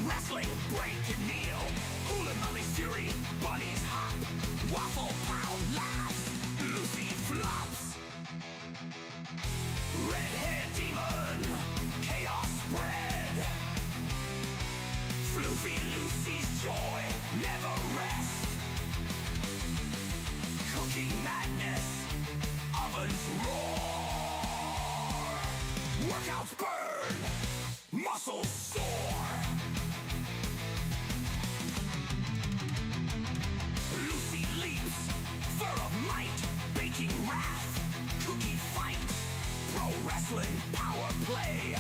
wrestling, break and kneel. Hula Molly's fury, bunnies hop. Waffle pound laughs, Lucy flops. Red hair demon, chaos spread. Floofy Lucy's joy never rest. Cooking madness, ovens roar. Workouts burn, muscles soar. Lucy leaps, fur of might, baking wrath. Cookie fight, pro wrestling, power play.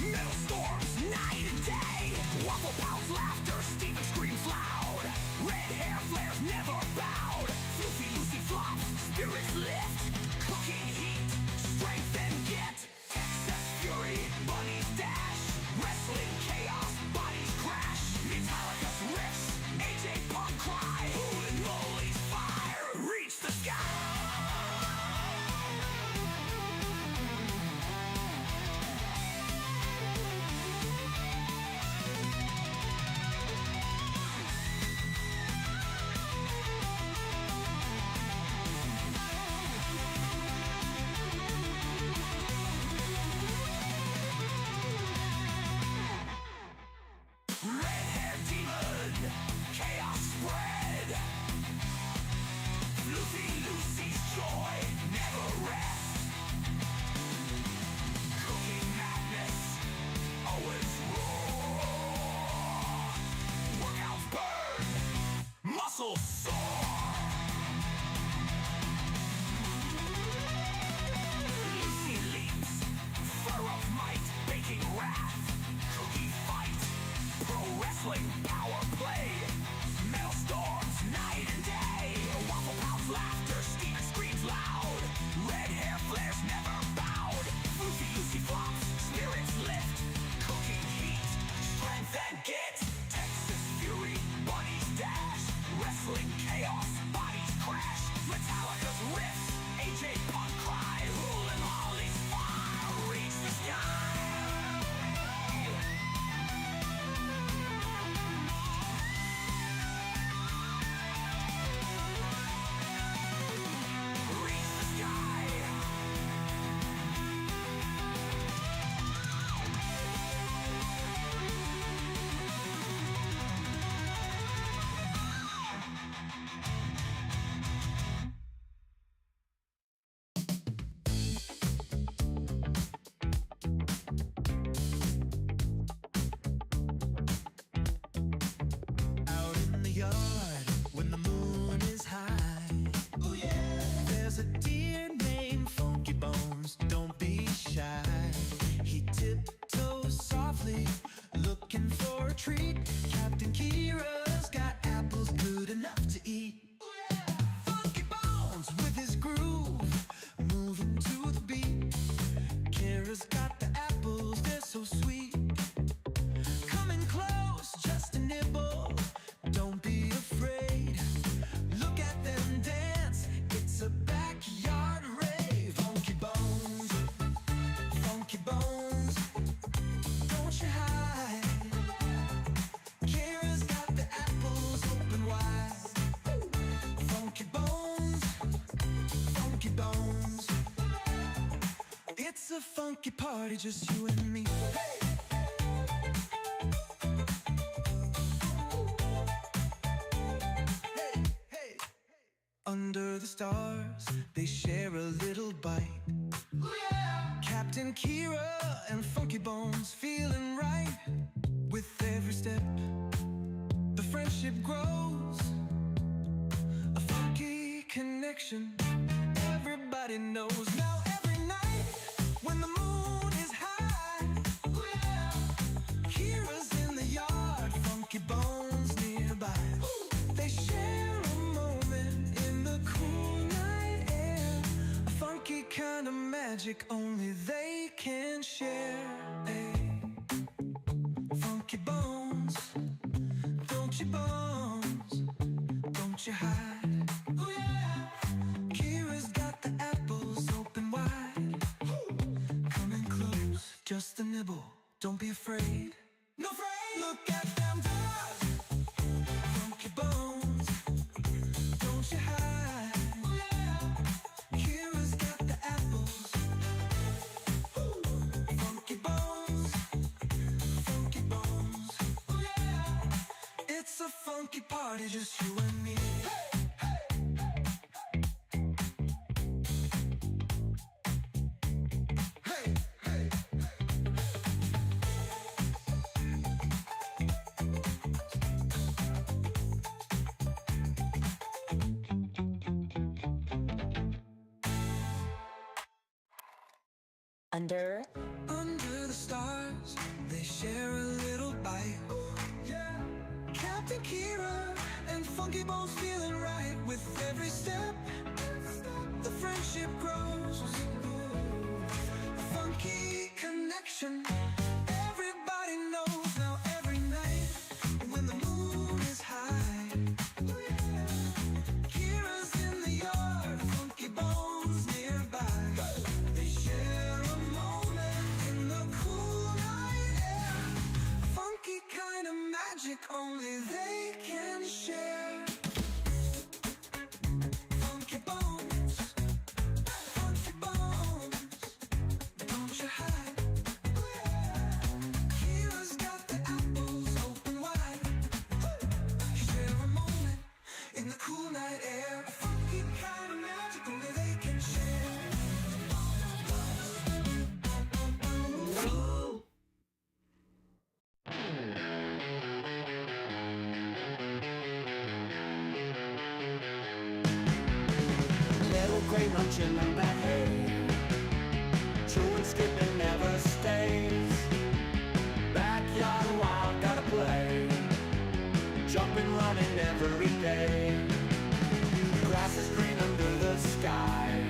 Metal storms, night and day. Waffle pounds, laughter, Steven screams loud. Red hair flares, never bowed. Floofy Lucy flops, spirits lift. Cooking heat, strength and get. Excess fury, bunnies dash. Wrestling chaos, bodies crash. Metallica's riffs, AJ Punk cry. Hoolin' Molly's fire, reach the sky. Red hair demon, chaos spread. Floofy Lucy's joy never rest. Cooking madness, always roar. Workouts burn, muscles soar. Lucy leaps, fur of might, baking wrath. Cookie fight, pro wrestling, power play. Metal storms, night and day. Waffle pounds, laughter, Steven screams loud. Red hair flares, never bowed. Floofy Lucy flops, spirits lift. Cooking heat, strength and git. Texas fury, bunnies dash. Wrestling chaos, bodies crash. Metallica's riffs, AJ Punk cry. Hoolin' Molly's fire, reach the sky. Reach the sky. Out in the yard when the moon is high. Oh yeah. There's a deer named Funky Bones. Don't be shy. He tiptoes softly, looking for a treat. Captain Kira's got apples good enough to eat. Oh yeah. Funky Bones with his groove, moving to the beat. Kira's got the apples, they're so sweet. Coming close, just a nibble. Don't be afraid. Look at them dance. It's a backyard rave. Funky Bones, Funky Bones. Don't you hide. Kira's got the apples open wide. Funky Bones, Funky Bones. It's a funky party, just you and me. Under the stars, they share a little bite. Captain Kira and Funky Bones feeling right. With every step, the friendship grows. A funky connection, everybody knows. Now every night, when the moon is high, Kira's in the yard, Funky Bones nearby. They share a moment in the cool night air. A funky kind of magic only they can share. Hey. Funky Bones, don't you bones, don't you hide. Oh yeah. Kira's got the apples open wide. Coming close, just a nibble, don't be afraid. No afraid. Look at them dogs, funky bones. Don't you hide. Kira's got the apples. Funky bones, funky bones. It's a funky party, just you and me. Under the stars, they share a little bite. Yeah. Captain Kira and Funky Bones feeling right with every step. The friendship grows. Funky connection. Everybody knows now every night when the moon is high. Kira's in the yard, Funky Bones nearby. They share a moment in the cool night air. Funky kind of magic only they can share. Funky Bones, Funky Bones. Don't you hide. Kira's got the apples open wide. Share a moment in the cool night air. Funky kind of magic only they can share. Little gray munching on that hay, chewing, skipping, never stays. Backyard wild, gotta play, jumping, running every day. Grass is green under the sky,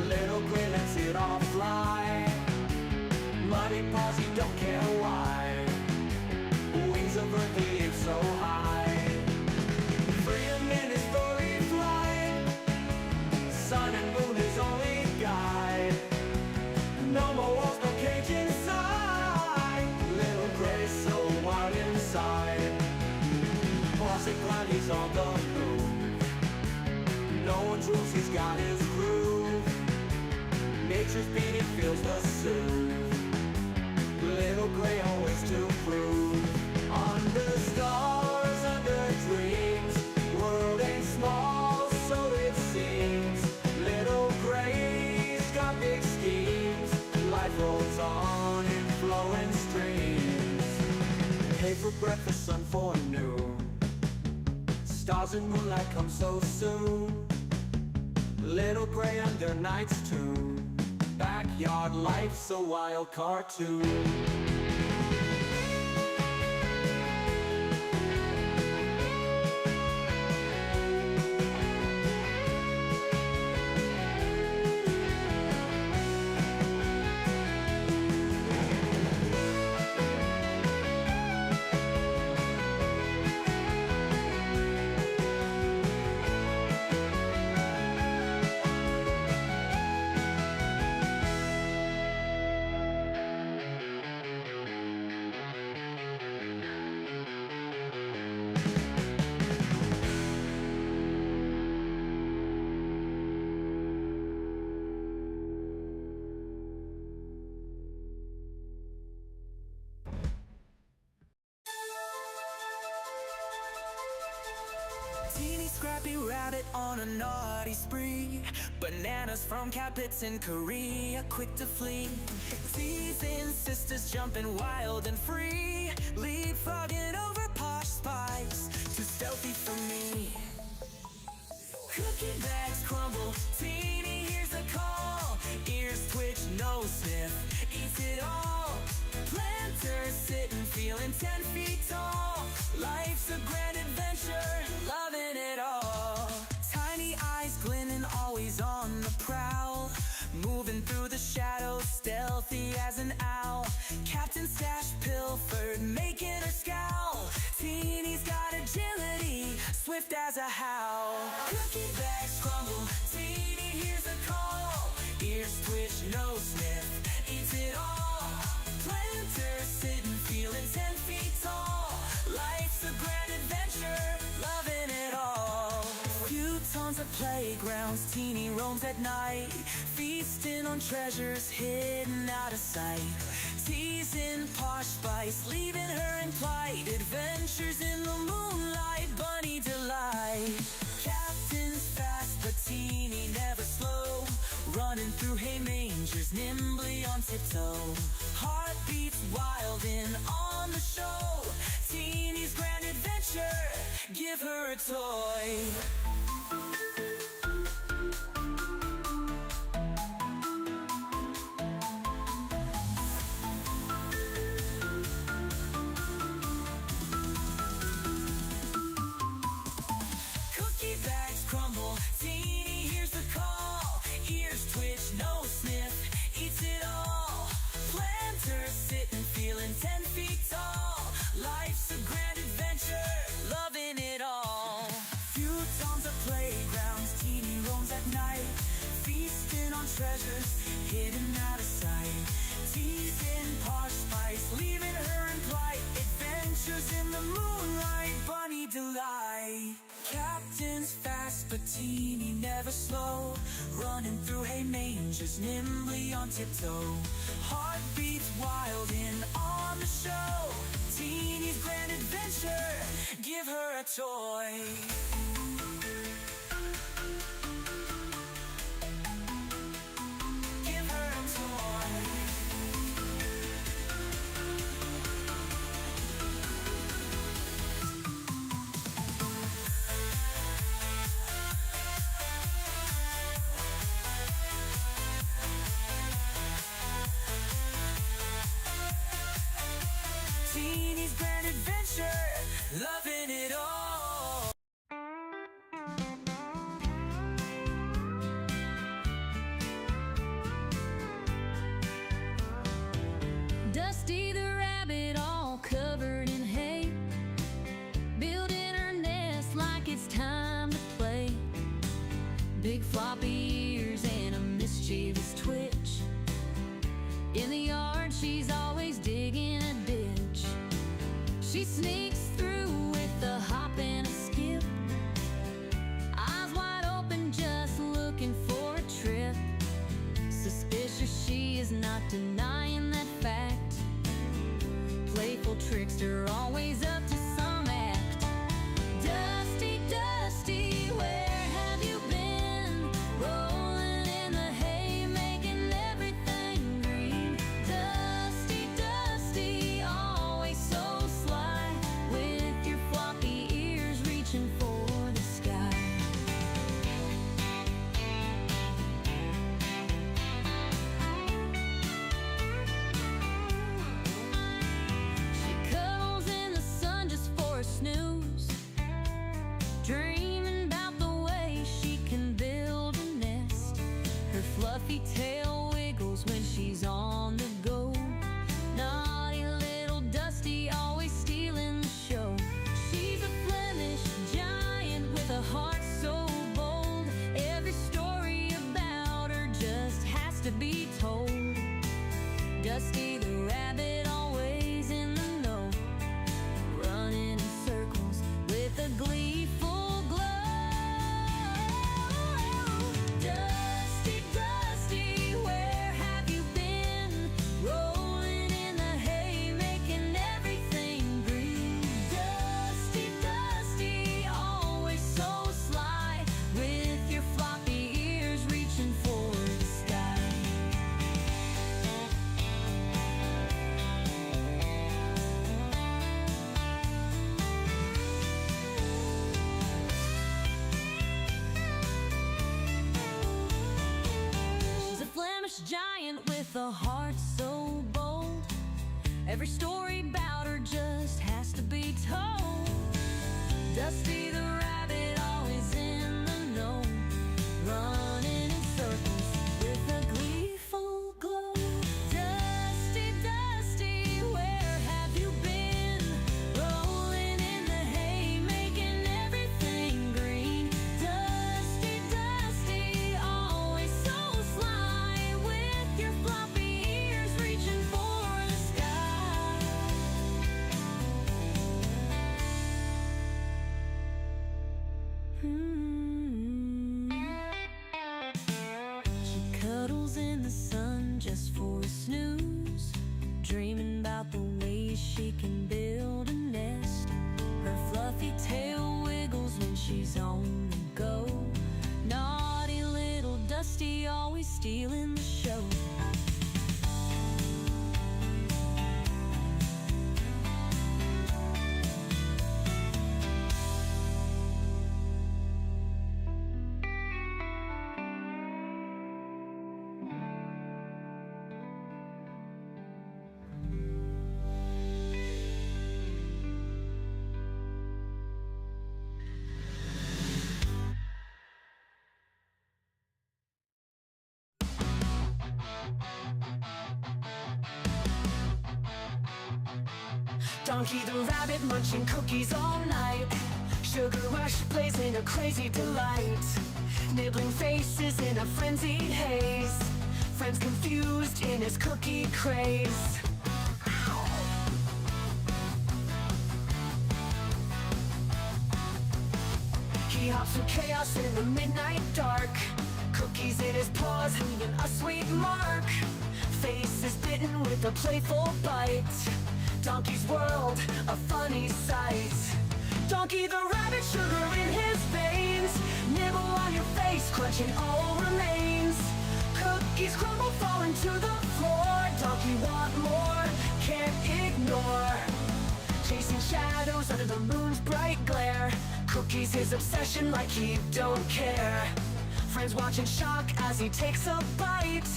little gray lets it all fly. Muddy paws, he don't care why, wings of earth, he is so high. Freedom in his furry flight, sun and moon his only guide. No more walls, no cage inside, little gray so wild inside. Posh and grind, he's on the move, no one's rules, he's got his groove. Nature's beat, he feels the soothe, little gray always to prove. Under stars, under dreams, world ain't small, so it seems. Little gray's got big schemes, life rolls on in flowing streams. Hay for breakfast, sun for noon, stars and moonlight come so soon. Little gray under night's tune, backyard life's a wild cartoon. Teeny scrappy rabbit on a naughty spree. Bananas from Capits in Korea, quick to flee. Seasoned sisters jumping wild and free, leapfrogging over Posh spice, too stealthy for me. Cookie bags crumble, Teeny hears the call. Ears twitch, nose sniff, eats it all. Planters sitting, feeling 10 feet tall. Life's a grand adventure, loving it all. Tiny eyes glinting, always on the prowl. Moving through the shadows, stealthy as an owl. Captain Stash pilfered, making her scowl. Teeny's got agility, swift as a howl. Cookie bags crumble, Teeny hears a call. Ears twitch, nose sniff, eats it all. Planters sitting, feeling 10 feet playgrounds, teeny roams at night, feasting on treasures hidden out of sight. Teasing Posh Spice, leaving her in plight. Adventures in the moonlight, bunny delight. Captain's fast but teeny, never slow, running through hay mangers, nimbly on tiptoe. Heartbeats wild and on the show. Teeny's grand adventure, give her a toy. Cookie bags crumble, Teeny hears the call. Ears twitch, nose sniff, eats it all. Planters sitting, feeling 10 feet tall. Life's a grand adventure, loving it all. Futons at playgrounds, Teeny roams at night, feasting on treasures hidden out of sight. Teasing Posh Spice, leaving her in plight. Adventures in the moonlight, bunny delight. Captain's fast but Teeny never slow, running through hay mangers, nimbly on tiptoe. Heartbeats wild and on the show. Teeny's grand adventure, give her a toy. Give her a toy. Teeny's grand adventure, loving it all. Dusty the rabbit, all covered in hay, building her nest like it's time to play. Big floppy ears and a mischievous twitch. In the yard, she's always digging a ditch. She sneaks through with a hop and a skip, eyes wide open, just looking for a trip. Suspicious, she is not denying that fact. Playful trickster, always up to some act. Dusty, Dusty, where have you been? Rolling in the hay, making everything green. Dusty, Dusty, always so sly, with your floppy ears reaching for the sky. She cuddles in the sun just for a snooze, dreaming about the way she can build a nest. Her fluffy tail wiggles when she's on the go. Naughty little Dusty, always stealing the show. She's a Flemish giant with a heart so bold. Every story about her just has to be told. Dusty the rabbit, always in the know, running in circles with a gleeful glow. Dusty, Dusty, where have you been? Rolling in the hay, making everything green. Dusty, Dusty, always so sly, with your floppy ears reaching for the sky. She's a Flemish giant with a heart so bold. Every story about her just has to be told. Dusty the rabbit, always in the know, running in circles with a gleeful glow. Dusty, Dusty, where have you been? Rolling in the hay, making everything green. Dusty, Dusty, always so sly, with your floppy ears reaching for the sky. Hmm. stealing the show. Donkey the rabbit munching cookies all night. Sugar rush plays in a crazy delight. Nibbling faces in a frenzied haze. Friends confused in his cookie craze. He hops through chaos in the midnight dark. Cookies in his paws leaving a sweet mark. Face is bitten with a playful bite. Donkey's world, a funny sight. Donkey the rabbit, sugar in his veins. Nibble on your face, crunching all remains. Cookies crumble, falling to the floor. Donkey want more, can't ignore. Chasing shadows under the moon's bright glare. Cookies his obsession like he don't care. Friends watch in shock as he takes a bite.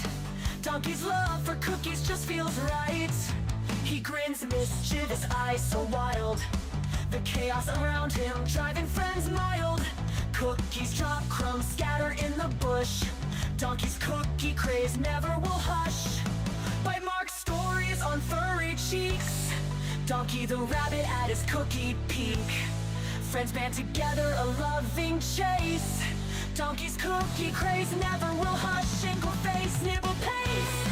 Donkey's love for cookies just feels right. He grins, mischievous eyes so wild. The chaos around him driving friends mild. Cookies drop, crumbs scatter in the bush. Donkey's cookie craze never will hush. Bite mark stories on furry cheeks. Donkey the rabbit at his cookie peak. Friends band together, a loving chase. Donkey's cookie craze never will hush. Shingle face, nibble pace.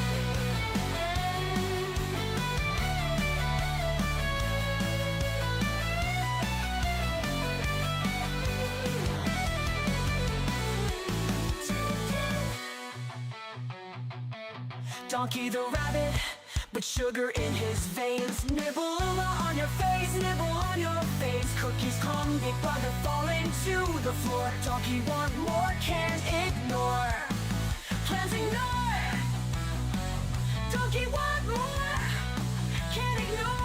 Donkey the rabbit, but sugar in his veins. Nibble on your face, nibble on your face. Cookies come, big bugger falling to the floor. Donkey want more, can't ignore. Plans ignore. Donkey want more, can't ignore.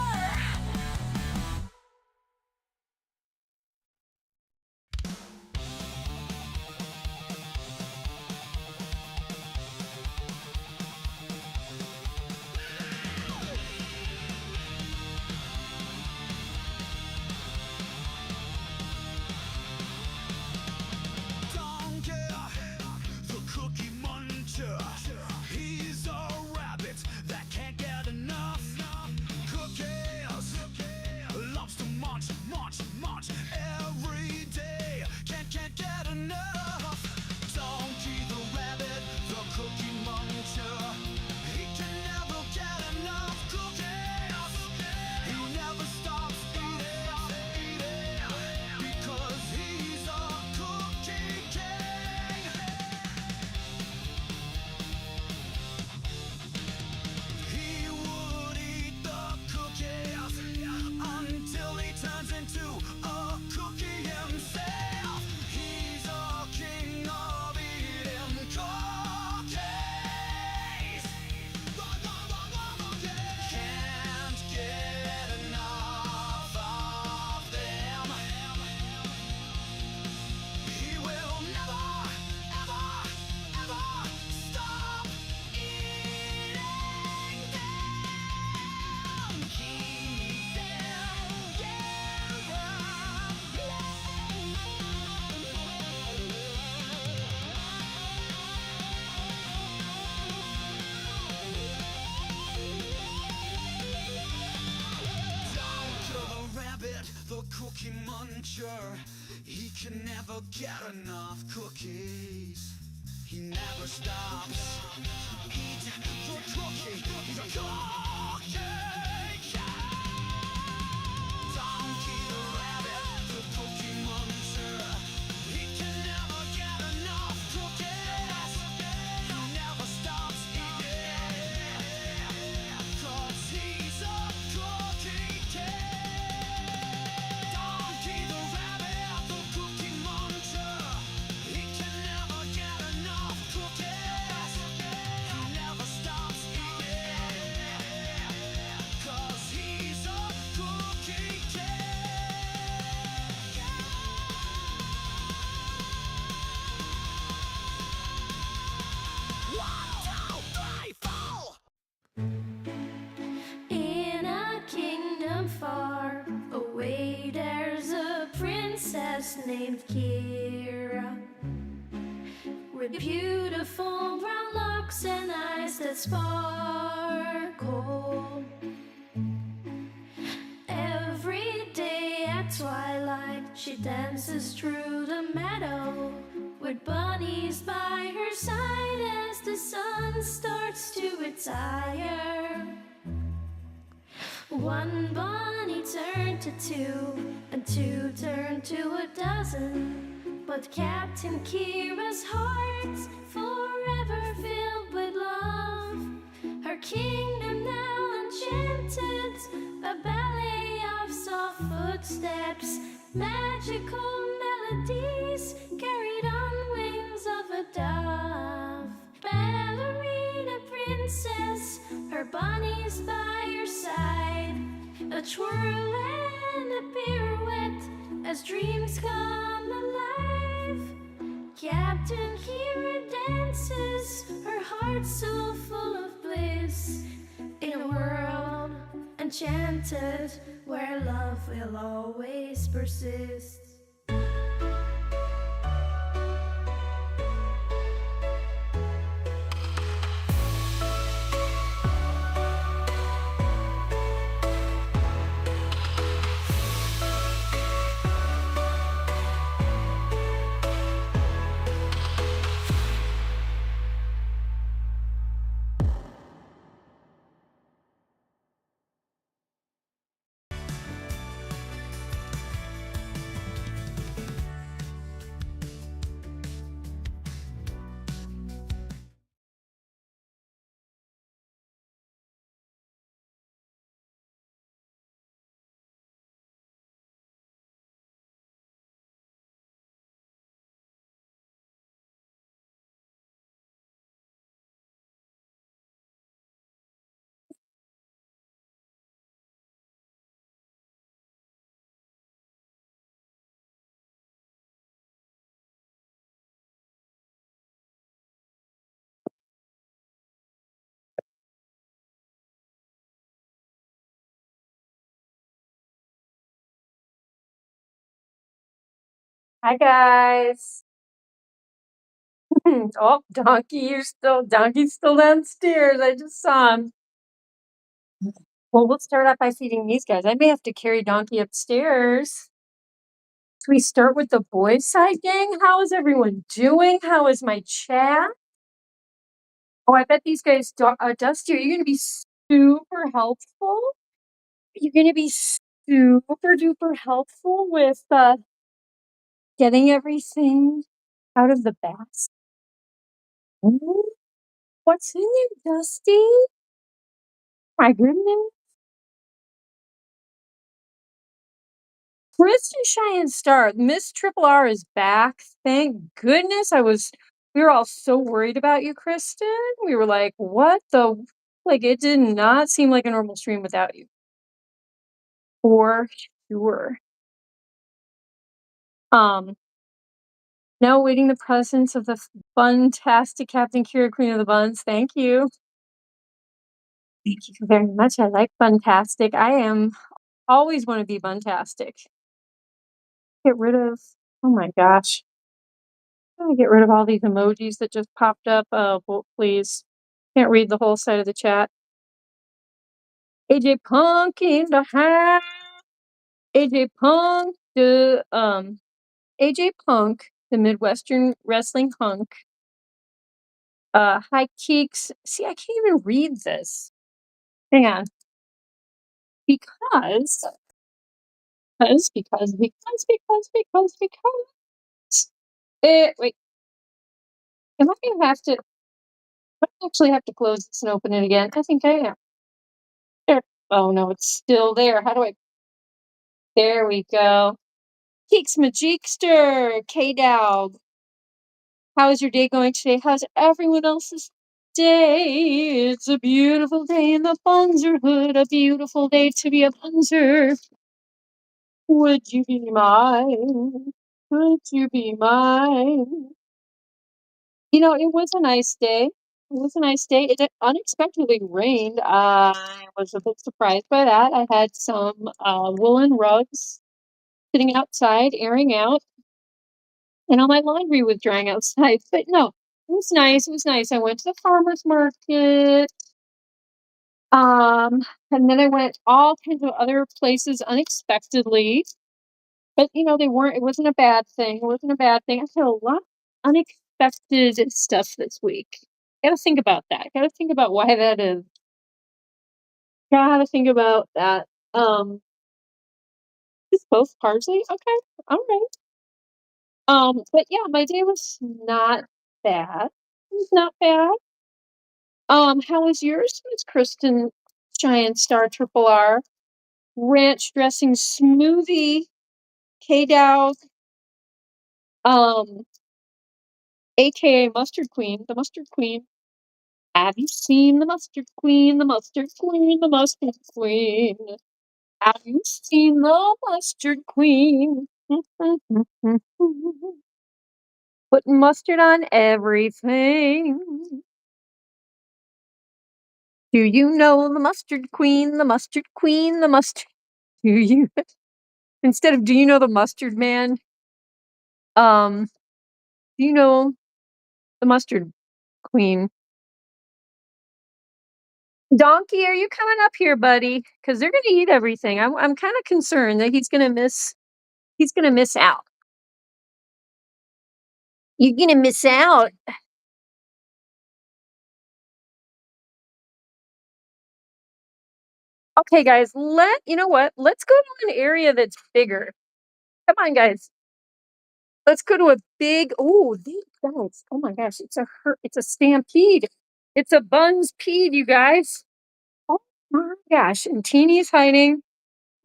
He's a rabbit that can't get enough. Cookies loves to munch, munch, munch every day. Can't get enough. Donkey the rabbit, the cookie muncher. He can never get enough cookies. He never stops eating, because he's a cookie king. He would eat the cookies until he turns into a cookie himself. He's a king of eating cookies. Can't get enough of them. He will never, ever, ever stop eating them. Keep them Down to the rabbit, the cookie muncher. He can never get enough cookies. He never stops. Eat the cookie. He's a cookie king. Donkey the rabbit, the cookie muncher. He can never get enough cookies. He never stops eating, 'cause he's a cookie king. Donkey the rabbit, the cookie muncher. He can never get enough cookies. named Kira, with beautiful brown locks and eyes that sparkle. Every day at twilight, she dances through the meadow with bunnies by her side as the sun starts to retire. One bunny turned to two, and two turned to a dozen. But Captain Kira's heart's forever filled with love. Her kingdom now enchanted, a ballet of soft footsteps, magical melodies carried on wings of a dove. Ballerina princess, her bunnies by her side, a twirl and a pirouette as dreams come alive. Captain Kira dances, her heart so full of bliss, in a world enchanted where love will always persist. Hi guys. Oh, Donkey's still downstairs. I just saw him. Well, we'll start off by feeding these guys. I may have to carry Donkey upstairs. Do we start with the boys' side, gang? How is everyone doing? How is my chat? Oh, I bet these guys, Dusty, are you going to be super helpful? You're going to be super duper helpful with getting everything out of the basket. What's in there, Dusty? My goodness. Kristen Cheyenne Star, Miss Triple R is back. Thank goodness. We were all so worried about you, Kristen. We were like, what the, like, it did not seem like a normal stream without you. For sure. Now awaiting the presence of the fantastic Captain Kira, Queen of the Bunz. Thank you. Thank you very much. I like Buntastic. Always want to be Buntastic. Get rid of, oh my gosh. I'm gonna get rid of all these emojis that just popped up. Oh, please. Can't read the whole side of the chat. AJ Punk in the house. AJ Punk, AJ Punk, the Midwestern wrestling hunk. High Keeks. See, I can't even read this. Hang on. Because. Wait. Am I gonna have to? I actually have to close this and open it again. I think I am. There. Oh no, it's still there. How do I? There we go. Keeks Magikster, K-Dog. How is your day going today? How's everyone else's day? It's a beautiful day in the Bunzerhood. A beautiful day to be a Bunzer. Would you be mine? Would you be mine? You know, it was a nice day. It was a nice day. It unexpectedly rained. I was a bit surprised by that. I had some woolen rugs sitting outside, airing out. and all my laundry was drying outside. But no, it was nice. It was nice. I went to the farmer's market. And then I went all kinds of other places unexpectedly. But they weren't, it wasn't a bad thing. It wasn't a bad thing. I had a lot of unexpected stuff this week. Gotta think about that. Gotta think about why that is. Gotta think about that. It's both parsley. Okay. All right. But yeah, my day was not bad. It was not bad. How was yours, Miss Kristen Giant Star Triple R? Ranch dressing smoothie, K-Dow, um, aka Mustard Queen, the Mustard Queen. Have you seen the Mustard Queen, the Mustard Queen, the Mustard Queen? Have you seen the Mustard Queen? Putting mustard on everything. Do you know the Mustard Queen, the Mustard Queen, the Mustard? Do you? Instead of do you know the Mustard Man? Do you know the Mustard Queen? Donkey, are you coming up here, buddy? Because they're gonna eat everything. I'm kind of concerned that he's gonna miss. He's gonna miss out. You're gonna miss out. Okay, guys. You know what? Let's go to an area that's bigger. Come on, guys. Let's go to a big. Oh, these guys. Oh my gosh! It's a stampede. It's a Bunz peed, you guys. Oh my gosh! And Teeny's hiding.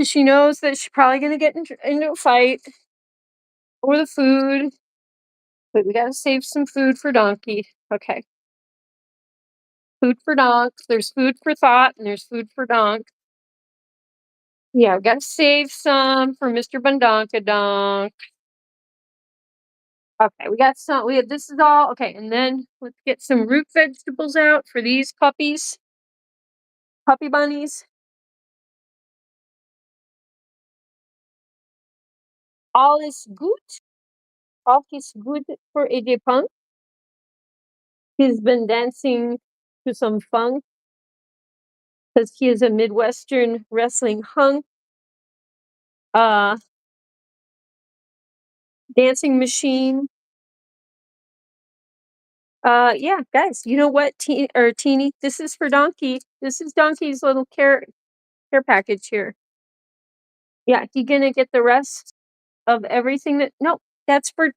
She knows that she's probably gonna get into a fight over the food. But we gotta save some food for Donkey. Okay. Food for Donk. There's food for thought and there's food for Donk. Yeah, we gotta save some for Mr. Bundonkadonk. Okay, we got some. This is all okay, and then let's get some root vegetables out for these puppies, puppy bunnies. All is good. All is good for AJ Punk. He's been dancing to some funk because he is a Midwestern wrestling hunk. Uh, dancing machine. Yeah, guys, you know what, Teeny, this is for Donkey. This is Donkey's little care package here. Yeah, he gonna get the rest of everything that. No, that's for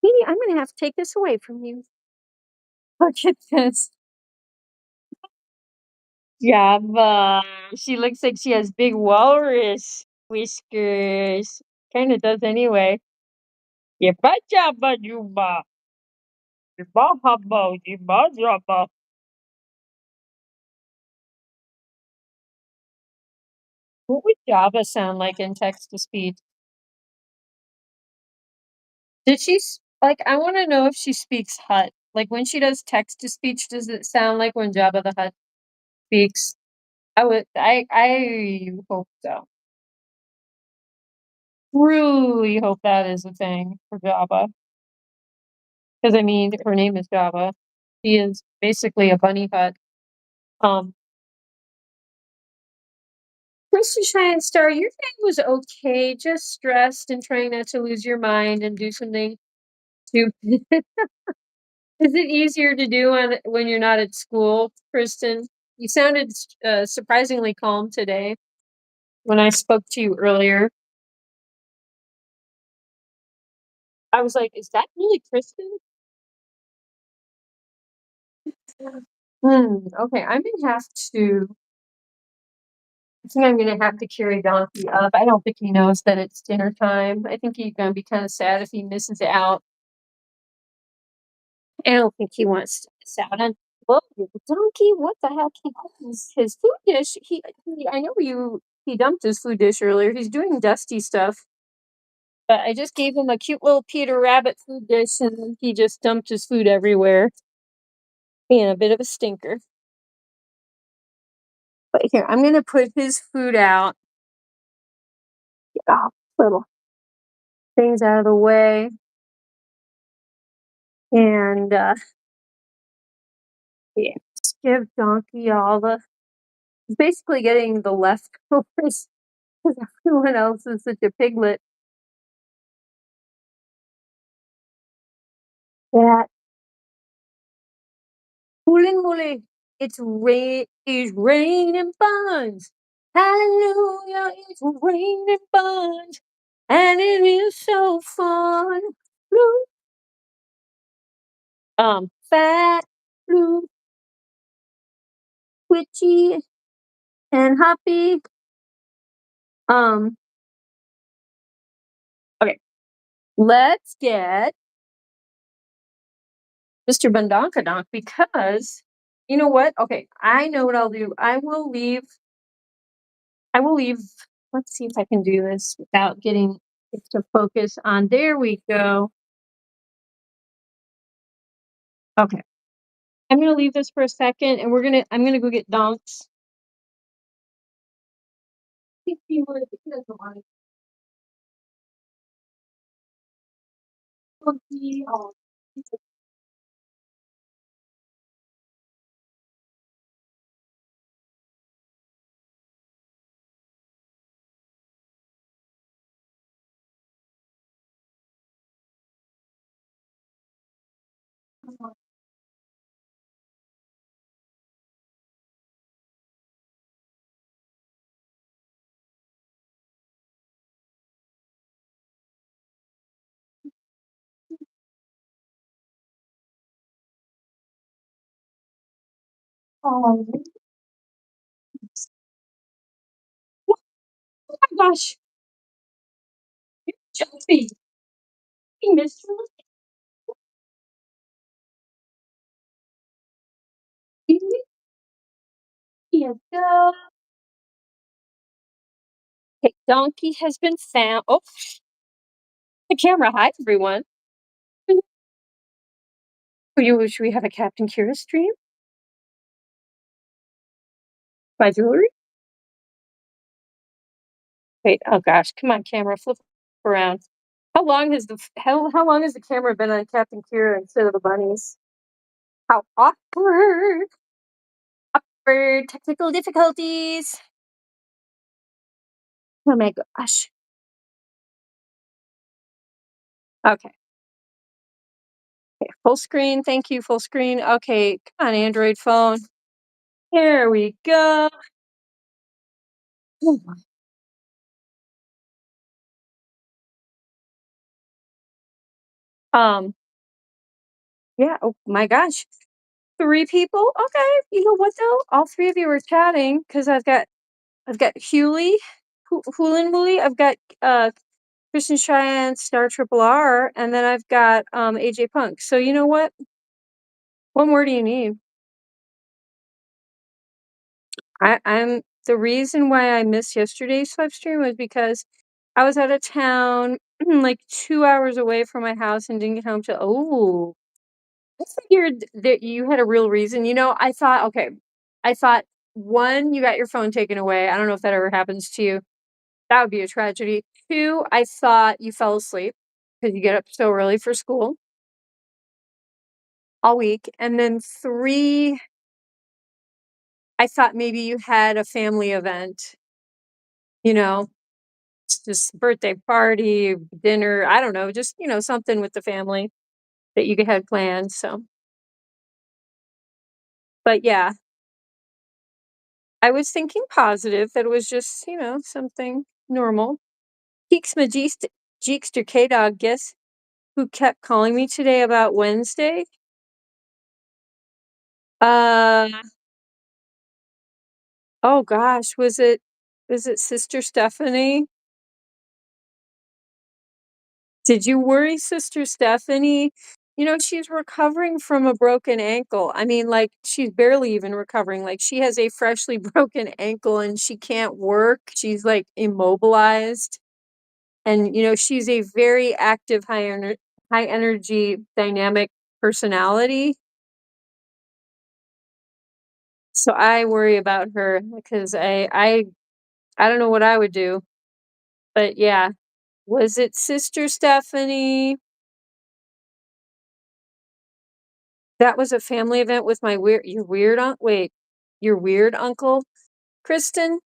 Teeny. I'm gonna have to take this away from you. Look at this. Jabba. She looks like she has big walrus whiskers. Kind of does anyway. Jabba jabba juba. Jabba habba jibba jabba. What would Jabba sound like in text to speech? Did she like? I want to know if she speaks Hut. Like when she does text to speech, does it sound like when Jabba the Hutt speaks? I would. I hope so. Really hope that is a thing for Jabba. Because I mean, her name is Jabba. She is basically a bunny hut. Mr. Shine Star, your day was okay. Just stressed and trying not to lose your mind and do something stupid. Is it easier to do when you're not at school, Kristen? You sounded surprisingly calm today when I spoke to you earlier. I was like, is that really Kristen? Okay, I think I'm gonna have to carry Donkey up. I don't think he knows that it's dinner time. I think he's gonna be kind of sad if he misses out. I don't think he wants to miss out on. Whoa, Donkey! What the heck? His food dish. I know he dumped his food dish earlier. He's doing dusty stuff. But I just gave him a cute little Peter Rabbit food dish, and he just dumped his food everywhere. Being a bit of a stinker. But here, I'm gonna put his food out. Get off, little. things out of the way and yeah, just give Donkey all the basically getting the leftovers because everyone else is such a piglet. That Hooling Mooly, it's raining buns. Hallelujah, it's raining buns. And it is so fun. Blue, fat, blue, witchy, and happy. Um, okay, let's get Mr. Bundonkadonk because you know what? Okay, I know what I'll do. I will leave. Let's see if I can do this without getting it to focus on. There we go. Okay. I'm gonna leave this for a second and I'm gonna go get Donks. He doesn't want it. Oh, oh my gosh, Jumpy, he missed you. Here we go. Okay, Donkey has been found. Oh, the camera. Hi, everyone. Should we have a Captain Kira stream? Buy jewelry? Wait, oh gosh, come on, camera, flip around. How long has the camera been on Captain Kira instead of the bunnies? How awkward! Awkward technical difficulties. Oh my gosh. Okay. Okay, full screen. Thank you, full screen. Okay, come on, Android phone. Here we go. Oh my- yeah. Oh my gosh. 3 people? Okay. You know what though? All 3 of you are chatting because I've got Hewley, Hoolan Wooly. I've got Christian Cheyenne, Star Triple R, and then I've got AJ Punk. So you know what? What more do you need? I'm the reason why I missed yesterday's live stream was because I was out of town, like 2 hours away from my house, and didn't get home till I figured that you had a real reason. You know, I thought, okay, I thought one, you got your phone taken away. I don't know if that ever happens to you. That would be a tragedy. Two, I thought you fell asleep because you get up so early for school all week. And then three, I thought maybe you had a family event, you know, just birthday party, dinner, I don't know, just, something with the family that you had planned. So, but yeah, I was thinking positive that it was just, something normal. Geeks Jeekster K Dog, guess who kept calling me today about Wednesday? Uh, oh gosh, was it Sister Stephanie? Did you worry Sister Stephanie? She's recovering from a broken ankle. I mean, like, she's barely even recovering. Like, she has a freshly broken ankle and she can't work. She's like immobilized. And, she's a very active, high energy, dynamic personality. So I worry about her because I don't know what I would do. But yeah, Was it Sister Stephanie? That was a family event with my your weird uncle, Kristen?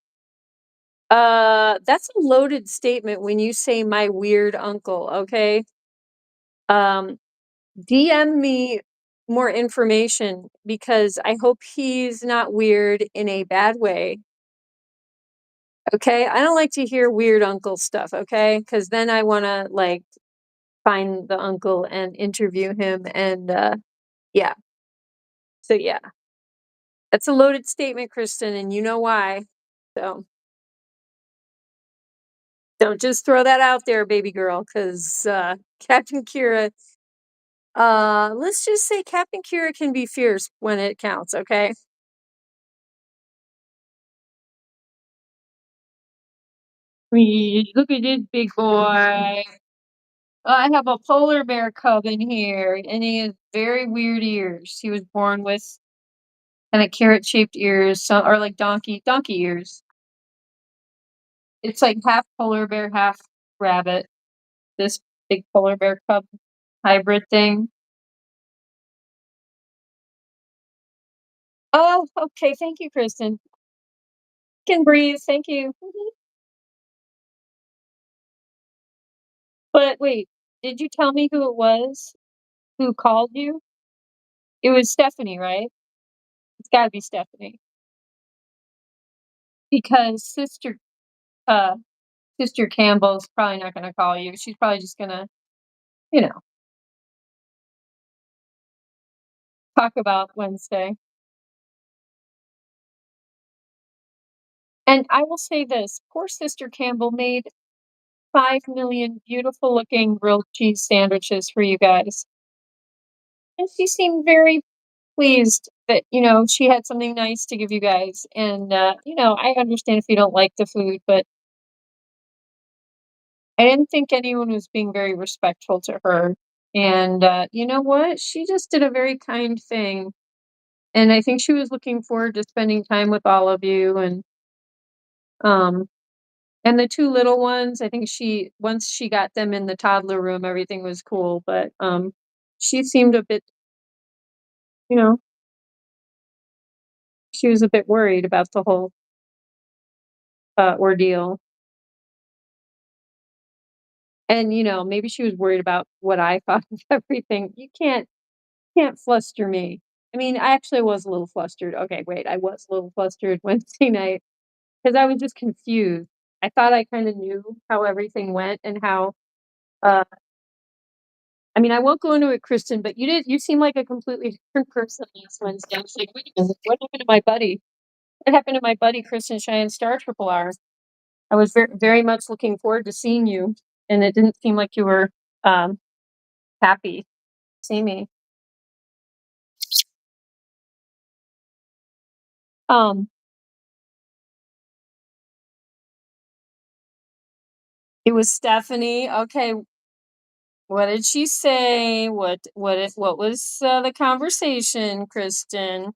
That's a loaded statement when you say my weird uncle, okay? Um, DM me more information because I hope he's not weird in a bad way. Okay? I don't like to hear weird uncle stuff, okay? Because then I want to like find the uncle and interview him and yeah. So yeah. That's a loaded statement, Kristen, and you know why. So don't just throw that out there, baby girl, because Captain Kira, let's just say Captain Kira can be fierce when it counts, okay? Look at this big boy. I have a polar bear cub in here, and he has very weird ears. He was born with kind of carrot-shaped ears, or like donkey ears. It's like half polar bear, half rabbit. This big polar bear cub hybrid thing. Oh, okay. Thank you, Kristen. Can breathe. Thank you. Mhm. But wait, did you tell me who it was who called you? It was Stephanie, right? It's got to be Stephanie because uh, Sister Campbell's probably not going to call you. She's probably just going to, you know, talk about Wednesday. And I will say this: poor Sister Campbell made 5 million beautiful looking grilled cheese sandwiches for you guys, and she seemed very pleased that, she had something nice to give you guys, and, I understand if you don't like the food, but I didn't think anyone was being very respectful to her, and, you know what? She just did a very kind thing, and I think she was looking forward to spending time with all of you, um and the 2 little ones, I think once she got them in the toddler room, everything was cool, but, she seemed a bit, you know, she was a bit worried about the whole, ordeal. And, maybe she was worried about what I thought of everything. You can't fluster me. I mean, I actually was a little flustered. Okay, wait, I was a little flustered Wednesday night because I was just confused. I thought I kind of knew how everything went and how uh I mean, I won't go into it, Kristen, but you seem like a completely different person last Wednesday. I was like, wait a minute, what happened to my buddy? What happened to my buddy Kristen Cheyenne Star Triple R? I was very much looking forward to seeing you, and it didn't seem like you were um happy to see me. Um, it was Stephanie. Okay, what did she say? What was the conversation, Kristen?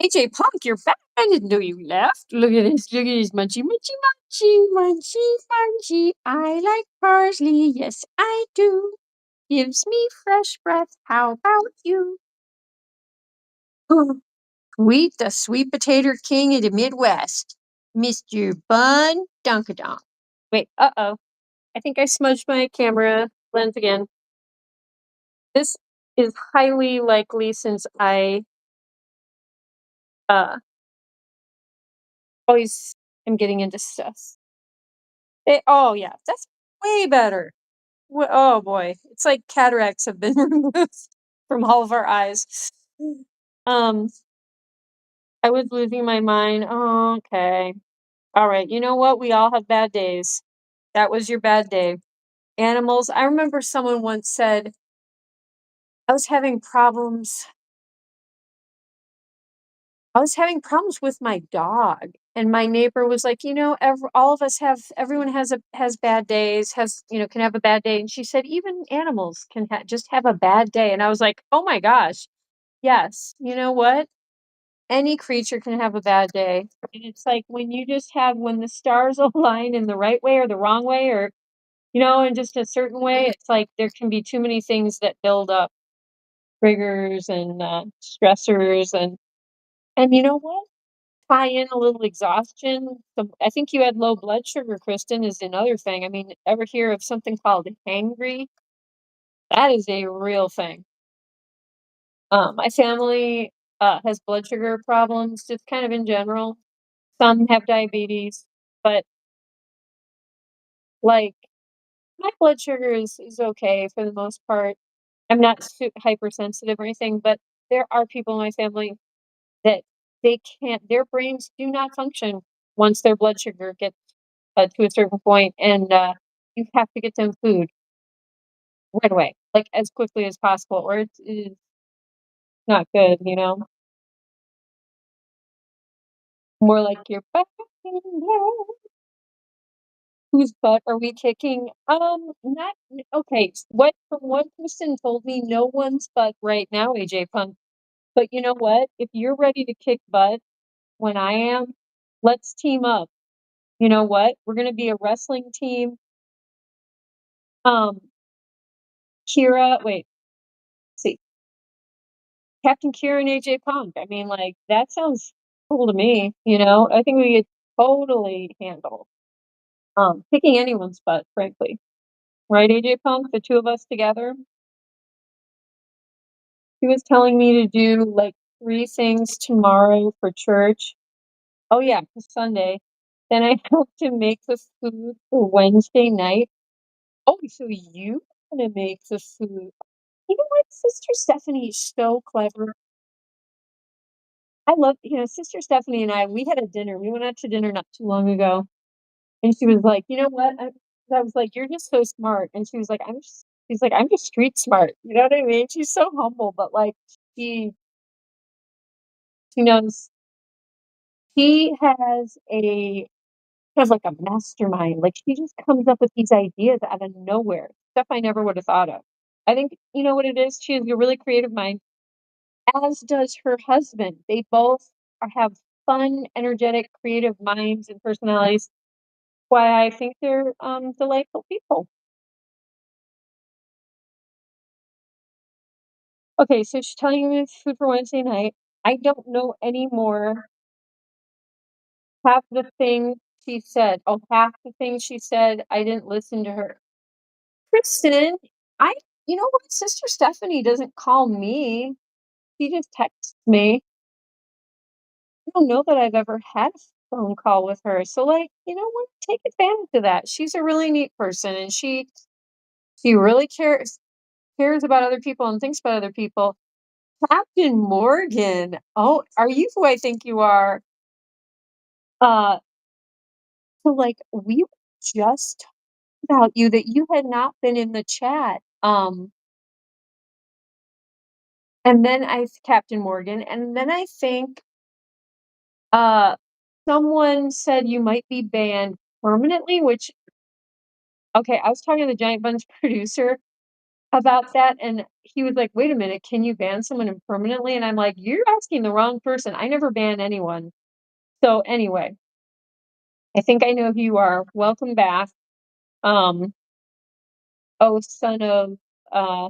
AJ Punk, you're back. I didn't know you left. Look at this munchy, munchy, munchy, munchy, munchy. I like parsley, yes I do. Gives me fresh breath. How about you? Wheat, the sweet potato king of the Midwest, Mr. Bun Dunkadonk. Wait, uh-oh. I think I smudged my camera lens again. This is highly likely since I uh always am getting into stuff. Oh yeah, that's way better. Oh boy, it's like cataracts have been removed from all of our eyes. Um, I was losing my mind. Oh, okay. All right. You know what? We all have bad days. That was your bad day. Animals. I remember someone once said, I was having problems. I was having problems with my dog. And my neighbor was like, all of us everyone has bad days, can have a bad day. And she said, even animals can just have a bad day. And I was like, oh my gosh, yes. You know what? Any creature can have a bad day. And it's like when the stars align in the right way or the wrong way, or in just a certain way, it's like there can be too many things that build up triggers and stressors and you know what? Tie in a little exhaustion. I think you had low blood sugar, Kristen, is another thing. I mean, ever hear of something called hangry? That is a real thing. My family has blood sugar problems, just kind of in general. Some have diabetes, but like my blood sugar is okay for the most part. I'm not hypersensitive or anything, but there are people in my family that they can't. Their brains do not function once their blood sugar gets to a certain point, and you have to get them food right away, like as quickly as possible, or it's not good. More like you're back in there. Whose butt are we kicking? Not okay. What from one person told me, no one's butt right now, AJ Punk. But you know what? If you're ready to kick butt when I am, let's team up. You know what? We're gonna be a wrestling team. Um, Kira, wait, see, Captain Kira and AJ Punk. I mean, like that sounds cool to me. I think we could totally handle kicking anyone's butt, frankly. Right, AJ Punk, the two of us together. He was telling me to do like 3 things tomorrow for church. Oh, yeah, for Sunday. Then I have to make the food for Wednesday night. Oh, so you gonna make the food. You know what? Sister Stephanie is so clever. I love, Sister Stephanie and we had a dinner. We went out to dinner not too long ago. And she was like, you know what? I was like, you're just so smart. And she was like, she's like, I'm just street smart. You know what I mean? She's so humble, but like she, she knows he has a kind of like a mastermind. Like she just comes up with these ideas out of nowhere, stuff I never would have thought of. I think you know what it is. She has a really creative mind, as does her husband. They both have fun, energetic, creative minds and personalities. Why I think they're delightful people. Okay, so she's telling me it's food for Wednesday night. I don't know anymore half the thing she said. Oh, half the things she said, I didn't listen to her. Kristen, I you know what? Sister Stephanie doesn't call me. She just texts me. I don't know that I've ever had a phone call with her. So like, you know what? Take advantage of that. She's a really neat person and she really cares about other people and thinks about other people. Captain Morgan. Oh, are you who I think you are? Uh so like we were just talking about you that you had not been in the chat. And then Captain Morgan, and then I think uh someone said you might be banned permanently, which okay, I was talking to the Giant Bunch producer about that, and he was like, "Wait a minute, can you ban someone permanently?" And I'm like, "You're asking the wrong person. I never ban anyone." So anyway, I think I know who you are. Welcome back. Um, oh, son of uh,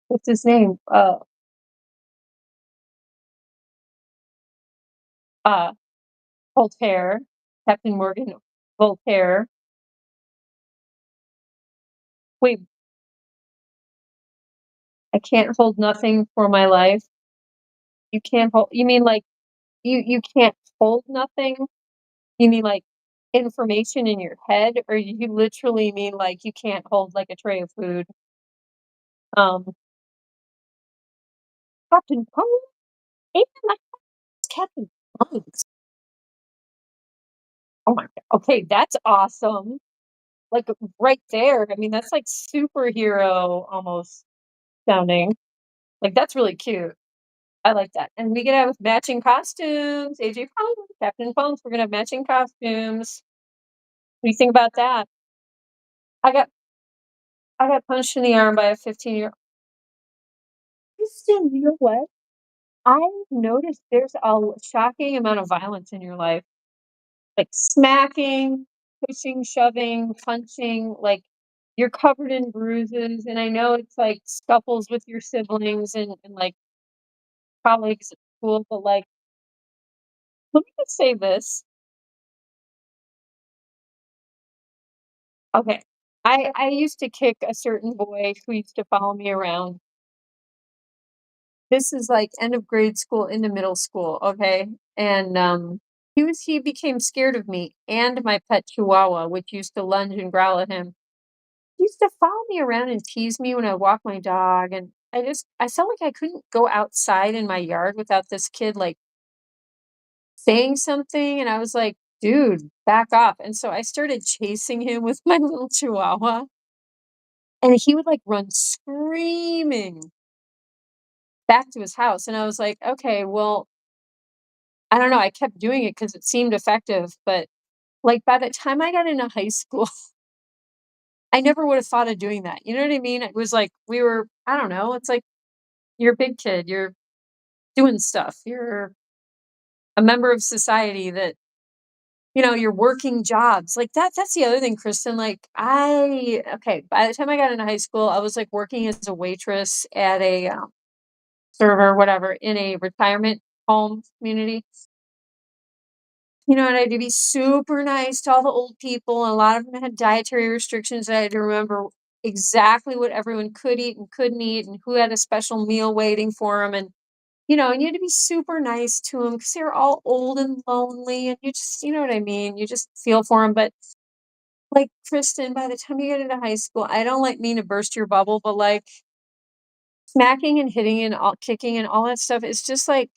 what's his name? Uh, Voltaire, Captain Morgan Voltaire. Wait, I can't hold nothing for my life. You can't hold. You mean like you can't hold nothing? You mean like information in your head, or you literally mean like you can't hold like a tray of food? Um, Captain Bunz, and my Captain Bunz. Oh my god. Okay, that's awesome. Like right there. I mean, that's like superhero almost sounding. Like that's really cute. I like that. And we can have matching costumes. AJ Punk, Captain Phones, we're gonna have matching costumes. What do you think about that? I got I got punched in the arm by a 15-year. Kristen, you know what? I noticed there's a shocking amount of violence in your life, like smacking. pushing, shoving, punching, like you're covered in bruises, and I know it's like scuffles with your siblings and like colleagues at school, but like let me just say this. Okay. I used to kick a certain boy who used to follow me around. This is like end of grade school into middle school, okay? And he became scared of me and my pet chihuahua, which used to lunge and growl at him. He used to follow me around and tease me when I walk my dog, and I felt like I couldn't go outside in my yard without this kid like saying something, and I was like, dude, back off. And so I started chasing him with my little chihuahua, and he would like run screaming back to his house. And I was like, okay, well, I don't know. I kept doing it because it seemed effective. But like by the time I got into high school, I never would have thought of doing that. You know what I mean? It was like I don't know, it's like you're a big kid, you're doing stuff, you're a member of society that, you're working jobs. Like that's the other thing, Kristen. Like okay, by the time I got into high school, I was like working as a waitress at a server, whatever, in a retirement home community. And I had to be super nice to all the old people. And a lot of them had dietary restrictions. I had to remember exactly what everyone could eat and couldn't eat and who had a special meal waiting for them. And you had to be super nice to them because they were all old and lonely. And you just, you know what I mean? You just feel for them. But like Kristen, by the time you get into high school, I don't like mean to burst your bubble, but like smacking and hitting and all kicking and all that stuff, it's just like,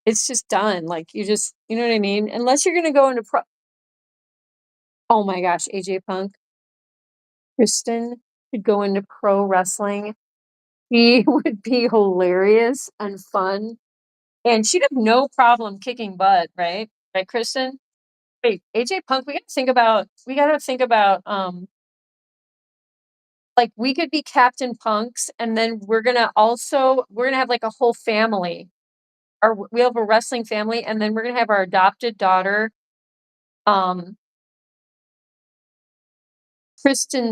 it's just done. Like you just, you know what I mean? Unless you're going to go into oh my gosh, AJ Punk. Kristen could go into pro wrestling. He would be hilarious and fun. And she'd have no problem kicking butt, right? Right, Kristen? Wait, AJ Punk, we gotta think about like we could be Captain Punks, and then we're gonna have like a whole family. We have a wrestling family, and then we're gonna have our adopted daughter, um, Kristen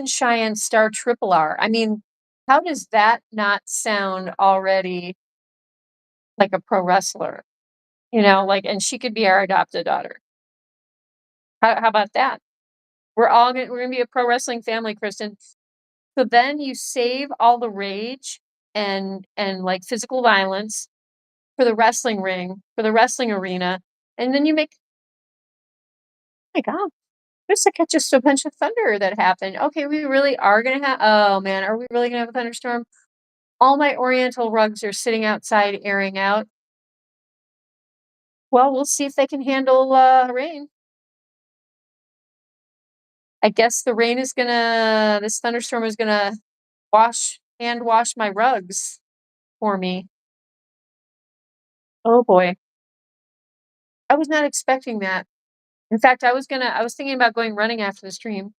Cheyenne Star Triple R. I mean, how does that not sound already like a pro wrestler? Like, and she could be our adopted daughter. How about that? We're gonna be a pro wrestling family, Kristen. So then you save all the rage and like physical violence for the wrestling ring, for the wrestling arena, and then you make, oh my God, there's like just a bunch of thunder that happened. Okay, we really are gonna have, oh man, are we really gonna have a thunderstorm? All my oriental rugs are sitting outside airing out. Well, we'll see if they can handle rain. I guess this thunderstorm is gonna hand wash my rugs for me. Oh boy. I was not expecting that. In fact, I was thinking about going running after the stream.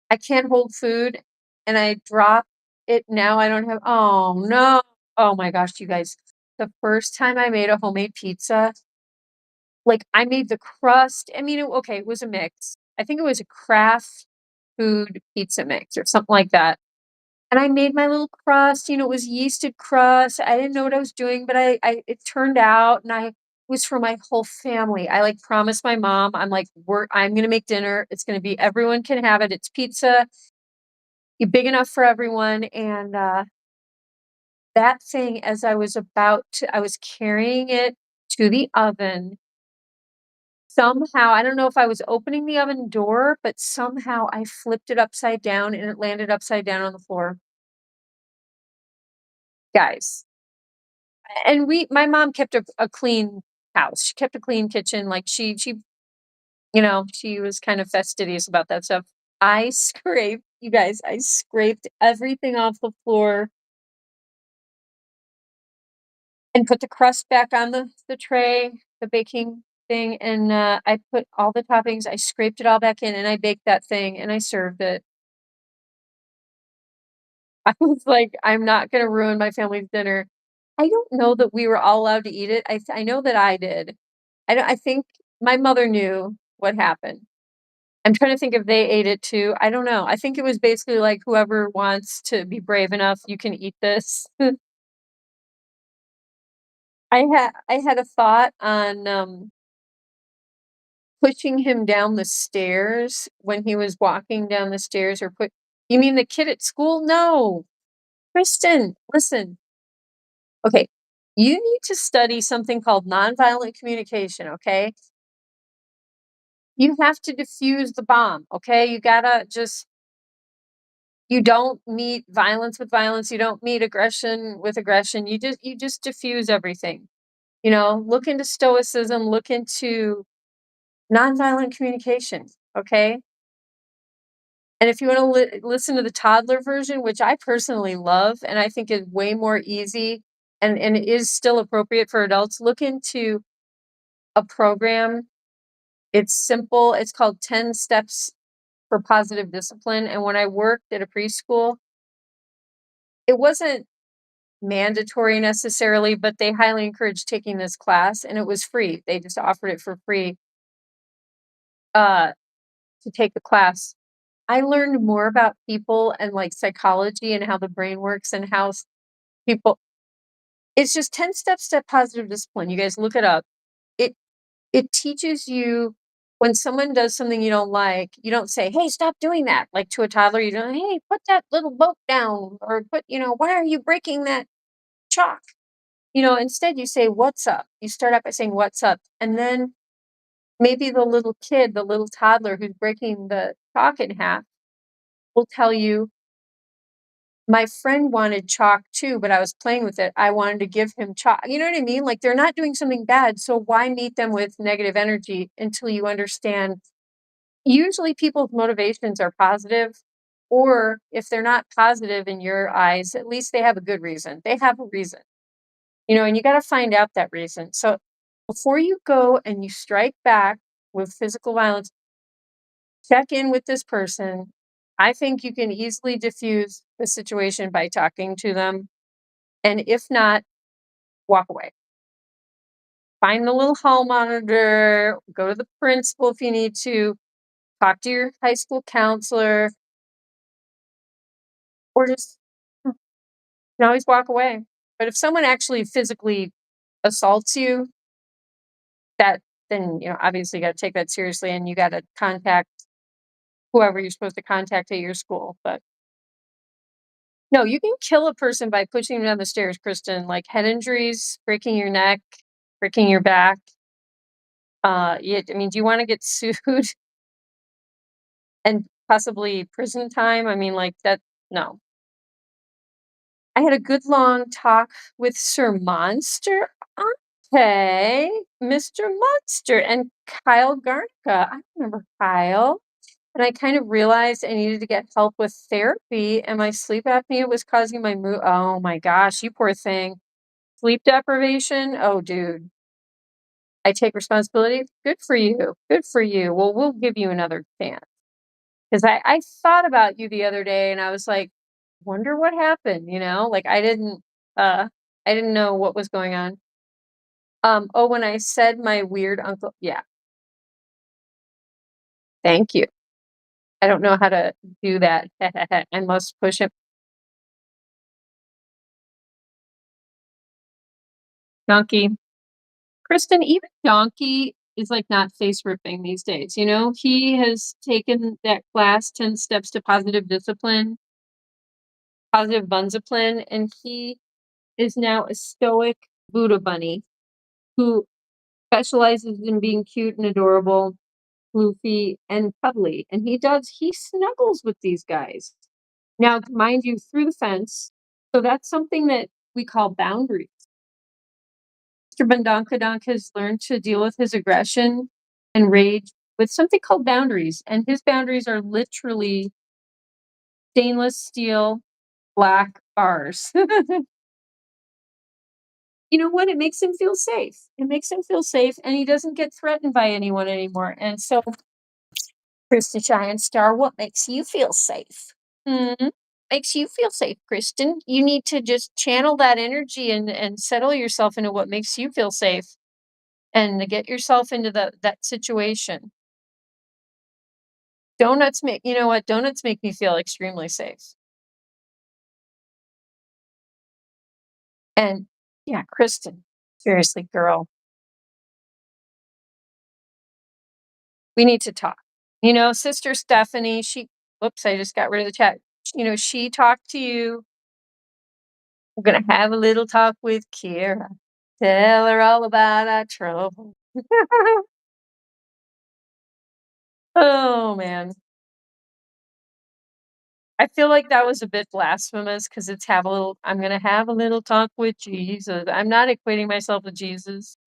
I can't hold food and I drop it now. I don't have, oh no. Oh my gosh, you guys. The first time I made a homemade pizza, like I made the crust. I mean, okay, it was a mix. I think it was a craft food pizza mix or something like that. And I made my little crust, it was yeasted crust. I didn't know what I was doing, but it turned out, and I was for my whole family. I like promised my mom, I'm like, I'm gonna make dinner. It's gonna be everyone can have it. It's pizza, big enough for everyone. And that thing, as I was carrying it to the oven. Somehow, I don't know if I was opening the oven door, but somehow I flipped it upside down and it landed upside down on the floor. Guys, and my mom kept a clean house. She kept a clean kitchen. Like she was kind of fastidious about that stuff. I scraped everything off the floor and put the crust back on the tray, the baking thing, and I put all the toppings, I scraped it all back in, and I baked that thing and I served it. I was like, I'm not gonna ruin my family's dinner. I don't know that we were all allowed to eat it. I know that I did. I think my mother knew what happened. I'm trying to think if they ate it too. I don't know. I think it was basically like whoever wants to be brave enough, you can eat this. I had a thought on pushing him down the stairs when he was walking down the stairs, or put you mean the kid at school? No. Kristen, listen. Okay. You need to study something called nonviolent communication, okay? You have to diffuse the bomb, okay? You gotta just you don't meet violence with violence, you don't meet aggression with aggression. You just diffuse everything. Look into stoicism, look into nonviolent communication, okay? And if you want to listen to the toddler version, which I personally love and I think is way more easy and is still appropriate for adults, look into a program. It's simple. It's called 10 Steps for Positive Discipline. And when I worked at a preschool, it wasn't mandatory necessarily, but they highly encouraged taking this class, and it was free. They just offered it for free uh, to take the class. I learned more about people and like psychology and how the brain works and how people. It's just 10 steps to positive discipline. You guys look it up. It it teaches you when someone does something you don't like, you don't say, "Hey, stop doing that." Like to a toddler, you don't, "Hey, put that little boat down," or "Why are you breaking that chalk?" Instead you say, "What's up?" You start out by saying, "What's up?" And then maybe the little kid, the little toddler who's breaking the chalk in half will tell you, "My friend wanted chalk too, but I was playing with it. I wanted to give him chalk." You know what I mean? Like they're not doing something bad, so why meet them with negative energy until you understand? Usually people's motivations are positive, or if they're not positive in your eyes, at least they have a good reason. They have a reason. And you got to find out that reason. So before you go and you strike back with physical violence, check in with this person. I think you can easily diffuse the situation by talking to them. And if not, walk away. Find the little hall monitor, go to the principal if you need to, talk to your high school counselor, or just you can always walk away. But if someone actually physically assaults you, that then obviously you got to take that seriously, and you got to contact whoever you're supposed to contact at your school. But no, you can kill a person by pushing them down the stairs, Kristen. Like head injuries, breaking your neck, breaking your back. Yeah, I mean, do you want to get sued and possibly prison time? I mean, like that. No. I had a good long talk with Sir Monster. Okay, Mr. Monster and Kyle Garnica. I remember Kyle. And I kind of realized I needed to get help with therapy, and my sleep apnea was causing my mood. Oh my gosh, you poor thing. Sleep deprivation? Oh, dude. I take responsibility. Good for you. Good for you. Well, we'll give you another chance. Because I thought about you the other day and I was like, wonder what happened, Like I didn't know what was going on. Oh, when I said my weird uncle, yeah, thank you. I don't know how to do that. I must push him. Donkey. Kristen, even Donkey is like not face ripping these days. He has taken that class, 10 Steps to Positive Discipline, Positive Bunzapline, and he is now a stoic Buddha bunny who specializes in being cute and adorable, floofy, and cuddly. And he snuggles with these guys. Now, mind you, through the fence. So that's something that we call boundaries. Mr. Bandonkadonk has learned to deal with his aggression and rage with something called boundaries. And his boundaries are literally stainless steel black bars. You know what? It makes him feel safe. It makes him feel safe, and he doesn't get threatened by anyone anymore. And so, Kristen Giant Star, what makes you feel safe? Makes you feel safe, Kristen. You need to just channel that energy and settle yourself into what makes you feel safe. and to get yourself into that situation. Donuts make you know what? Donuts make me feel extremely safe. And yeah, Kristen, seriously, girl, we need to talk. Sister Stephanie, whoops, I just got rid of the chat. She talked to you. We're gonna have a little talk with Kira. Tell her all about our trouble. Oh man. I feel like that was a bit blasphemous because it's I'm gonna have a little talk with Jesus. I'm not equating myself with Jesus.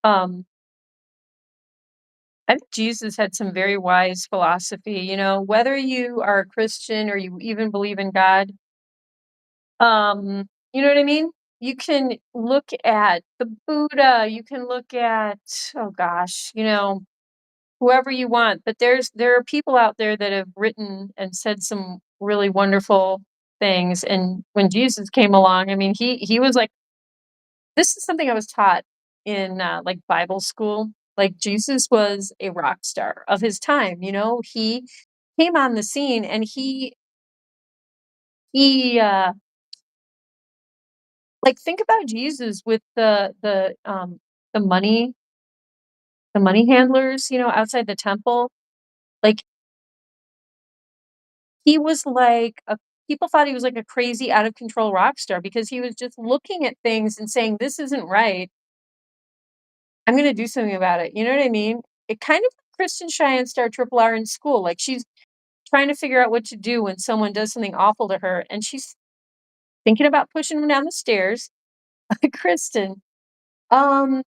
um, I think Jesus had some very wise philosophy, whether you are a Christian or you even believe in God, you know what I mean? You can look at the Buddha, you can look at, oh gosh, whoever you want, but there are people out there that have written and said some really wonderful things. And when Jesus came along, I mean, he was like, this is something I was taught in like Bible school. Like Jesus was a rock star of his time. He came on the scene and he like think about Jesus with the money handlers, outside the temple. Like he was like a people thought he was like a crazy out of control rock star because he was just looking at things and saying, "This isn't right. I'm gonna do something about it." You know what I mean? It kind of like Kristen Cheyenne star Triple R in school. Like she's trying to figure out what to do when someone does something awful to her, and she's thinking about pushing him down the stairs. Kristen, um,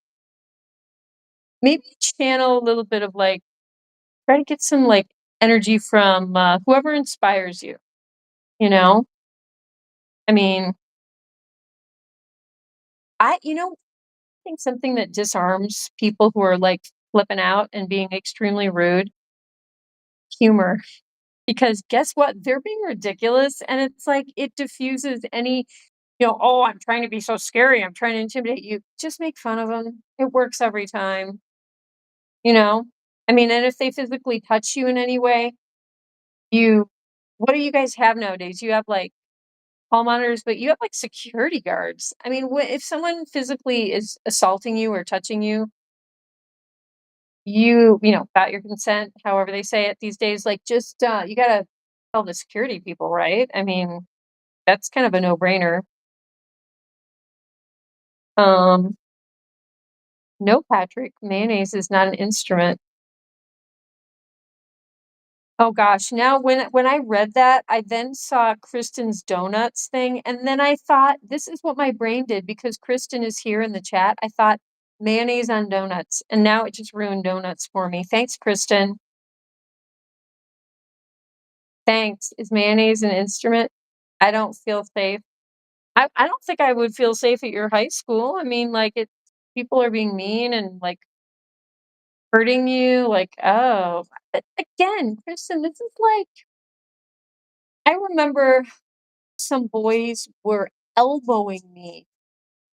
maybe channel a little bit of like try to get some like energy from whoever inspires you. You know, I mean, I think something that disarms people who are like flipping out and being extremely rude, humor. Because guess what? They're being ridiculous. And it's like it diffuses any, oh, I'm trying to be so scary. I'm trying to intimidate you. Just make fun of them. It works every time, you know? I mean, and if they physically touch you in any way, you, what do you guys have nowadays? You have like hall monitors, but you have like security guards. I mean, if someone physically is assaulting you or touching you, got your consent, however they say it these days, like just you gotta tell the security people, right? I mean, that's kind of a no-brainer. Um, no, Patrick, mayonnaise is not an instrument. Oh gosh, now when I read that, I then saw Kristen's donuts thing, and then I thought, this is what my brain did because Kristen is here in the chat. I thought mayonnaise on donuts, and now it just ruined donuts for me. Thanks, Kristen. Thanks. Is mayonnaise an instrument? I don't feel safe. I don't think I would feel safe at your high school. I mean, like people are being mean and like hurting you. Like, oh, but again, Kristen, this is like I remember some boys were elbowing me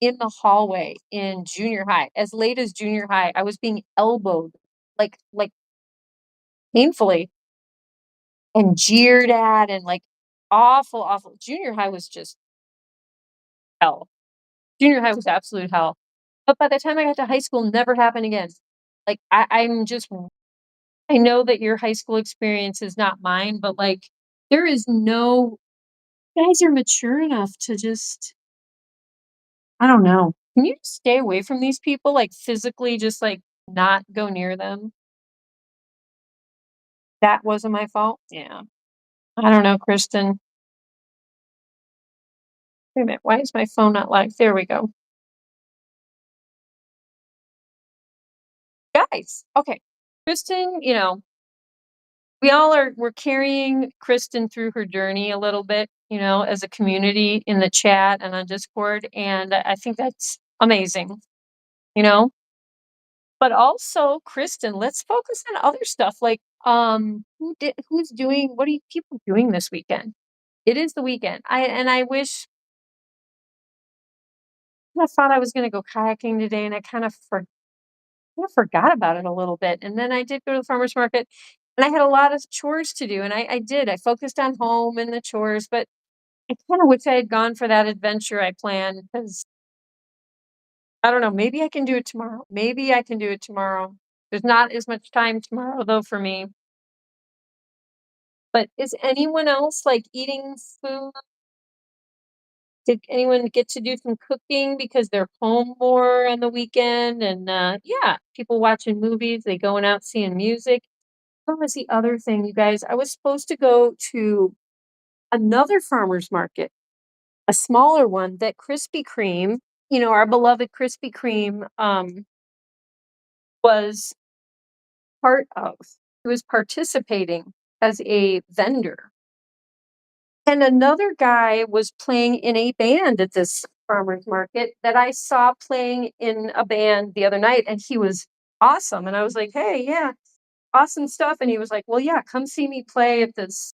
in the hallway in junior high. As late as junior high, I was being elbowed like painfully and jeered at and like awful, awful. Junior high was just hell. Junior high was absolute hell. But by the time I got to high school, never happened again. Like I know that your high school experience is not mine, but like there is no you guys are mature enough to just I don't know. Can you just stay away from these people? Like physically just like not go near them? That wasn't my fault? Yeah. I don't know, Kristen. Wait a minute. Why is my phone not live? There we go. Guys, okay. Kristen, we're carrying Kristen through her journey a little bit, as a community in the chat and on Discord. And I think that's amazing, you know? But also, Kristen, let's focus on other stuff. Like, what are you people doing this weekend? It is the weekend. I wish I thought I was gonna go kayaking today, and I forgot about it a little bit, and then I did go to the farmer's market, and I had a lot of chores to do, and I did. I focused on home and the chores, but I kinda wish I had gone for that adventure I planned because I don't know, maybe I can do it tomorrow. Maybe I can do it tomorrow. There's not as much time tomorrow, though, for me. But is anyone else, like, eating food? Did anyone get to do some cooking because they're home more on the weekend? And, yeah, people watching movies, they going out seeing music. What was the other thing, you guys? I was supposed to go to another farmer's market, a smaller one that Krispy Kreme, our beloved Krispy Kreme, was part of. He was participating as a vendor. And another guy was playing in a band at this farmer's market that I saw playing in a band the other night, and he was awesome. And I was like, hey, yeah, awesome stuff. And he was like, well, yeah, come see me play at this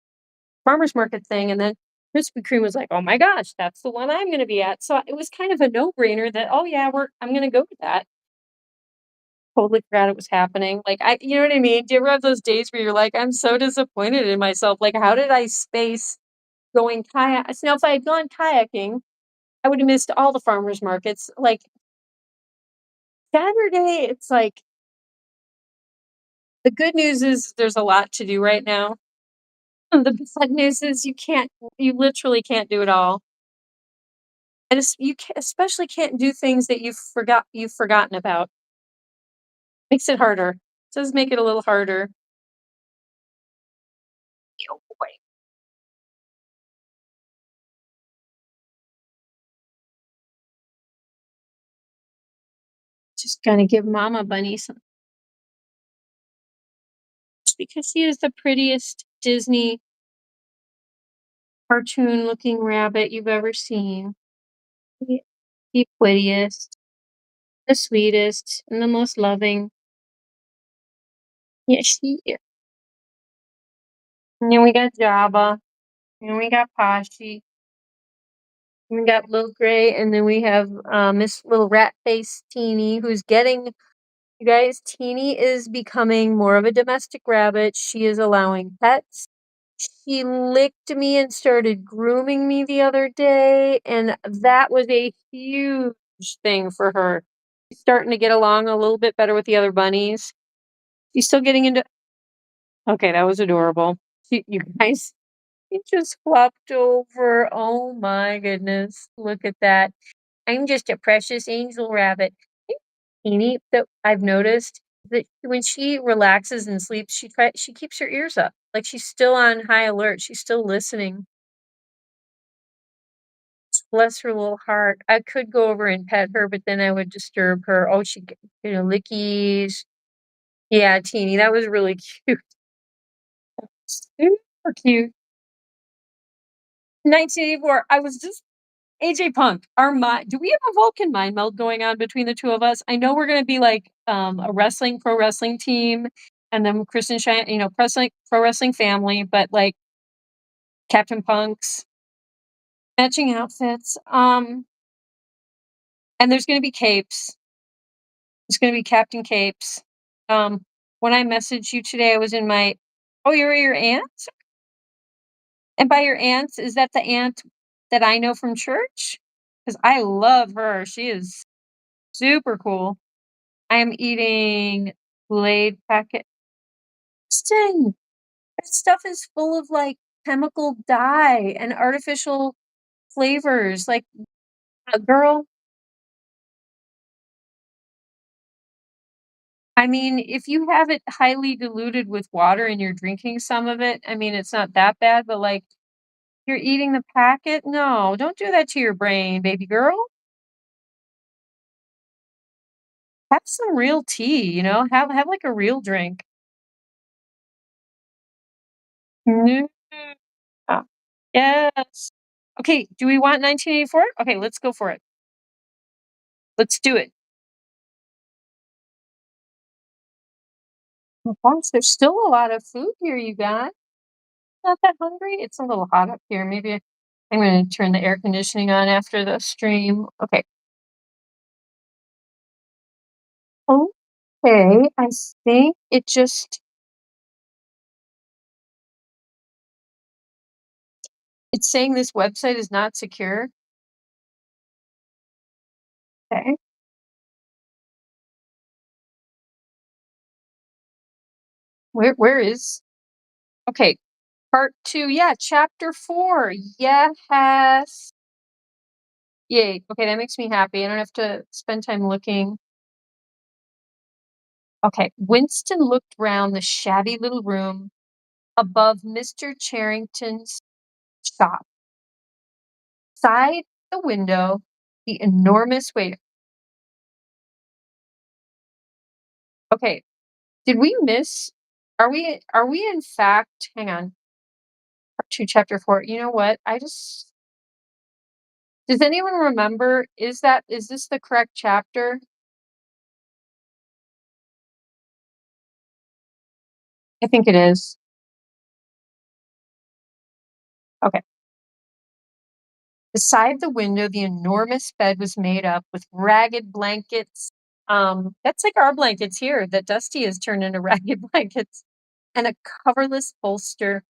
farmer's market thing. And then Krispy Kreme was like, oh my gosh, that's the one I'm going to be at. So it was kind of a no brainer that, oh, yeah, I'm going to go to that. Totally forgot it was happening. Like, you know what I mean? Do you ever have those days where you're like, I'm so disappointed in myself? Like, how did I space going kayak? So now, if I had gone kayaking, I would have missed all the farmers markets. Like Saturday, it's like the good news is there's a lot to do right now. The bad news is you literally can't do it all. And especially can't do things that you've forgotten about. Makes it harder. It does make it a little harder. Oh boy. Just gonna give Mama Bunny some because she is the prettiest Disney cartoon looking rabbit you've ever seen. The the prettiest, the sweetest, and the most loving. Yes, she is. And then we got Jabba, and we got Poshy, and we got Little Gray, and then we have Miss Little Rat Face Teeny, who's getting you guys. Teeny is becoming more of a domestic rabbit. She is allowing pets. She licked me and started grooming me the other day, and that was a huge thing for her. She's starting to get along a little bit better with the other bunnies. She's still getting into. Okay, that was adorable. You guys, he just flopped over. Oh my goodness. Look at that. I'm just a precious angel rabbit. Teeny that I've noticed that when she relaxes and sleeps, she keeps her ears up. Like she's still on high alert. She's still listening. Bless her little heart. I could go over and pet her, but then I would disturb her. Oh, lickies. Yeah, Teeny, that was really cute. Super cute. 1984. I was just AJ Punk, do we have a Vulcan mind meld going on between the two of us? I know we're gonna be like a pro wrestling team, and then Chris and Cheyenne, pro wrestling family, but like Captain Punk's matching outfits. And there's gonna be capes. There's gonna be Captain Capes. When I messaged you today, I was in my you're at your aunt's? And by your aunt's, is that the aunt that I know from church? Because I love her. She is super cool. I am eating Glade packet. Kristen, that stuff is full of like chemical dye and artificial flavors. Like, girl, I mean, if you have it highly diluted with water and you're drinking some of it, I mean, it's not that bad, but like, you're eating the packet? No, don't do that to your brain, baby girl. Have some real tea, have like a real drink. No. Ah, yes. Okay, do we want 1984? Okay, let's go for it. Let's do it. Oh gosh, there's still a lot of food here, you guys. Not that hungry? It's a little hot up here. Maybe I'm gonna turn the air conditioning on after the stream. Okay. Okay, I think it just it's saying this website is not secure. Okay. Where is okay, part 2, yeah, chapter 4. Yes. Yay. Okay, that makes me happy. I don't have to spend time looking. Okay, Winston looked round the shabby little room above Mr. Charrington's shop. Side the window, the enormous wait. Okay, did we miss? Are we in fact? Hang on. Part 2, chapter 4. You know what? Does anyone remember? Is this the correct chapter? I think it is. Okay. Beside the window, the enormous bed was made up with ragged blankets. That's like our blankets here that Dusty has turned into ragged blankets and a coverless bolster.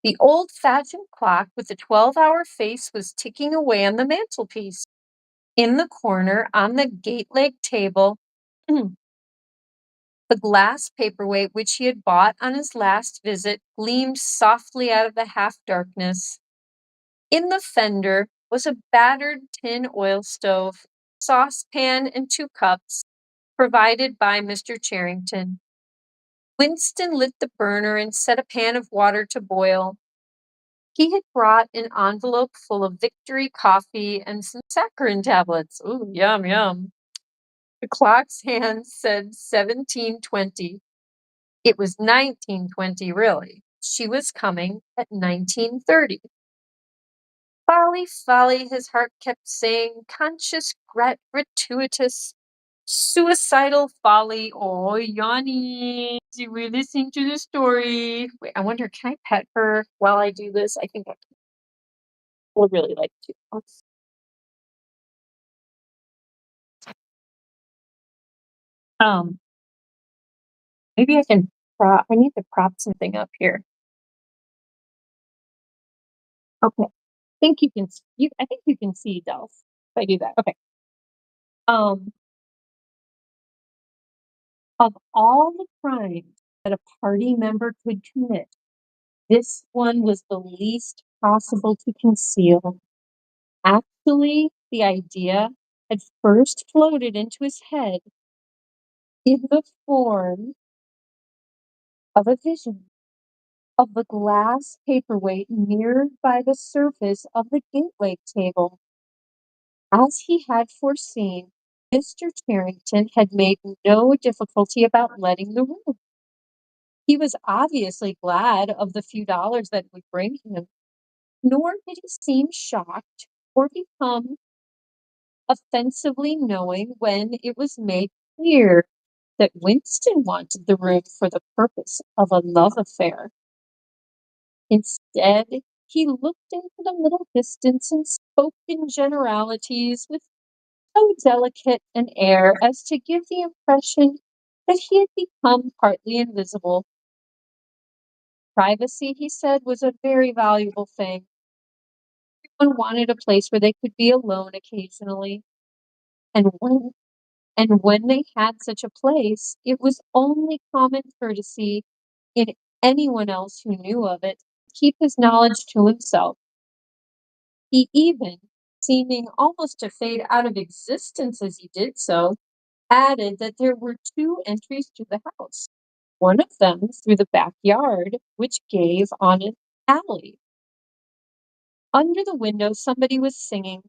The old-fashioned clock with the 12-hour face was ticking away on the mantelpiece. In the corner, on the gate-leg table, the glass paperweight which he had bought on his last visit gleamed softly out of the half-darkness. In the fender was a battered tin oil stove, saucepan, and 2 cups, provided by Mr. Charrington. Winston lit the burner and set a pan of water to boil. He had brought an envelope full of Victory coffee and some saccharin tablets. Ooh, yum, yum. The clock's hands said 17:20. It was 19:20, really. She was coming at 19:30. Folly, folly, his heart kept saying, conscious, gratuitous, suicidal folly. Oh, Yanni, we're listening to the story. Wait, I wonder, can I pet her while I do this? I think I would really like to. Um, maybe I can I need to prop something up here. Okay. I think you can see Delph if I do that. Okay. Um, of all the crimes that a party member could commit, this one was the least possible to conceal. Actually, the idea had first floated into his head in the form of a vision of the glass paperweight mirrored by the surface of the gateway table. As he had foreseen, Mr. Charrington had made no difficulty about letting the room. He was obviously glad of the few dollars that it would bring him, nor did he seem shocked or become offensively knowing when it was made clear that Winston wanted the room for the purpose of a love affair. Instead, he looked into the middle distance and spoke in generalities with so delicate an air as to give the impression that he had become partly invisible. Privacy, he said, was a very valuable thing. Everyone wanted a place where they could be alone occasionally, and when they had such a place, it was only common courtesy in anyone else who knew of it to keep his knowledge to himself. He even, seeming almost to fade out of existence as he did so, added that there were 2 entries to the house, one of them through the backyard, which gave on an alley. Under the window, somebody was singing.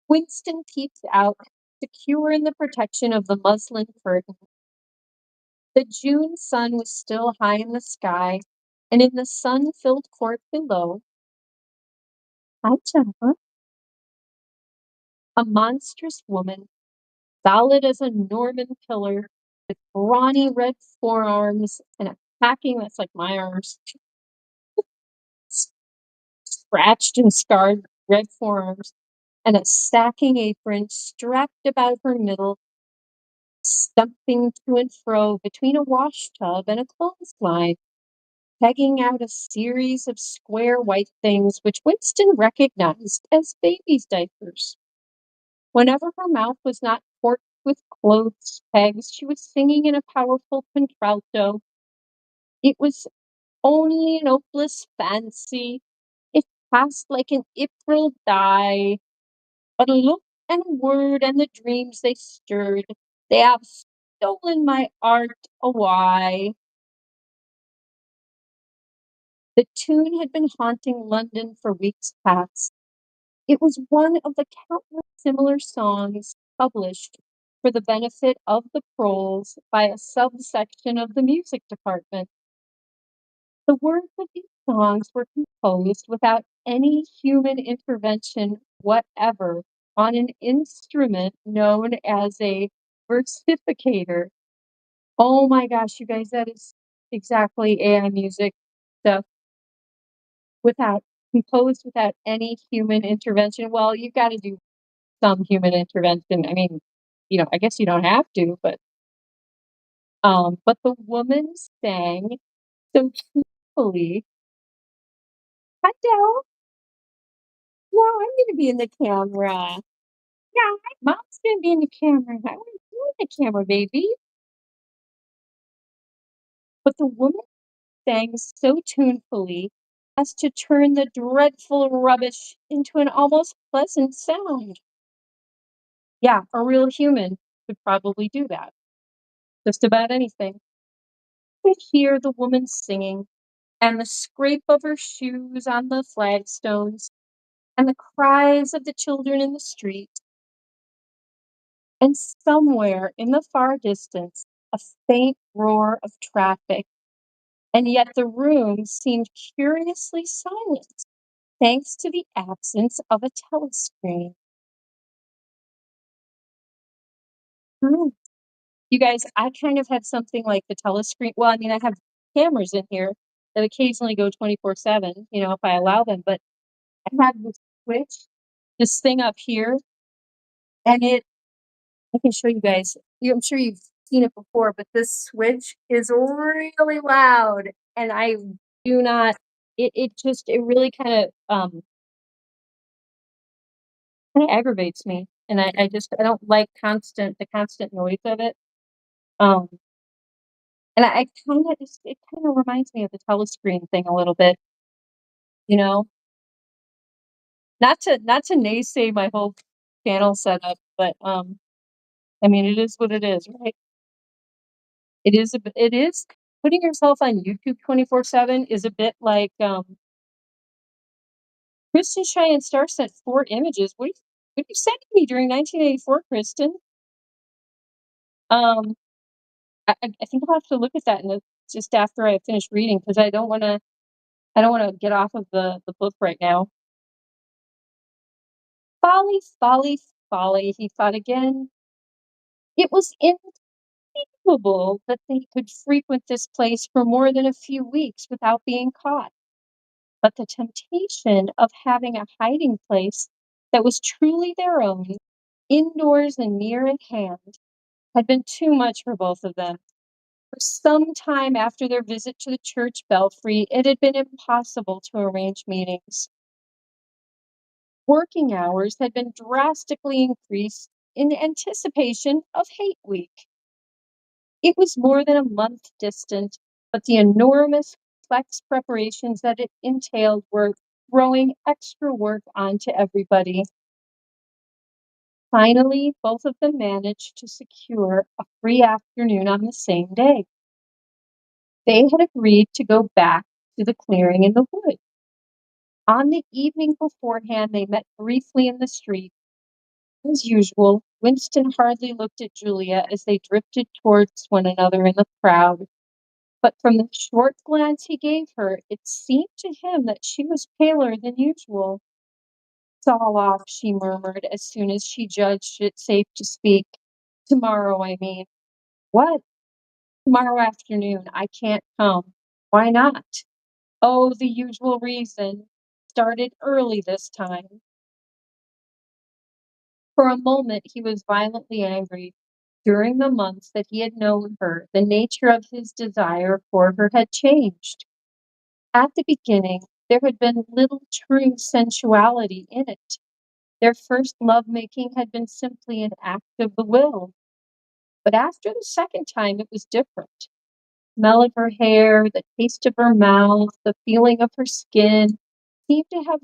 Winston peeped out, secure in the protection of the muslin curtain. The June sun was still high in the sky, and in the sun-filled court below, hi, Jabba, a monstrous woman, solid as a Norman pillar, with brawny red forearms and a packing that's like my arms, scratched and scarred red forearms, and a sacking apron strapped about her middle, stumping to and fro between a wash tub and a clothesline, pegging out a series of square white things which Winston recognized as babies' diapers. Whenever her mouth was not corked with clothes pegs, she was singing in a powerful contralto. It was only an hopeless fancy. It passed like an April dye. But a look and a word and the dreams they stirred, they have stolen my art away. The tune had been haunting London for weeks past. It was one of the countless similar songs published for the benefit of the proles by a subsection of the music department. The words of these songs were composed without any human intervention whatever on an instrument known as a versificator. Oh my gosh, you guys, that is exactly AI music stuff without composed without any human intervention. Well, you've got to do some human intervention. I mean, I guess you don't have to, but the woman sang so truthfully. Hi, Dell. No, I'm gonna be in the camera. Yeah, mom's gonna be in the camera. I want you in the camera, baby. But the woman sang so tunefully as to turn the dreadful rubbish into an almost pleasant sound. Yeah, a real human could probably do that. Just about anything. Could hear the woman singing, and the scrape of her shoes on the flagstones, and the cries of the children in the street. And somewhere in the far distance, a faint roar of traffic, and yet the room seemed curiously silent, thanks to the absence of a telescreen. Hmm. You guys, I kind of had something like the telescreen. Well, I mean, I have cameras in here that occasionally go 24/7, if I allow them, but I have this switch, this thing up here, and I can show you guys. I'm sure you've seen it before, but this switch is really loud, and I do not. It really kind of aggravates me, and I don't like the constant noise of it. Um, and I kind of just it kind of reminds me of the telescreen thing a little bit, you know. Not to naysay my whole channel setup, but I mean it is what it is, right? It is putting yourself on YouTube 24/7 is a bit like, Kristen Cheyenne Star sent 4 images. What you sending me during 1984, Kristen? Um, I think I'll have to look at that just after I finish reading because I don't wanna get off of the book right now. Folly, folly, folly, he thought again. It was inconceivable that they could frequent this place for more than a few weeks without being caught. But the temptation of having a hiding place that was truly their own, indoors and near at hand, had been too much for both of them. For some time after their visit to the church belfry, it had been impossible to arrange meetings. Working hours had been drastically increased in anticipation of Hate Week. It was more than a month distant, but the enormous complex preparations that it entailed were throwing extra work onto everybody. Finally, both of them managed to secure a free afternoon on the same day. They had agreed to go back to the clearing in the wood. On the evening beforehand, they met briefly in the street. As usual, Winston hardly looked at Julia as they drifted towards one another in the crowd. But from the short glance he gave her, it seemed to him that she was paler than usual. "It's all off," she murmured as soon as she judged it safe to speak. "Tomorrow, I mean." "What?" "Tomorrow afternoon. I can't come." "Why not?" "Oh, the usual reason. Started early this time." For a moment he was violently angry. During the months that he had known her, the nature of his desire for her had changed. At the beginning, there had been little true sensuality in it. Their first lovemaking had been simply an act of the will. But after the second time, it was different. Smell of her hair, the taste of her mouth, the feeling of her skin seemed to have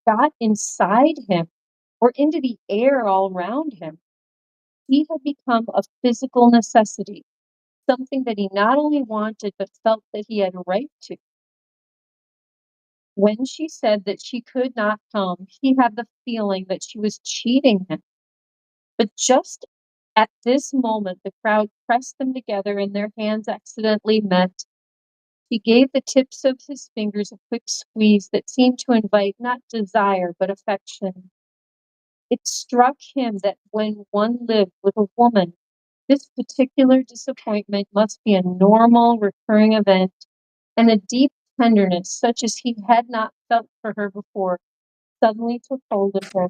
got inside him or into the air all round him. He had become a physical necessity, something that he not only wanted but felt that he had a right to. When she said that she could not come, he had the feeling that she was cheating him. But just at this moment, the crowd pressed them together and their hands accidentally met. He gave the tips of his fingers a quick squeeze that seemed to invite not desire but affection. It struck him that when one lived with a woman, this particular disappointment must be a normal, recurring event, and a deep tenderness, such as he had not felt for her before, suddenly took hold of him.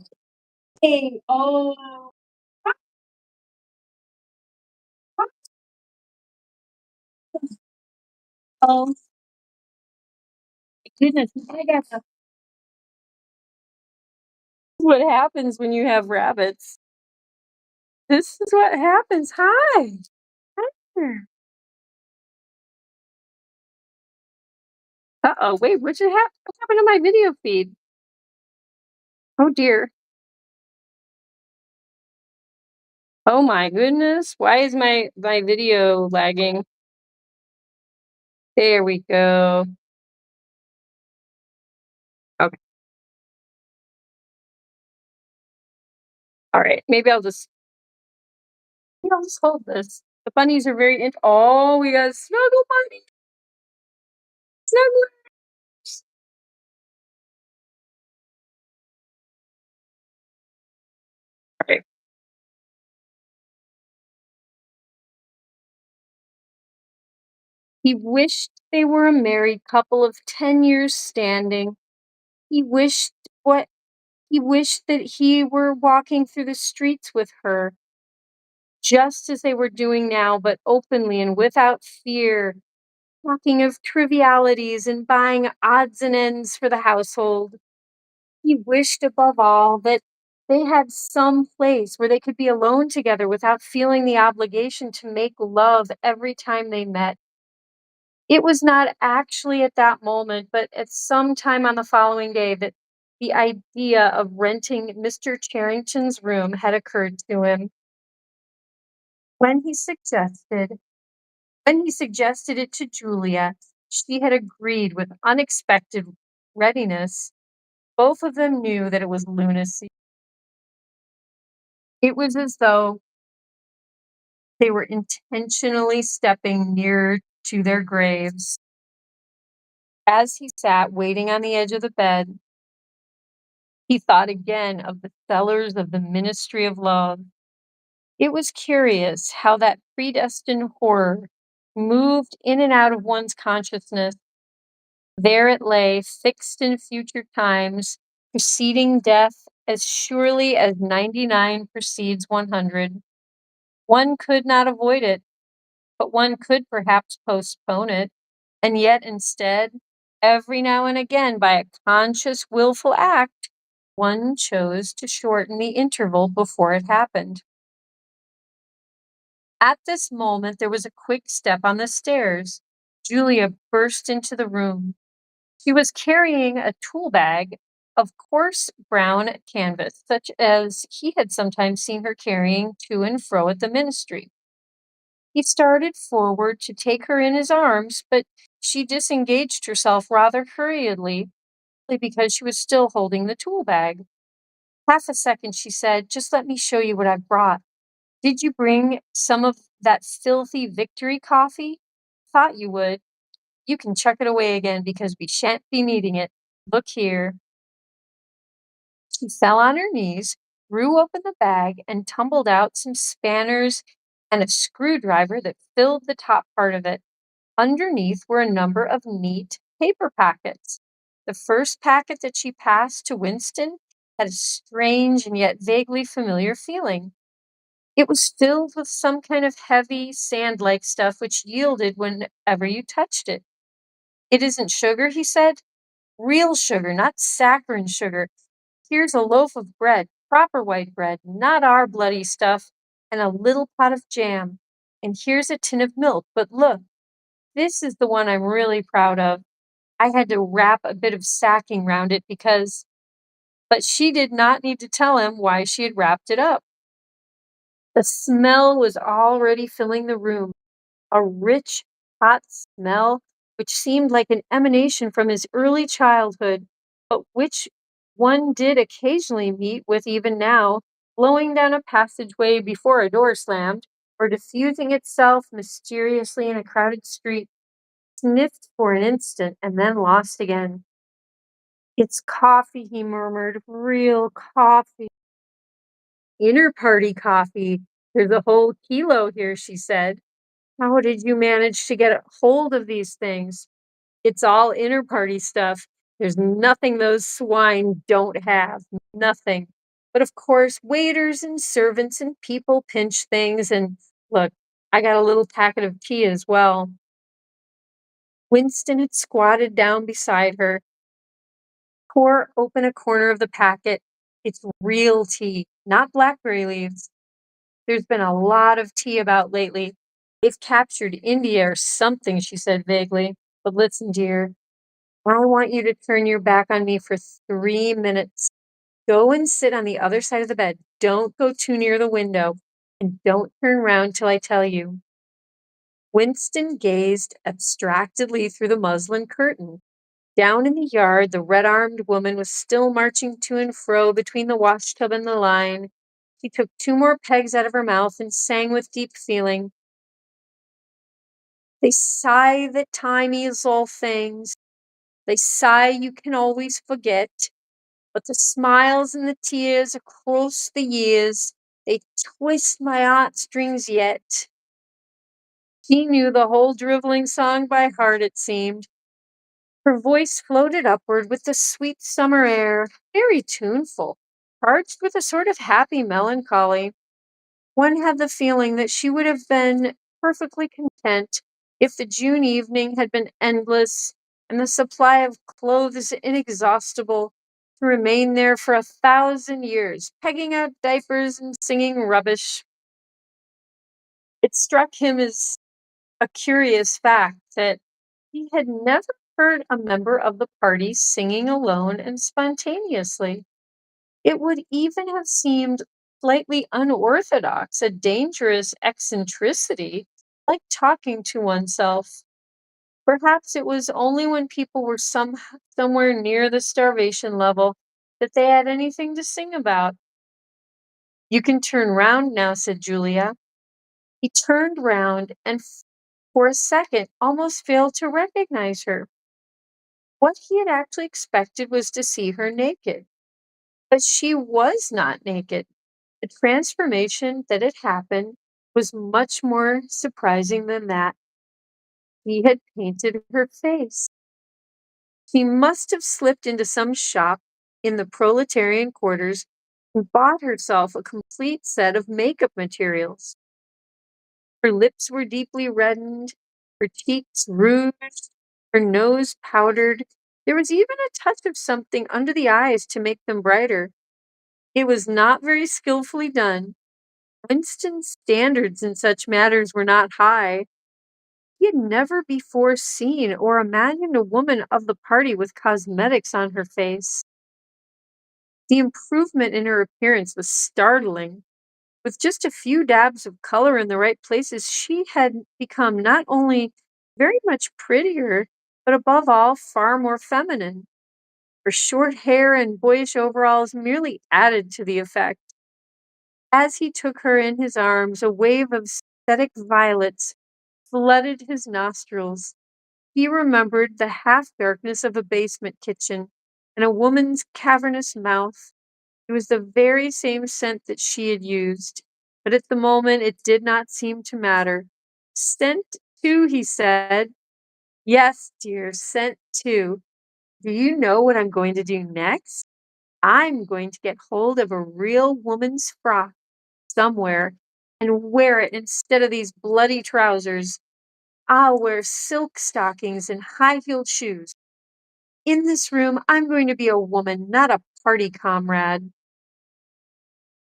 Hey, oh, oh, goodness, I got what happens when you have rabbits. This is what happens. Hi. Hi there. Uh-oh, wait, what happened to my video feed? Oh dear. Oh my goodness. Why is my video lagging? There we go. Okay. All right. Maybe I'll just hold this. The bunnies are very oh, we got snuggle bunny. Snugglers. All right. He wished they were a married couple of 10 years standing. He wished what he wished that he were walking through the streets with her, just as they were doing now, but openly and without fear, talking of trivialities and buying odds and ends for the household. He wished above all that they had some place where they could be alone together without feeling the obligation to make love every time they met. It was not actually at that moment, but at some time on the following day that the idea of renting Mr. Charrington's room had occurred to him. When he suggested when he suggested it to Julia, she had agreed with unexpected readiness. Both of them knew that it was lunacy. It was as though they were intentionally stepping nearer to their graves. As he sat waiting on the edge of the bed, he thought again of the cellars of the ministry of love. It was curious how that predestined horror moved in and out of one's consciousness. There it lay, fixed in future times, preceding death as surely as 99 precedes 100. One could not avoid it, but one could perhaps postpone it. And yet, instead, every now and again, by a conscious, willful act, one chose to shorten the interval before it happened. At this moment, there was a quick step on the stairs. Julia burst into the room. She was carrying a tool bag of coarse brown canvas, such as he had sometimes seen her carrying to and fro at the ministry. He started forward to take her in his arms, but she disengaged herself rather hurriedly, because she was still holding the tool bag. Half a second, she said, "Just let me show you what I've brought. Did you bring some of that filthy victory coffee? Thought you would. You can chuck it away again because we shan't be needing it. Look here." She fell on her knees, threw open the bag, and tumbled out some spanners and a screwdriver that filled the top part of it. Underneath were a number of neat paper packets. The first packet that she passed to Winston had a strange and yet vaguely familiar feeling. It was filled with some kind of heavy, sand-like stuff which yielded whenever you touched it. "It isn't sugar," he said. "Real sugar, not saccharine sugar. Here's a loaf of bread, proper white bread, not our bloody stuff, and a little pot of jam. And here's a tin of milk. But look, this is the one I'm really proud of. I had to wrap a bit of sacking round it because—" But she did not need to tell him why she had wrapped it up. The smell was already filling the room, a rich, hot smell which seemed like an emanation from his early childhood, but which one did occasionally meet with even now, blowing down a passageway before a door slammed, or diffusing itself mysteriously in a crowded street, sniffed for an instant and then lost again. "It's coffee," he murmured, "real coffee." "Inner party coffee. There's a whole kilo here," she said. "How did you manage to get a hold of these things?" "It's all inner party stuff. There's nothing those swine don't have. Nothing. But of course, waiters and servants and people pinch things. And look, I got a little packet of tea as well." Winston had squatted down beside her, tore open a corner of the packet. "It's real tea, not blackberry leaves. There's been a lot of tea about lately. They've captured India or something," she said vaguely. "But listen, dear, I want you to turn your back on me for 3 minutes. Go and sit on the other side of the bed. Don't go too near the window. And don't turn round till I tell you." Winston gazed abstractedly through the muslin curtain. Down in the yard, the red-armed woman was still marching to and fro between the washtub and the line. She took 2 more pegs out of her mouth and sang with deep feeling. "They sigh that time is all things. They sigh you can always forget. But the smiles and the tears across the years, they twist my heartstrings yet." She knew the whole driveling song by heart, it seemed. Her voice floated upward with the sweet summer air, very tuneful, charged with a sort of happy melancholy. One had the feeling that she would have been perfectly content if the June evening had been endless and the supply of clothes inexhaustible, to remain there for 1,000 years, pegging out diapers and singing rubbish. It struck him as a curious fact that he had never heard a member of the party singing alone and spontaneously. It would even have seemed slightly unorthodox, a dangerous eccentricity, like talking to oneself. Perhaps it was only when people were somewhere near the starvation level that they had anything to sing about. "You can turn round now," said Julia. He turned round and for a second almost failed to recognize her. What he had actually expected was to see her naked. But she was not naked. The transformation that had happened was much more surprising than that. He had painted her face. He must have slipped into some shop in the proletarian quarters and bought herself a complete set of makeup materials. Her lips were deeply reddened, her cheeks rouged, her nose powdered. There was even a touch of something under the eyes to make them brighter. It was not very skillfully done. Winston's standards in such matters were not high. He had never before seen or imagined a woman of the party with cosmetics on her face. The improvement in her appearance was startling. With just a few dabs of color in the right places, she had become not only very much prettier, but above all, far more feminine. Her short hair and boyish overalls merely added to the effect. As he took her in his arms, a wave of synthetic violets flooded his nostrils. He remembered the half-darkness of a basement kitchen and a woman's cavernous mouth. It was the very same scent that she had used, but at the moment it did not seem to matter. "Scent too," he said. "Yes, dear, scent too. Do you know what I'm going to do next? I'm going to get hold of a real woman's frock somewhere and wear it instead of these bloody trousers. I'll wear silk stockings and high-heeled shoes. In this room, I'm going to be a woman, not a party comrade."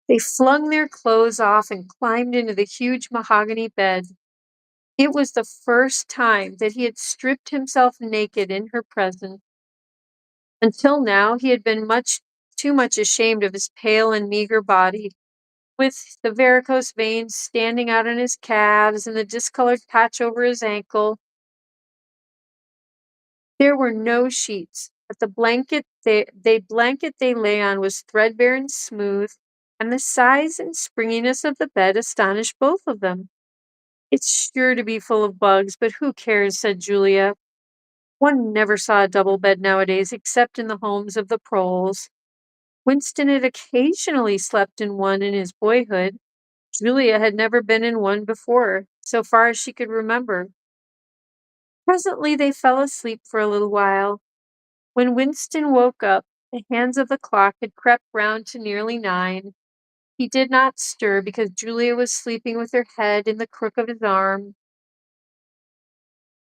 They flung their clothes off and climbed into the huge mahogany bed. It was the first time that he had stripped himself naked in her presence. Until now, he had been too much ashamed of his pale and meager body, with the varicose veins standing out on his calves and the discolored patch over his ankle. There were no sheets, but the blanket they lay on was threadbare and smooth, and the size and springiness of the bed astonished both of them. "It's sure to be full of bugs, but who cares?" said Julia. "One never saw a double bed nowadays except in the homes of the proles." Winston had occasionally slept in one in his boyhood. Julia had never been in one before, so far as she could remember. Presently they fell asleep for a little while. When Winston woke up, the hands of the clock had crept round to nearly 9. He did not stir because Julia was sleeping with her head in the crook of his arm.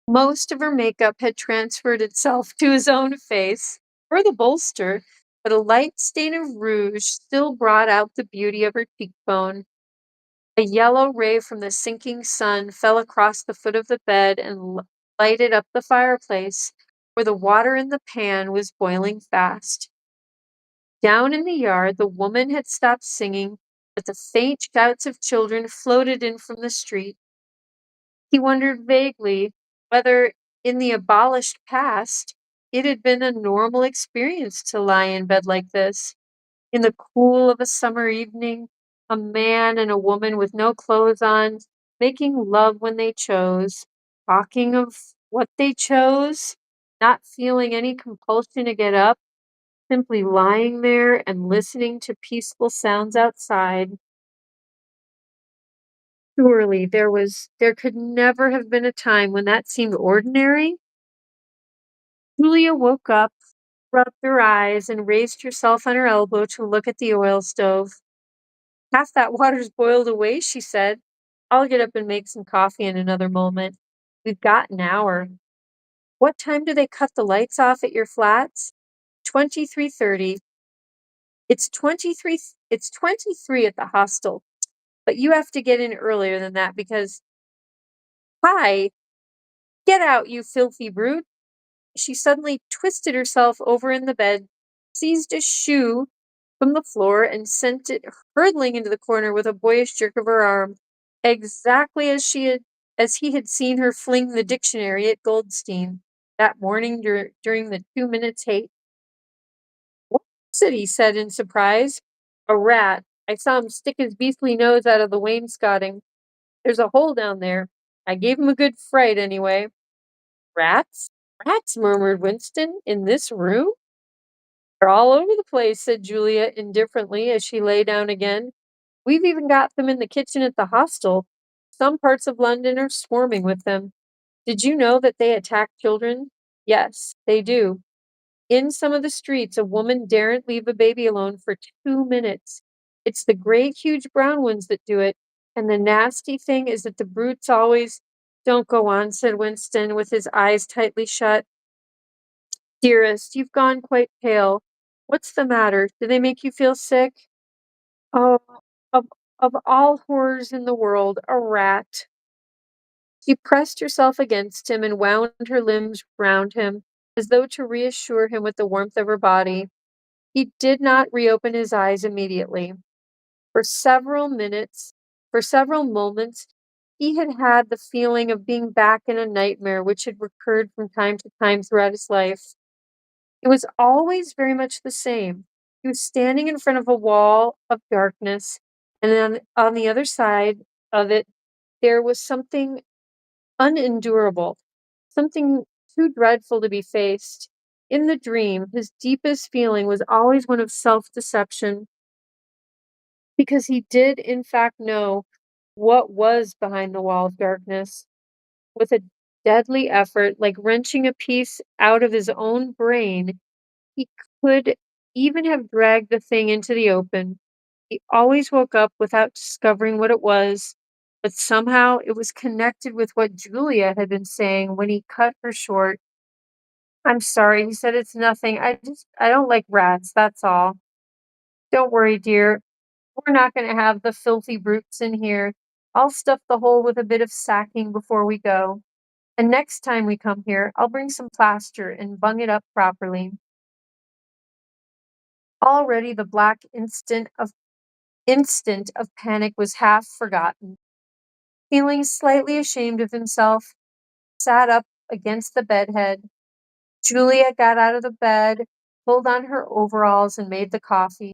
Most of her makeup had transferred itself to his own face, or the bolster, but a light stain of rouge still brought out the beauty of her cheekbone. A yellow ray from the sinking sun fell across the foot of the bed and lighted up the fireplace, where the water in the pan was boiling fast. Down in the yard, the woman had stopped singing, but the faint shouts of children floated in from the street. He wondered vaguely whether, in the abolished past, it had been a normal experience to lie in bed like this. In the cool of a summer evening, a man and a woman with no clothes on, making love when they chose, talking of what they chose, not feeling any compulsion to get up, simply lying there and listening to peaceful sounds outside. Surely there could never have been a time when that seemed ordinary. Julia woke up, rubbed her eyes, and raised herself on her elbow to look at the oil stove. "Half that water's boiled away," she said. "I'll get up and make some coffee in another moment. We've got an hour. What time do they cut the lights off at your flats?" 23:30. It's 23 at the hostel, but you have to get in earlier than that because hi, get out, you filthy brute." She suddenly twisted herself over in the bed, seized a shoe from the floor, and sent it hurtling into the corner with a boyish jerk of her arm, exactly as he had seen her fling the dictionary at Goldstein that morning during the 2 minutes hate. "What is it?" he said in surprise. "A rat. I saw him stick his beastly nose out of the wainscoting. There's a hole down there. I gave him a good fright, anyway." "Rats? Rats?" murmured Winston. "In this room?" "They're all over the place," said Julia indifferently as she lay down again. "We've even got them in the kitchen at the hostel. Some parts of London are swarming with them. Did you know that they attack children? Yes, they do. In some of the streets, a woman daren't leave a baby alone for 2 minutes. It's the great, huge brown ones that do it. And the nasty thing is that the brutes always—" "Don't go on," said Winston, with his eyes tightly shut. "Dearest, you've gone quite pale. What's the matter? Do they make you feel sick?" "Oh, of, of all horrors in the world, a rat." She pressed herself against him and wound her limbs round him, as though to reassure him with the warmth of her body. He did not reopen his eyes immediately. For several minutes, for several moments, he had had the feeling of being back in a nightmare which had recurred from time to time throughout his life. It was always very much the same. He was standing in front of a wall of darkness, and then on the other side of it there was something unendurable, something too dreadful to be faced. In the dream, his deepest feeling was always one of self-deception, because he did in fact know what was behind the wall of darkness. With a deadly effort, like wrenching a piece out of his own brain, he could even have dragged the thing into the open. He always woke up without discovering what it was, but somehow it was connected with what Julia had been saying when he cut her short. I'm sorry, he said, it's nothing. I don't like rats, that's all. Don't worry, dear. We're not going to have the filthy brutes in here. I'll stuff the hole with a bit of sacking before we go. And next time we come here, I'll bring some plaster and bung it up properly. Already the black instant of panic was half forgotten. Feeling slightly ashamed of himself, sat up against the bedhead. Julia got out of the bed, pulled on her overalls, and made the coffee.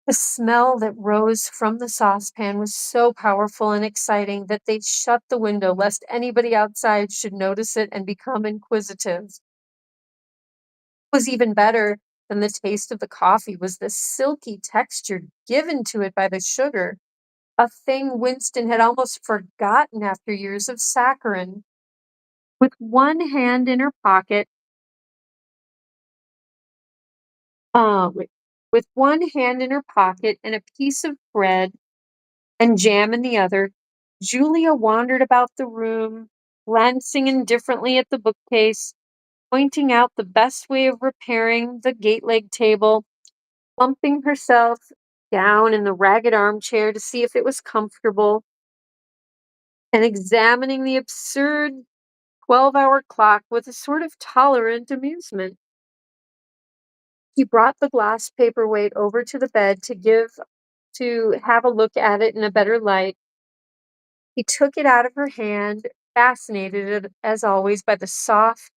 The smell that rose from the saucepan was so powerful and exciting that they shut the window lest anybody outside should notice it and become inquisitive. What was even better than the taste of the coffee was the silky texture given to it by the sugar, a thing Winston had almost forgotten after years of saccharin. With one hand in her pocket, wait, with one hand in her pocket and a piece of bread and jam in the other, Julia wandered about the room, glancing indifferently at the bookcase, pointing out the best way of repairing the gate leg table, plumping herself down in the ragged armchair to see if it was comfortable, and examining the absurd 12-hour clock with a sort of tolerant amusement. He brought the glass paperweight over to the bed to have a look at it in a better light. He took it out of her hand, fascinated as always by the soft,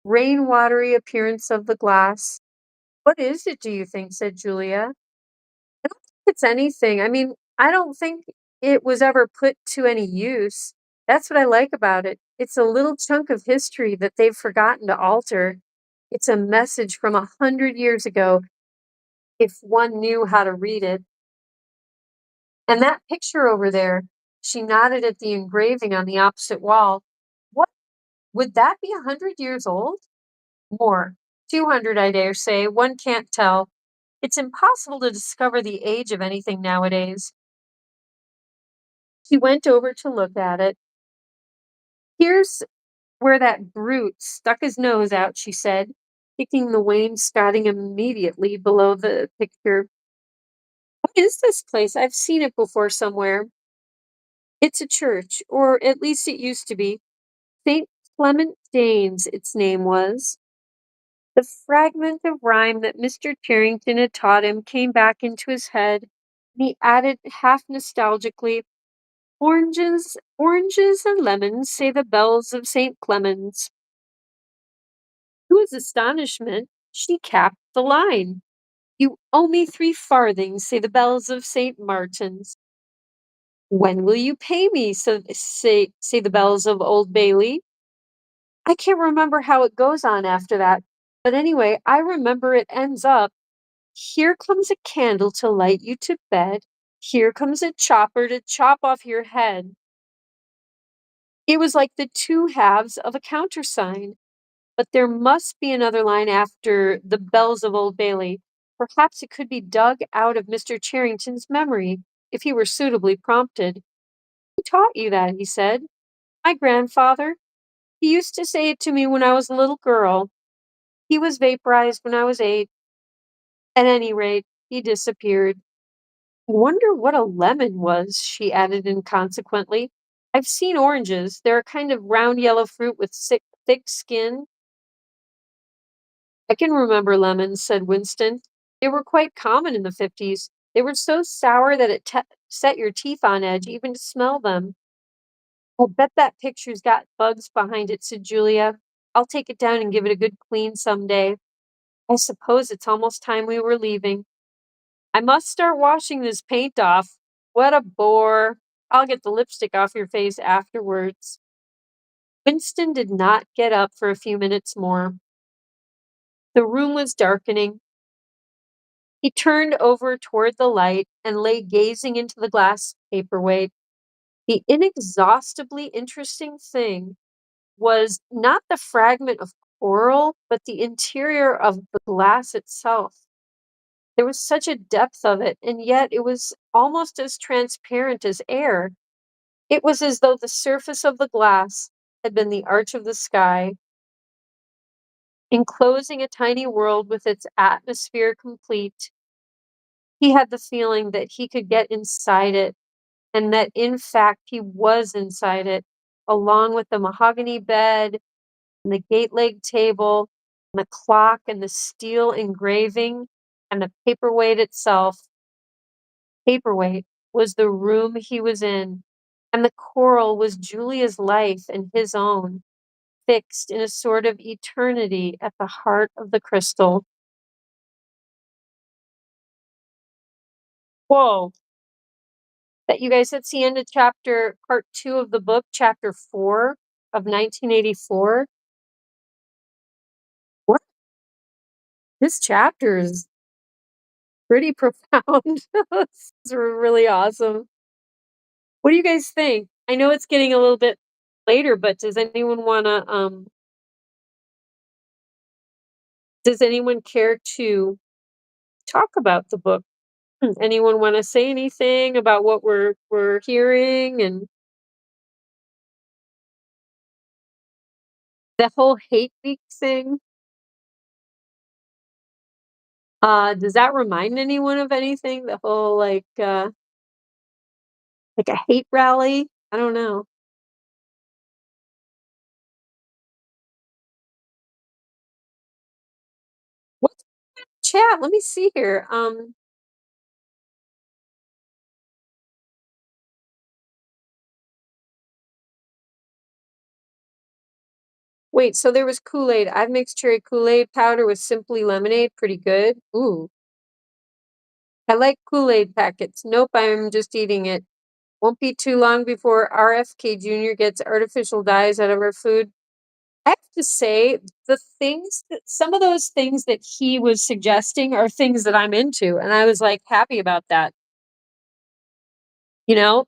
rain-watery appearance of the glass. "What is it, do you think?" said Julia. "I don't think it's anything. I mean, I don't think it was ever put to any use. That's what I like about it. It's a little chunk of history that they've forgotten to alter. It's a message from 100 years ago, if one knew how to read it. And that picture over there," she nodded at the engraving on the opposite wall. "What would that be 100 years old?" "More. 200, I dare say. One can't tell. It's impossible to discover the age of anything nowadays." She went over to look at it. "Here's where that brute stuck his nose out," she said, kicking the wainscoting immediately below the picture. "What is this place? I've seen it before somewhere." "It's a church, or at least it used to be. St. Clement Danes, its name was." The fragment of rhyme that Mr. Charrington had taught him came back into his head, and he added half nostalgically, "Oranges, oranges and lemons, say the bells of St. Clement's." To his astonishment, she capped the line. "You owe me 3 farthings, say the bells of St. Martin's." "When will you pay me?" So say the bells of Old Bailey. I can't remember how it goes on after that, but anyway, I remember it ends up, "Here comes a candle to light you to bed. Here comes a chopper to chop off your head." It was like the two halves of a countersign. But there must be another line after the bells of Old Bailey. Perhaps it could be dug out of Mr. Charrington's memory, if he were suitably prompted. "Who taught you that?" he said. "My grandfather. He used to say it to me when I was a little girl. He was vaporized when I was 8. At any rate, he disappeared." "I wonder what a lemon was," she added inconsequently. "I've seen oranges. They're a kind of round yellow fruit with thick skin." "I can remember lemons," said Winston. "They were quite common in the 50s. They were so sour that it set your teeth on edge even to smell them." "I'll bet that picture's got bugs behind it," said Julia. "I'll take it down and give it a good clean some day. I suppose it's almost time we were leaving. I must start washing this paint off. What a bore. I'll get the lipstick off your face afterwards." Winston did not get up for a few minutes more. The room was darkening. He turned over toward the light and lay gazing into the glass paperweight. The inexhaustibly interesting thing was not the fragment of coral, but the interior of the glass itself. There was such a depth of it, and yet it was almost as transparent as air. It was as though the surface of the glass had been the arch of the sky, enclosing a tiny world with its atmosphere complete. He had the feeling that he could get inside it, and that in fact he was inside it, along with the mahogany bed and the gate leg table and the clock and the steel engraving and the paperweight itself. Paperweight was the room he was in, and the coral was Julia's life and his own, fixed in a sort of eternity at the heart of the crystal. Whoa. That you guys, that's the end of chapter part 2 of the book, chapter 4 of 1984. What? This chapter is pretty profound. It's really awesome. What do you guys think? I know it's getting a little bit later, but does anyone care to talk about the book? Anyone want to say anything about what we're hearing and the whole hate week thing? Does that remind anyone of anything? The whole like a hate rally? I don't know. What's chat? Let me see here. Wait, so there was Kool-Aid. I've mixed cherry Kool-Aid powder with Simply Lemonade. Pretty good. Ooh. I like Kool-Aid packets. Nope, I'm just eating it. Won't be too long before RFK Jr. gets artificial dyes out of our food. I have to say, some of those things that he was suggesting are things that I'm into, and I was like happy about that. You know,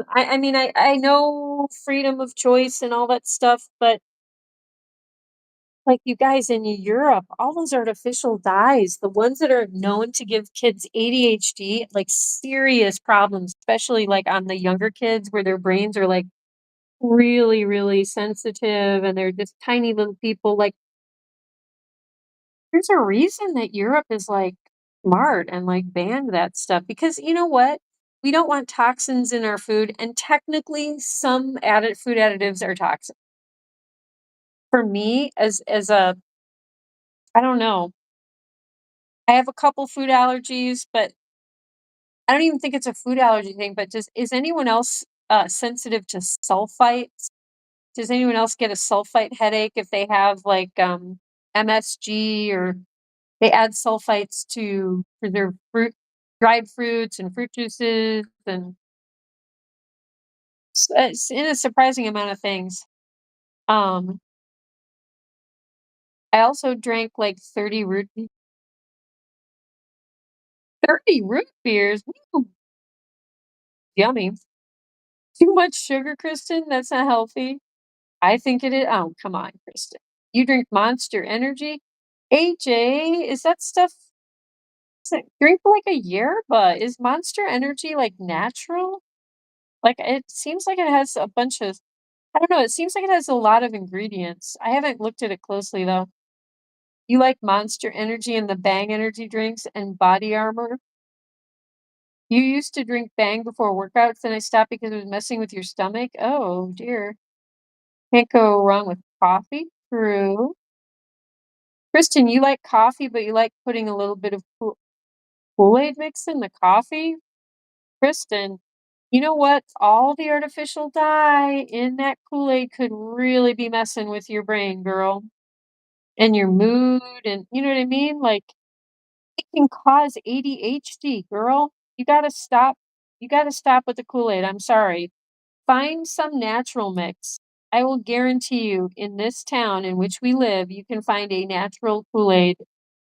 I mean, I know freedom of choice and all that stuff, but like you guys in Europe, all those artificial dyes, the ones that are known to give kids ADHD, like serious problems, especially like on the younger kids where their brains are like really, really sensitive and they're just tiny little people. Like, there's a reason that Europe is like smart and like banned that stuff because you know what? We don't want toxins in our food, and technically, some added food additives are toxic. For me, as a I don't know. I have a couple food allergies, but I don't even think it's a food allergy thing, but just is anyone else sensitive to sulfites? Does anyone else get a sulfite headache if they have like MSG or they add sulfites to preserve dried fruits and fruit juices and it's in a surprising amount of things. Um, I also drank like 30 root beers. Woo, yummy. Too much sugar, Kristen? That's not healthy. I think it is. Oh, come on, Kristen. You drink Monster Energy? AJ, is that stuff drink for like a year? But is Monster Energy like natural? Like it seems like it has a bunch of I don't know, it seems like it has a lot of ingredients. I haven't looked at it closely though. You like Monster Energy and the Bang energy drinks and Body Armor? You used to drink Bang before workouts, then I stopped because it was messing with your stomach. Oh dear. Can't go wrong with coffee. True. Kristen, you like coffee, but you like putting a little bit of Kool-Aid mix in the coffee? Kristen, you know what? All the artificial dye in that Kool-Aid could really be messing with your brain, girl, and your mood, and you know what I mean? Like, it can cause ADHD, girl. You gotta stop. You gotta stop with the Kool-Aid. I'm sorry. Find some natural mix. I will guarantee you, in this town in which we live, you can find a natural Kool-Aid.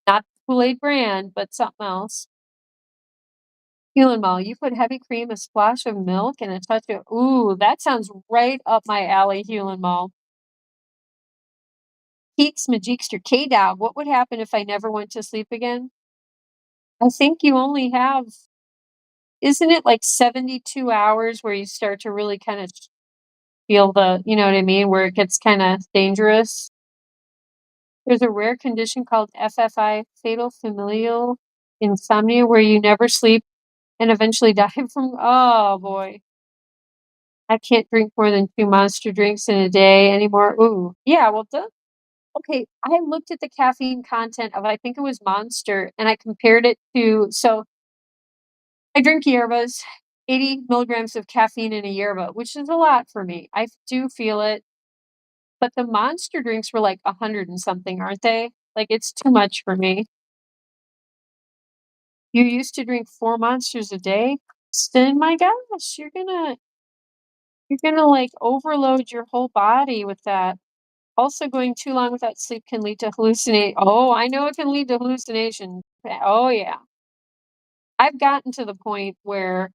Not the Kool-Aid brand, but something else. Hulan Mall, you put heavy cream, a splash of milk, and a touch of ooh, that sounds right up my alley, Hulan Mall. Peaks Majikster K-Dog, what would happen if I never went to sleep again? I think you only have, isn't it like 72 hours where you start to really kind of feel the, you know what I mean, where it gets kind of dangerous? There's a rare condition called FFI, fatal familial insomnia, where you never sleep and eventually die from, oh boy. I can't drink more than 2 monster drinks in a day anymore. Ooh, yeah, well, duh. Okay, I looked at the caffeine content of, I think it was Monster, and I compared it to, so I drink yerbas, 80 milligrams of caffeine in a yerba, which is a lot for me. I do feel it, but the Monster drinks were like 100 and something, aren't they? Like, it's too much for me. You used to drink 4 Monsters a day? Then my gosh, you're gonna, like, overload your whole body with that. Also, going too long without sleep can lead to hallucinate, oh, I know it can lead to hallucination. Oh, yeah. I've gotten to the point where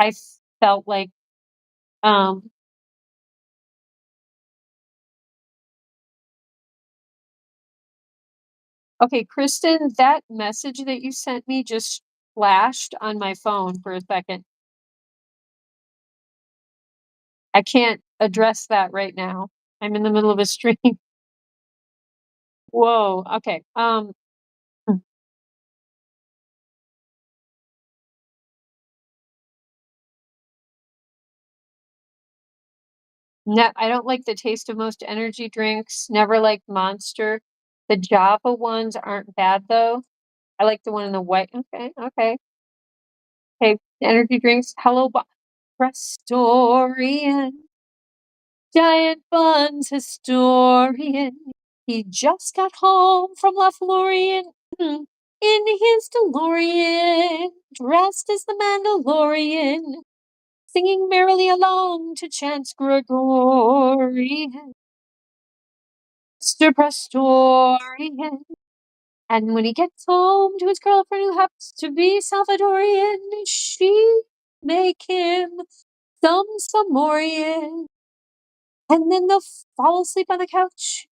I felt like, um okay, Kristen, that message that you sent me just flashed on my phone for a second. I can't address that right now. I'm in the middle of a stream. Whoa, okay, no, I don't like the taste of most energy drinks, never liked Monster. The Java ones aren't bad, though. I like the one in the white, okay, okay. Okay, energy drinks, Hello Restorian, Giant Bunz historian. He just got home from Lothlorien in his DeLorean, dressed as the Mandalorian, singing merrily along to chants Gregorian. Mr. Prestorian. And when he gets home to his girlfriend who happens to be Salvadorian, she make him some Samorian. And then they'll fall asleep on the couch,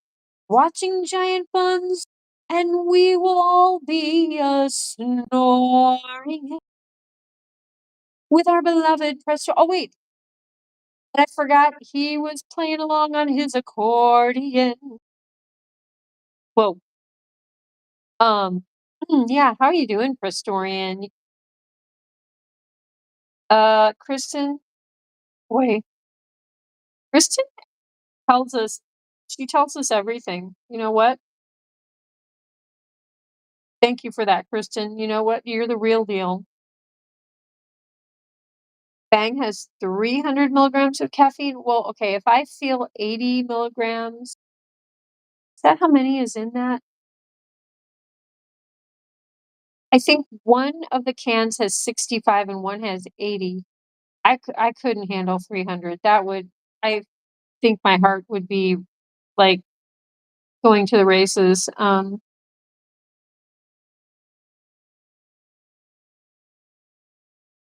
watching Giant Buns, and we will all be a snoring with our beloved Presto. Oh wait, and I forgot he was playing along on his accordion. Whoa. Yeah, how are you doing, Prestorian? Kristen, boy, Kristen tells us, she tells us everything. You know what? Thank you for that, Kristen. You know what? You're the real deal. Bang has 300 milligrams of caffeine. Well, okay, if I feel 80 milligrams, is that how many is in that? I think one of the cans has 65 and one has 80. I couldn't handle 300. That would, I think my heart would be like going to the races.